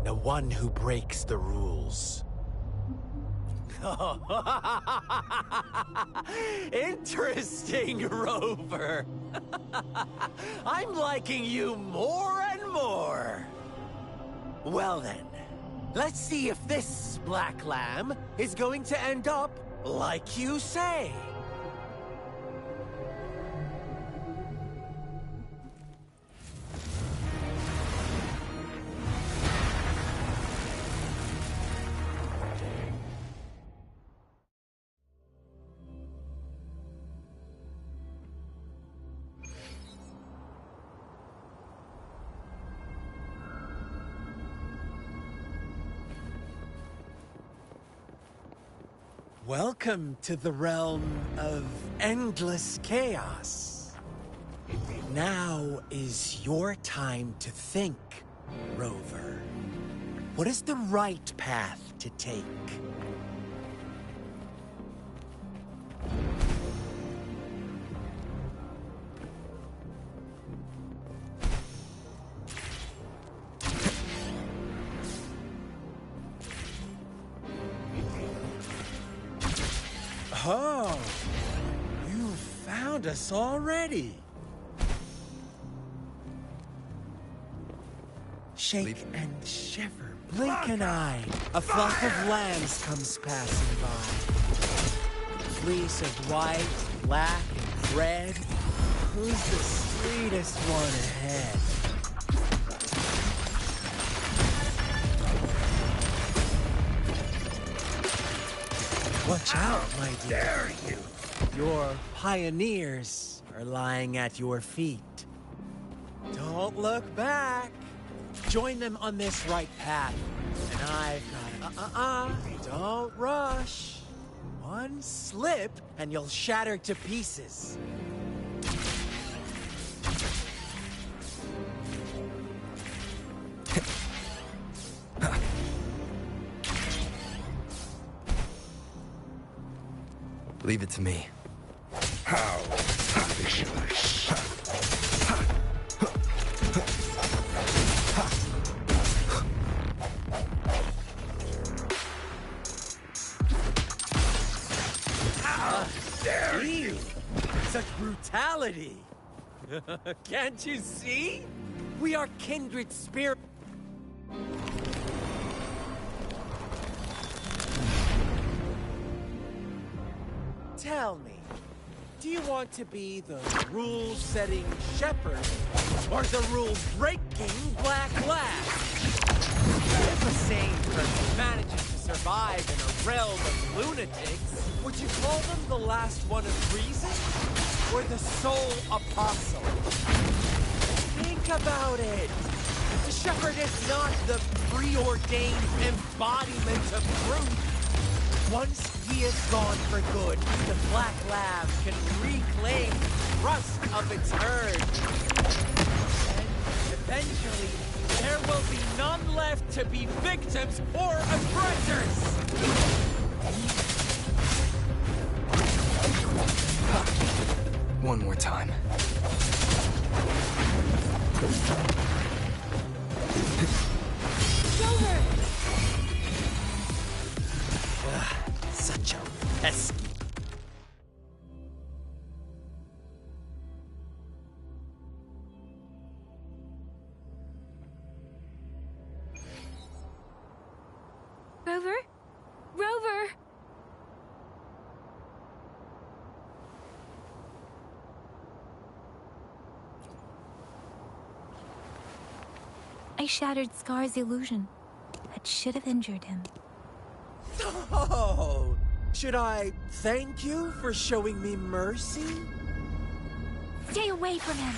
The one who breaks the rules. Interesting, Rover. I'm liking you more and more. Well then, let's see if this Black Lamb is going to end up like you say. Welcome to the realm of endless chaos. Now is your time to think, Rover. What is the right path to take? Oh, you found us already. Shake and shiver, Blink an eye, a flock of lambs comes passing by. Fleece of white, black, and red. Who's the sweetest one ahead? Watch out, my dear. Dare you? Your pioneers are lying at your feet. Don't look back. Join them on this right path. And I've got don't rush. One slip and you'll shatter to pieces. Leave it to me. How delicious. How dare you? Such brutality! Can't you see? We are kindred spirits. Tell me, do you want to be the rule-setting shepherd or the rule-breaking black lad? If a sane person manages to survive in a realm of lunatics, would you call them the last one of reason or the sole apostle? Think about it. The shepherd is not the preordained embodiment of truth. Once he is gone for good, the black lamb can reclaim the trust of its herd. And eventually, there will be none left to be victims or aggressors! One more time. Such a pesky. Rover? Rover! I shattered Scar's illusion. That should have injured him. Oh! Should I thank you for showing me mercy? Stay away from him!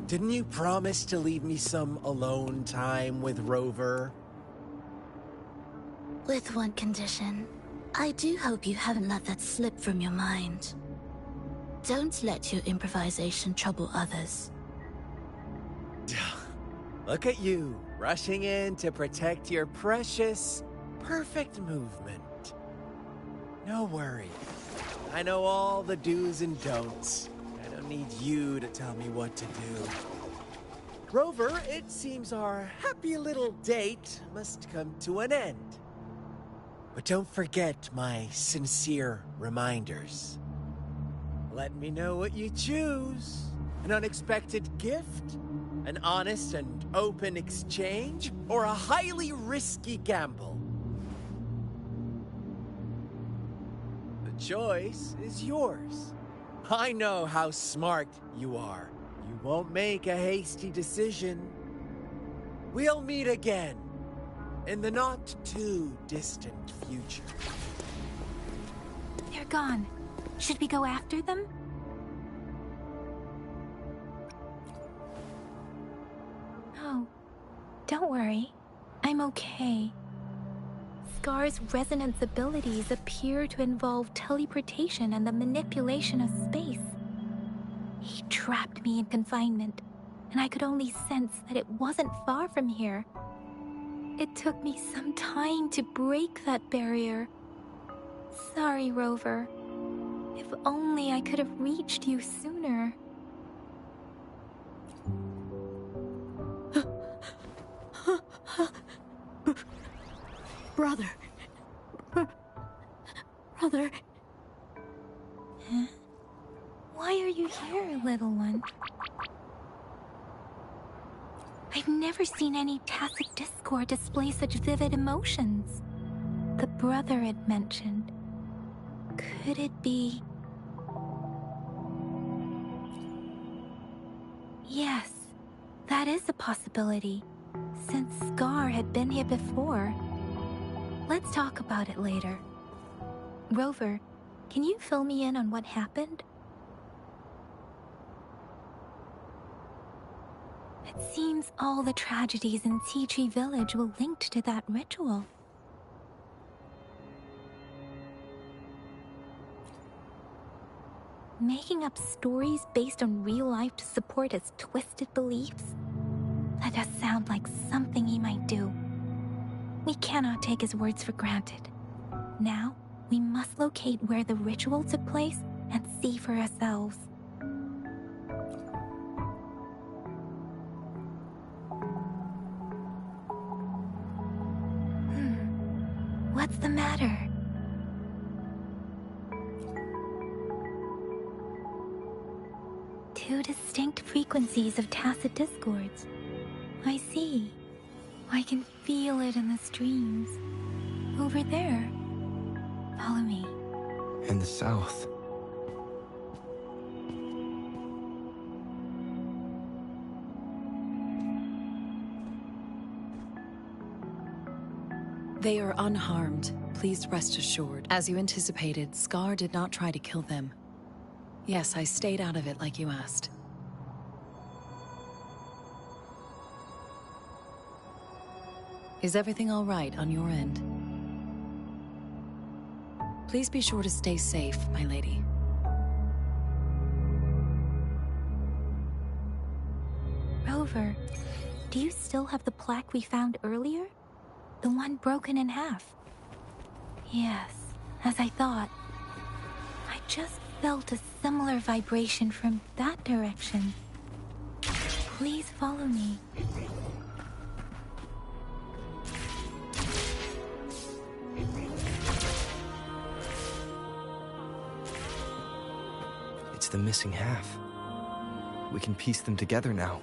Didn't you promise to leave me some alone time with Rover? With one condition. I do hope you haven't let that slip from your mind. Don't let your improvisation trouble others. Look at you, rushing in to protect your precious, perfect movement. No worries. I know all the do's and don'ts. I don't need you to tell me what to do. Rover, it seems our happy little date must come to an end. But don't forget my sincere reminders. Let me know what you choose. An unexpected gift? An honest and open exchange? Or a highly risky gamble? The choice is yours. I know how smart you are. You won't make a hasty decision. We'll meet again in the not-too-distant future. They're gone. Should we go after them? No. Don't worry. I'm okay. Scar's resonance abilities appear to involve teleportation and the manipulation of space. He trapped me in confinement, and I could only sense that it wasn't far from here. It took me some time to break that barrier. Sorry, Rover. If only I could have reached you sooner. Brother. Brother. Huh? Why are you here, little one? I've never seen any tacit discord display such vivid emotions. The brother it mentioned. Could it be... Yes, that is a possibility, since Scar had been here before. Let's talk about it later. Rover, can you fill me in on what happened? It seems all the tragedies in Tea Tree Village were linked to that ritual. Making up stories based on real life to support his twisted beliefs? That does sound like something he might do. We cannot take his words for granted. Now, we must locate where the ritual took place and see for ourselves. What's the matter? Two distinct frequencies of tacit discords. I see. I can feel it in the streams. Over there. Follow me. In the south. They are unharmed. Please rest assured. As you anticipated, Scar did not try to kill them. Yes, I stayed out of it like you asked. Is everything all right on your end? Please be sure to stay safe, my lady. Rover, do you still have the plaque we found earlier? The one broken in half? Yes, as I thought. I just felt a similar vibration from that direction. Please follow me. It's the missing half. We can piece them together now.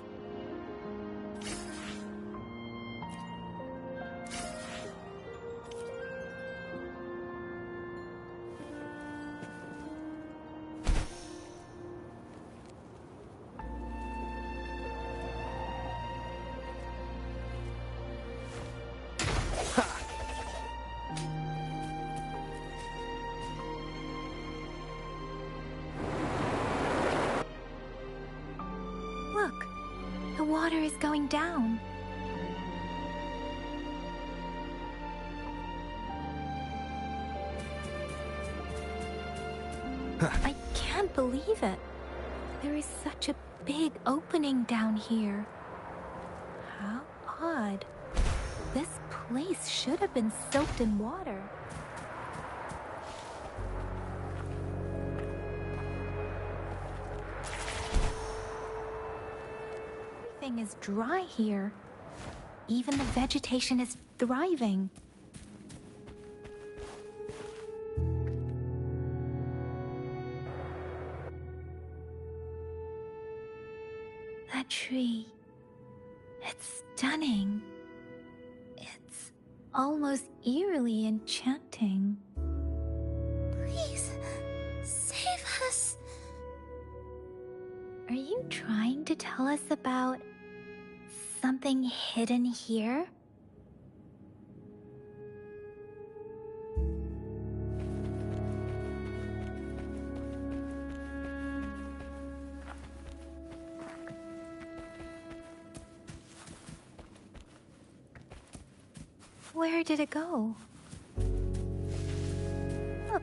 Look, the water is going down. I can't believe it. There is such a big opening down here. How odd. This place should have been soaked in water. Everything is dry here. Even the vegetation is thriving. That tree. It's stunning. It's almost eerily enchanting. Please, save us. Are you trying to tell us about something hidden here? Where did it go? Look.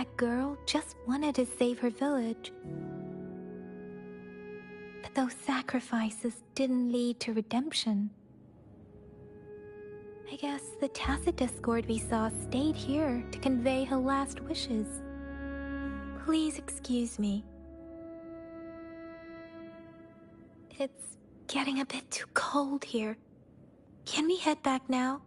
That girl just wanted to save her village. But those sacrifices didn't lead to redemption. I guess the tacit escort we saw stayed here to convey her last wishes. Please excuse me. It's getting a bit too cold here. Can we head back now?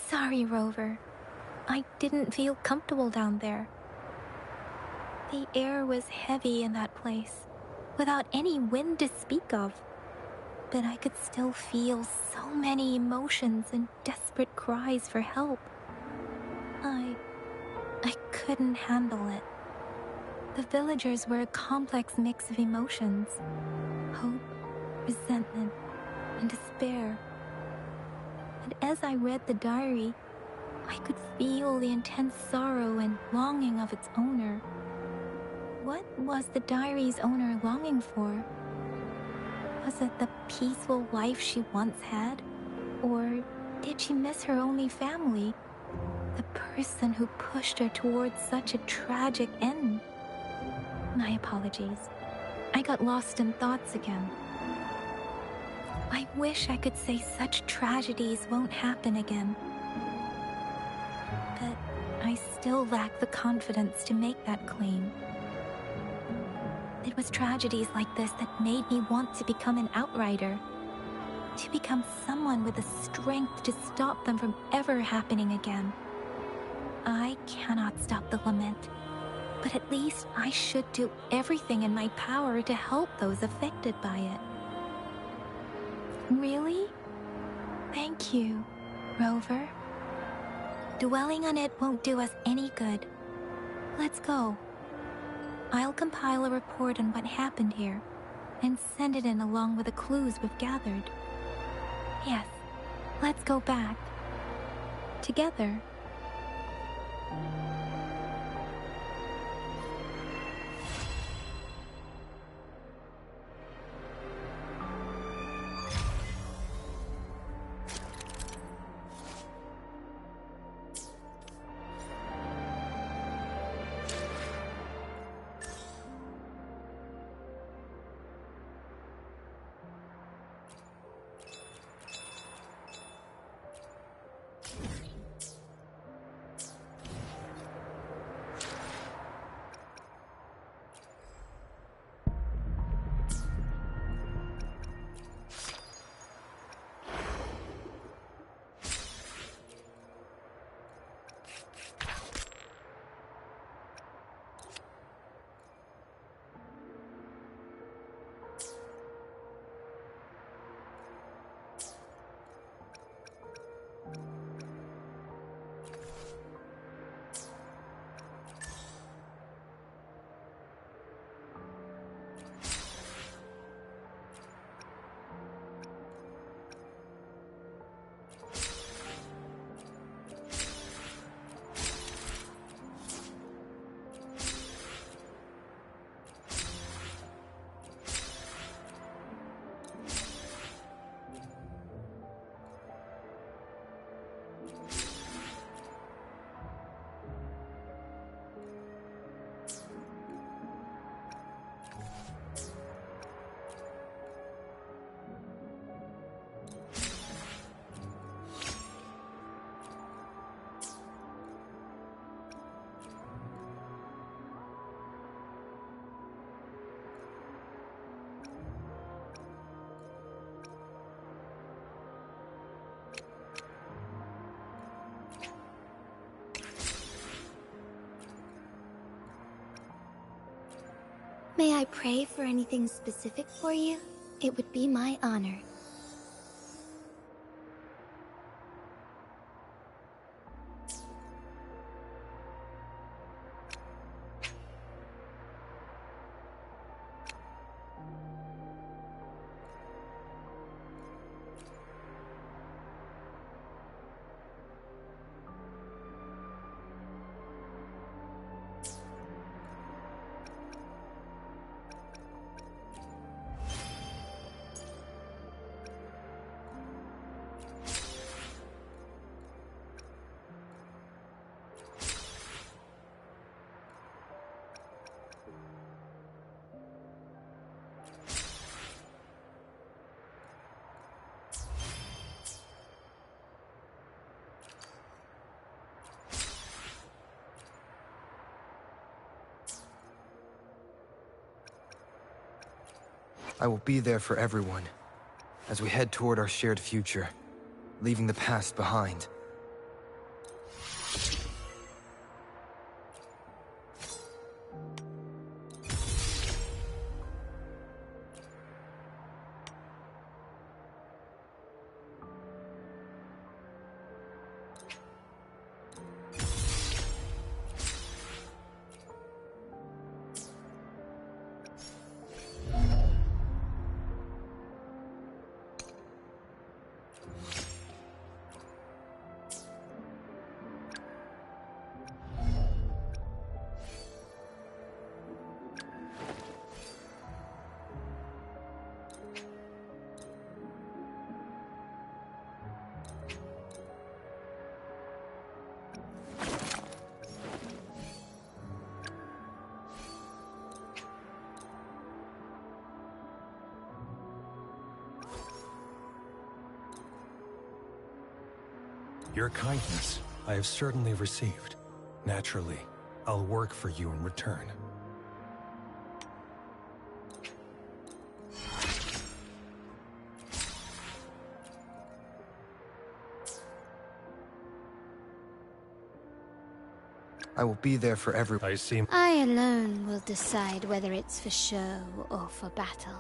Sorry, Rover. I didn't feel comfortable down there. The air was heavy in that place, without any wind to speak of. But I could still feel so many emotions and desperate cries for help. I couldn't handle it. The villagers were a complex mix of emotions. Hope, resentment, and despair. And as I read the diary, I could feel the intense sorrow and longing of its owner. What was the diary's owner longing for? Was it the peaceful life she once had? Or did she miss her only family? The person who pushed her towards such a tragic end? My apologies. I got lost in thoughts again. I wish I could say such tragedies won't happen again. But I still lack the confidence to make that claim. It was tragedies like this that made me want to become an outrider. To become someone with the strength to stop them from ever happening again. I cannot stop the lament, but at least I should do everything in my power to help those affected by it. Really? Thank you, Rover. Dwelling on it won't do us any good. Let's go. I'll compile a report on what happened here and send it in along with the clues we've gathered. Yes, let's go back. Together. May I pray for anything specific for you? It would be my honor. I will be there for everyone as we head toward our shared future, leaving the past behind. Your kindness, I have certainly received. Naturally, I'll work for you in return. I will be there for everyone. I alone will decide whether it's for show or for battle.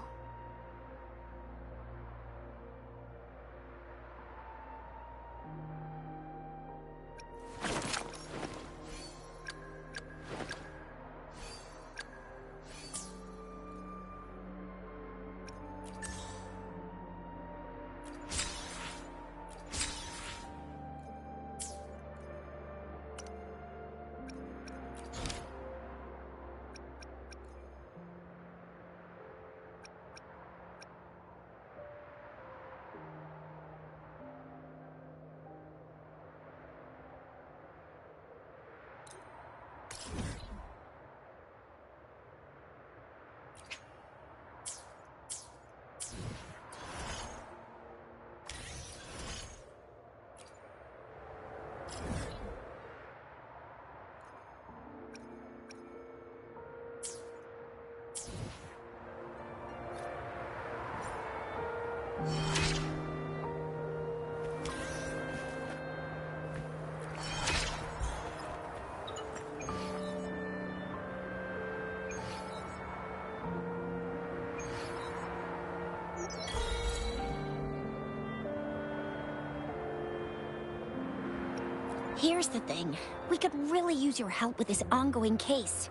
Here's the thing. We could really use your help with this ongoing case.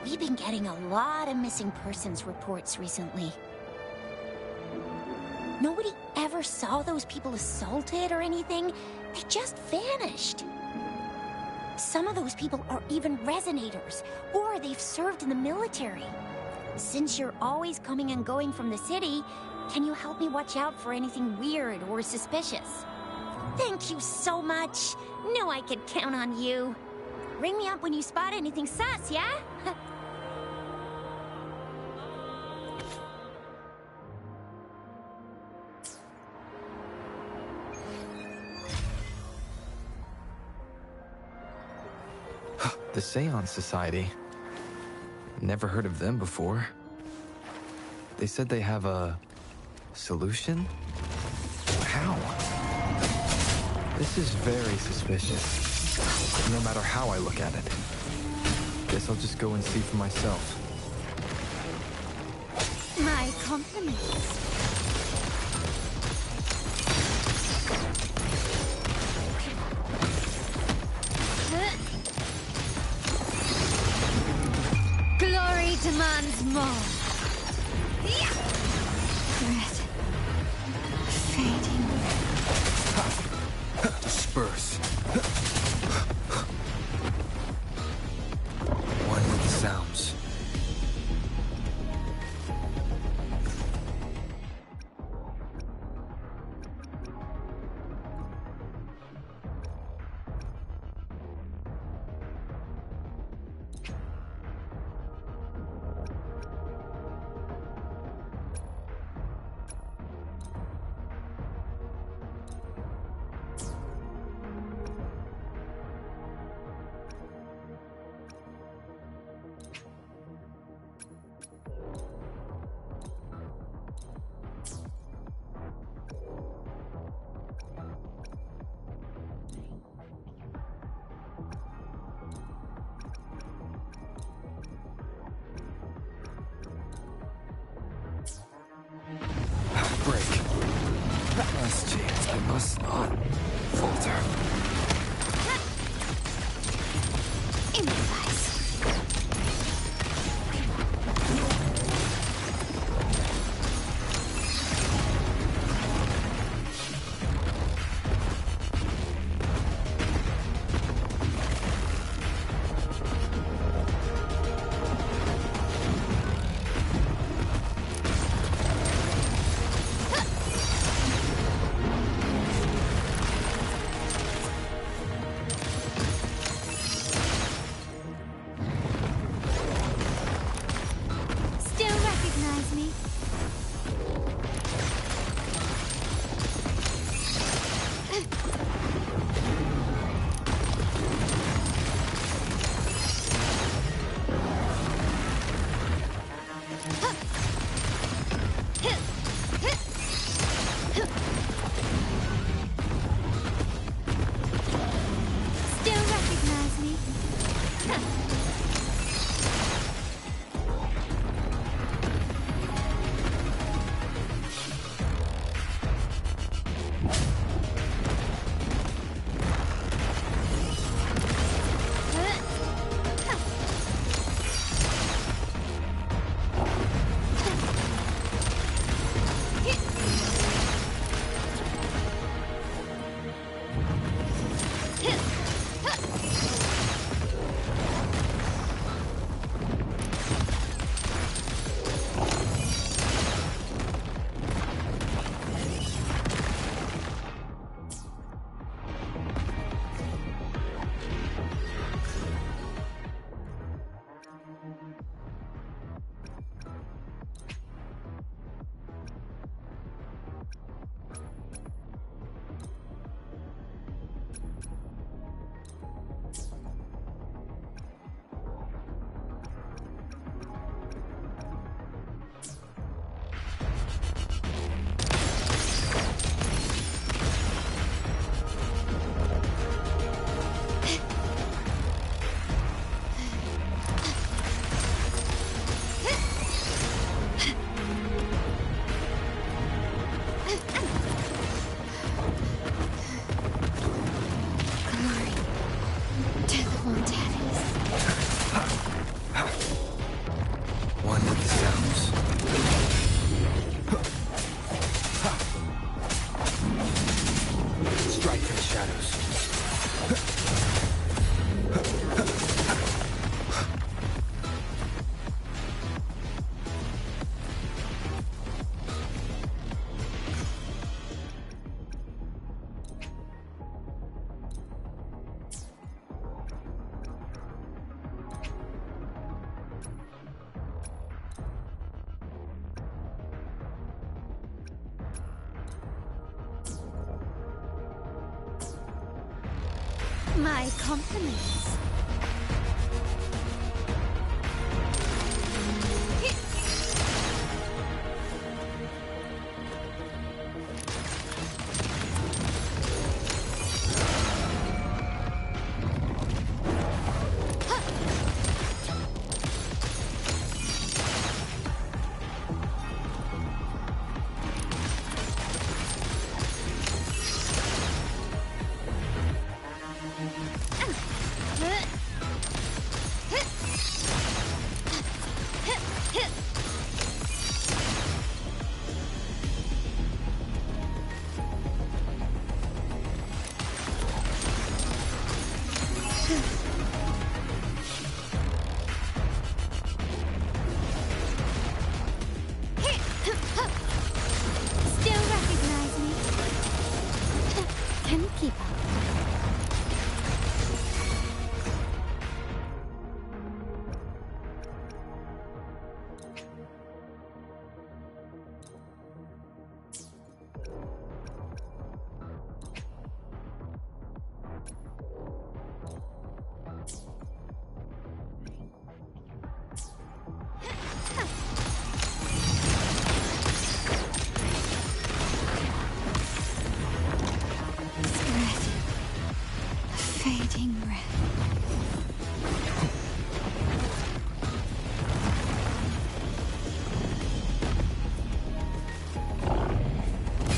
We've been getting a lot of missing persons reports recently. Nobody ever saw those people assaulted or anything. They just vanished. Some of those people are even resonators, or they've served in the military. Since you're always coming and going from the city, can you help me watch out for anything weird or suspicious? Thank you so much. Knew I could count on you. Ring me up when you spot anything sus, yeah? The Seance Society. Never heard of them before. They said they have a solution? How? This is very suspicious, no matter how I look at it. Guess I'll just go and see for myself. My compliments. Glory demands more. Red. Fading. Disperse. One with the sounds. must not falter. Improvise. My compliments.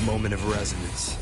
Moment of resonance.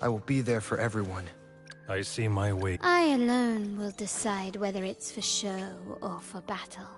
I will be there for everyone. I see my way. I alone will decide whether it's for show or for battle.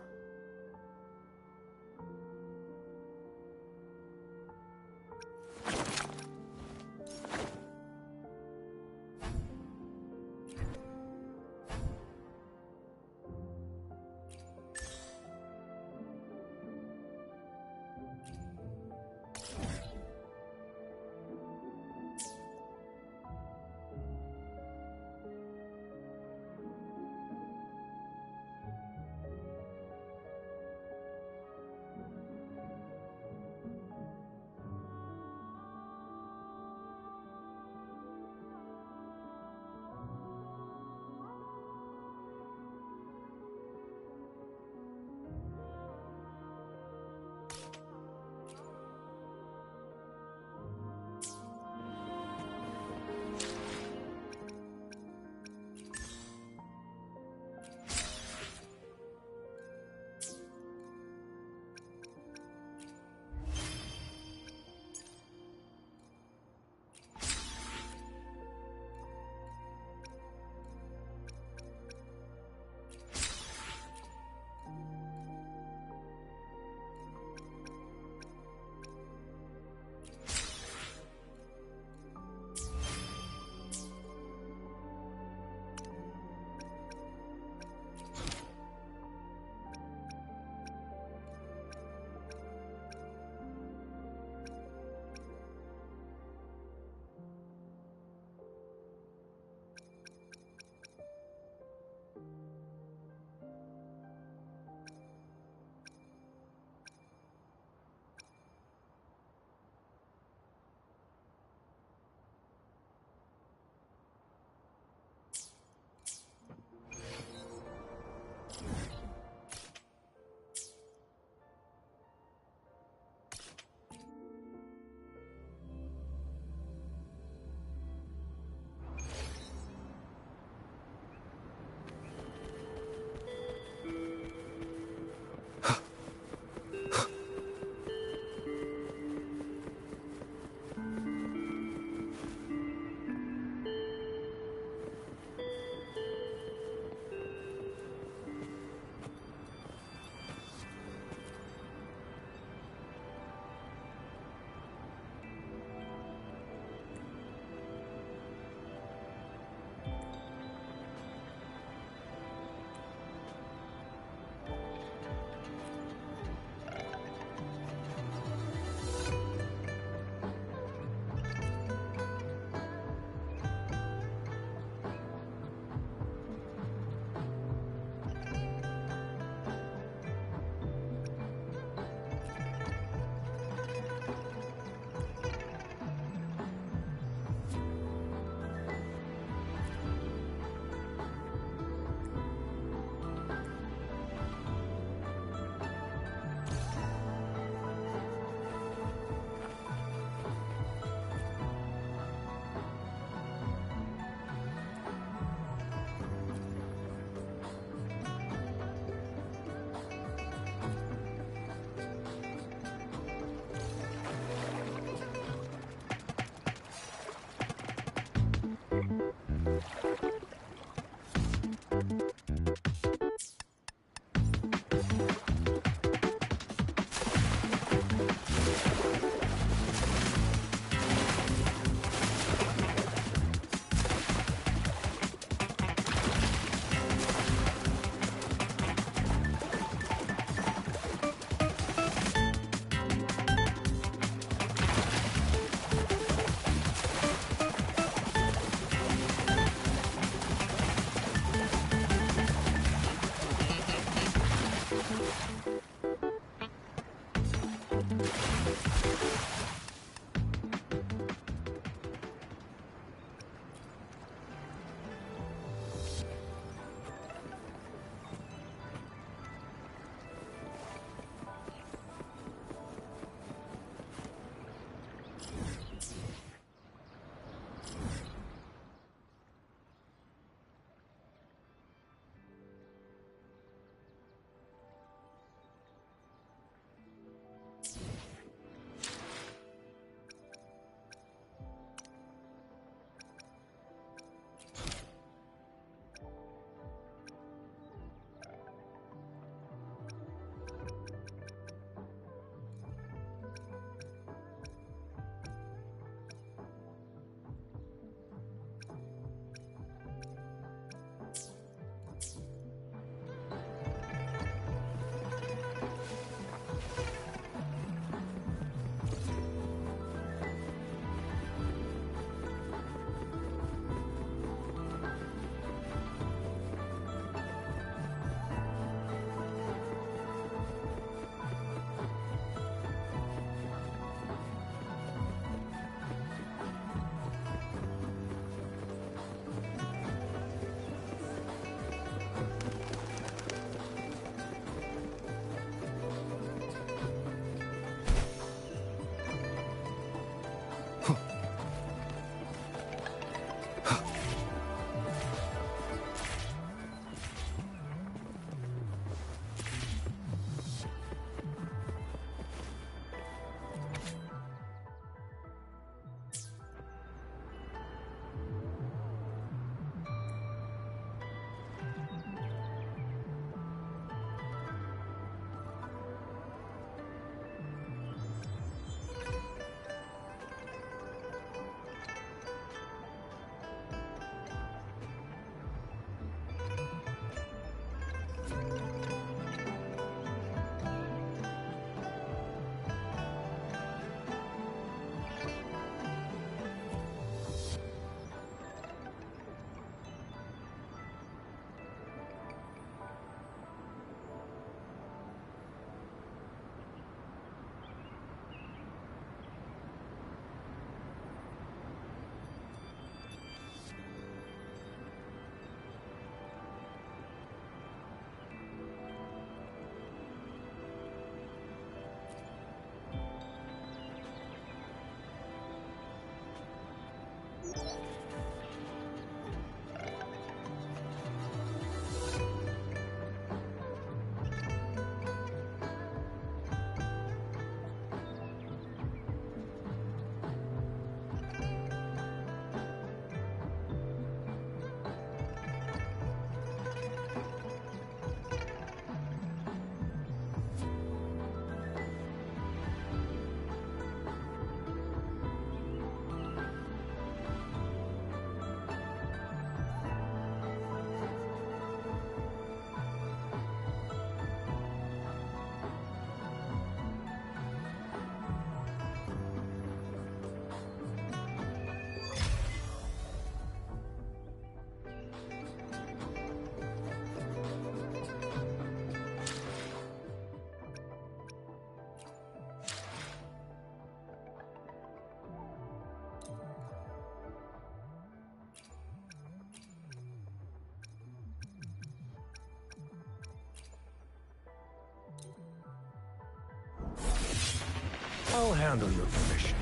I'll handle your commission.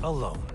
Alone.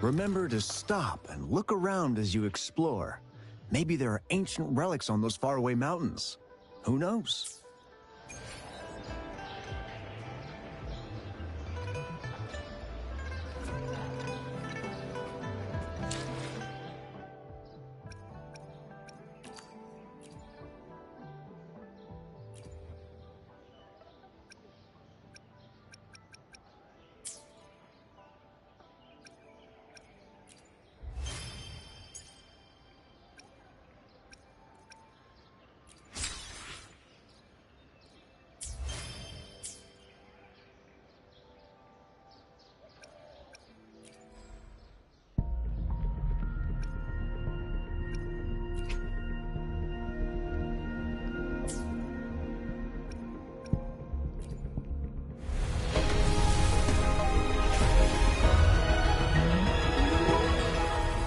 Remember to stop and look around as you explore. Maybe there are ancient relics on those faraway mountains. Who knows?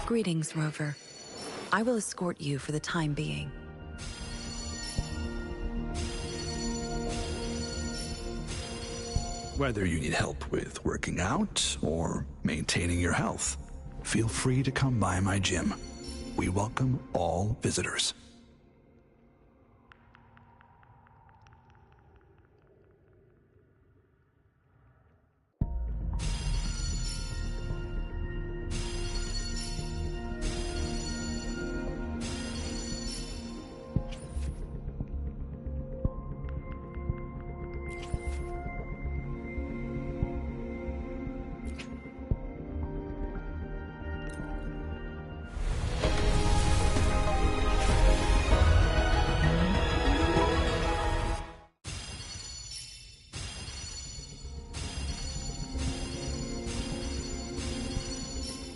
Greetings, Rover. I will escort you for the time being. Whether you need help with working out or maintaining your health, feel free to come by my gym. We welcome all visitors.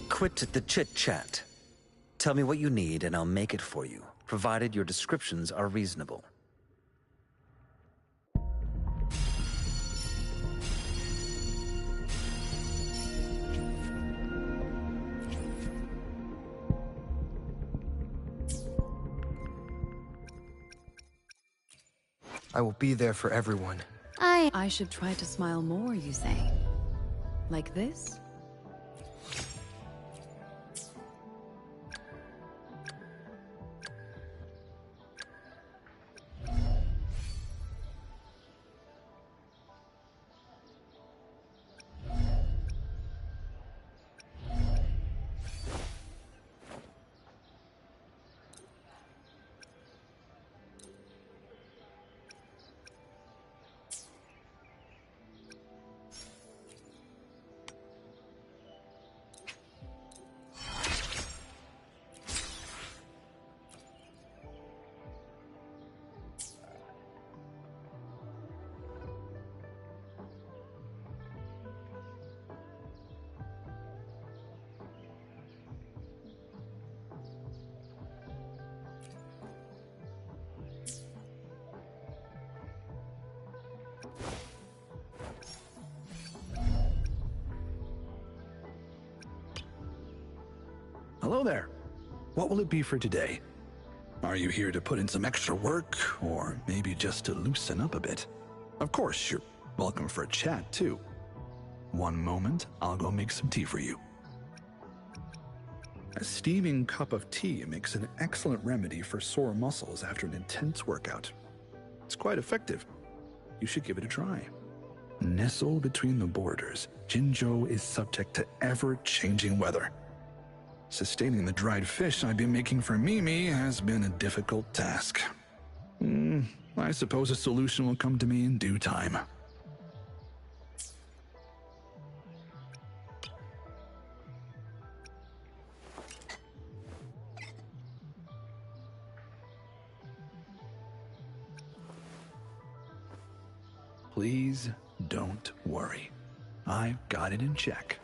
Quit the chit-chat. Tell me what you need and I'll make it for you, provided your descriptions are reasonable. I will be there for everyone. I should try to smile more, you say? Like this? Hello there. What will it be for today? Are you here to put in some extra work, or maybe just to loosen up a bit? Of course, you're welcome for a chat, too. One moment, I'll go make some tea for you. A steaming cup of tea makes an excellent remedy for sore muscles after an intense workout. It's quite effective. You should give it a try. Nestled between the borders, Jinzhou is subject to ever-changing weather. Sustaining the dried fish I've been making for Mimi has been a difficult task. I suppose a solution will come to me in due time. Please don't worry. I've got it in check.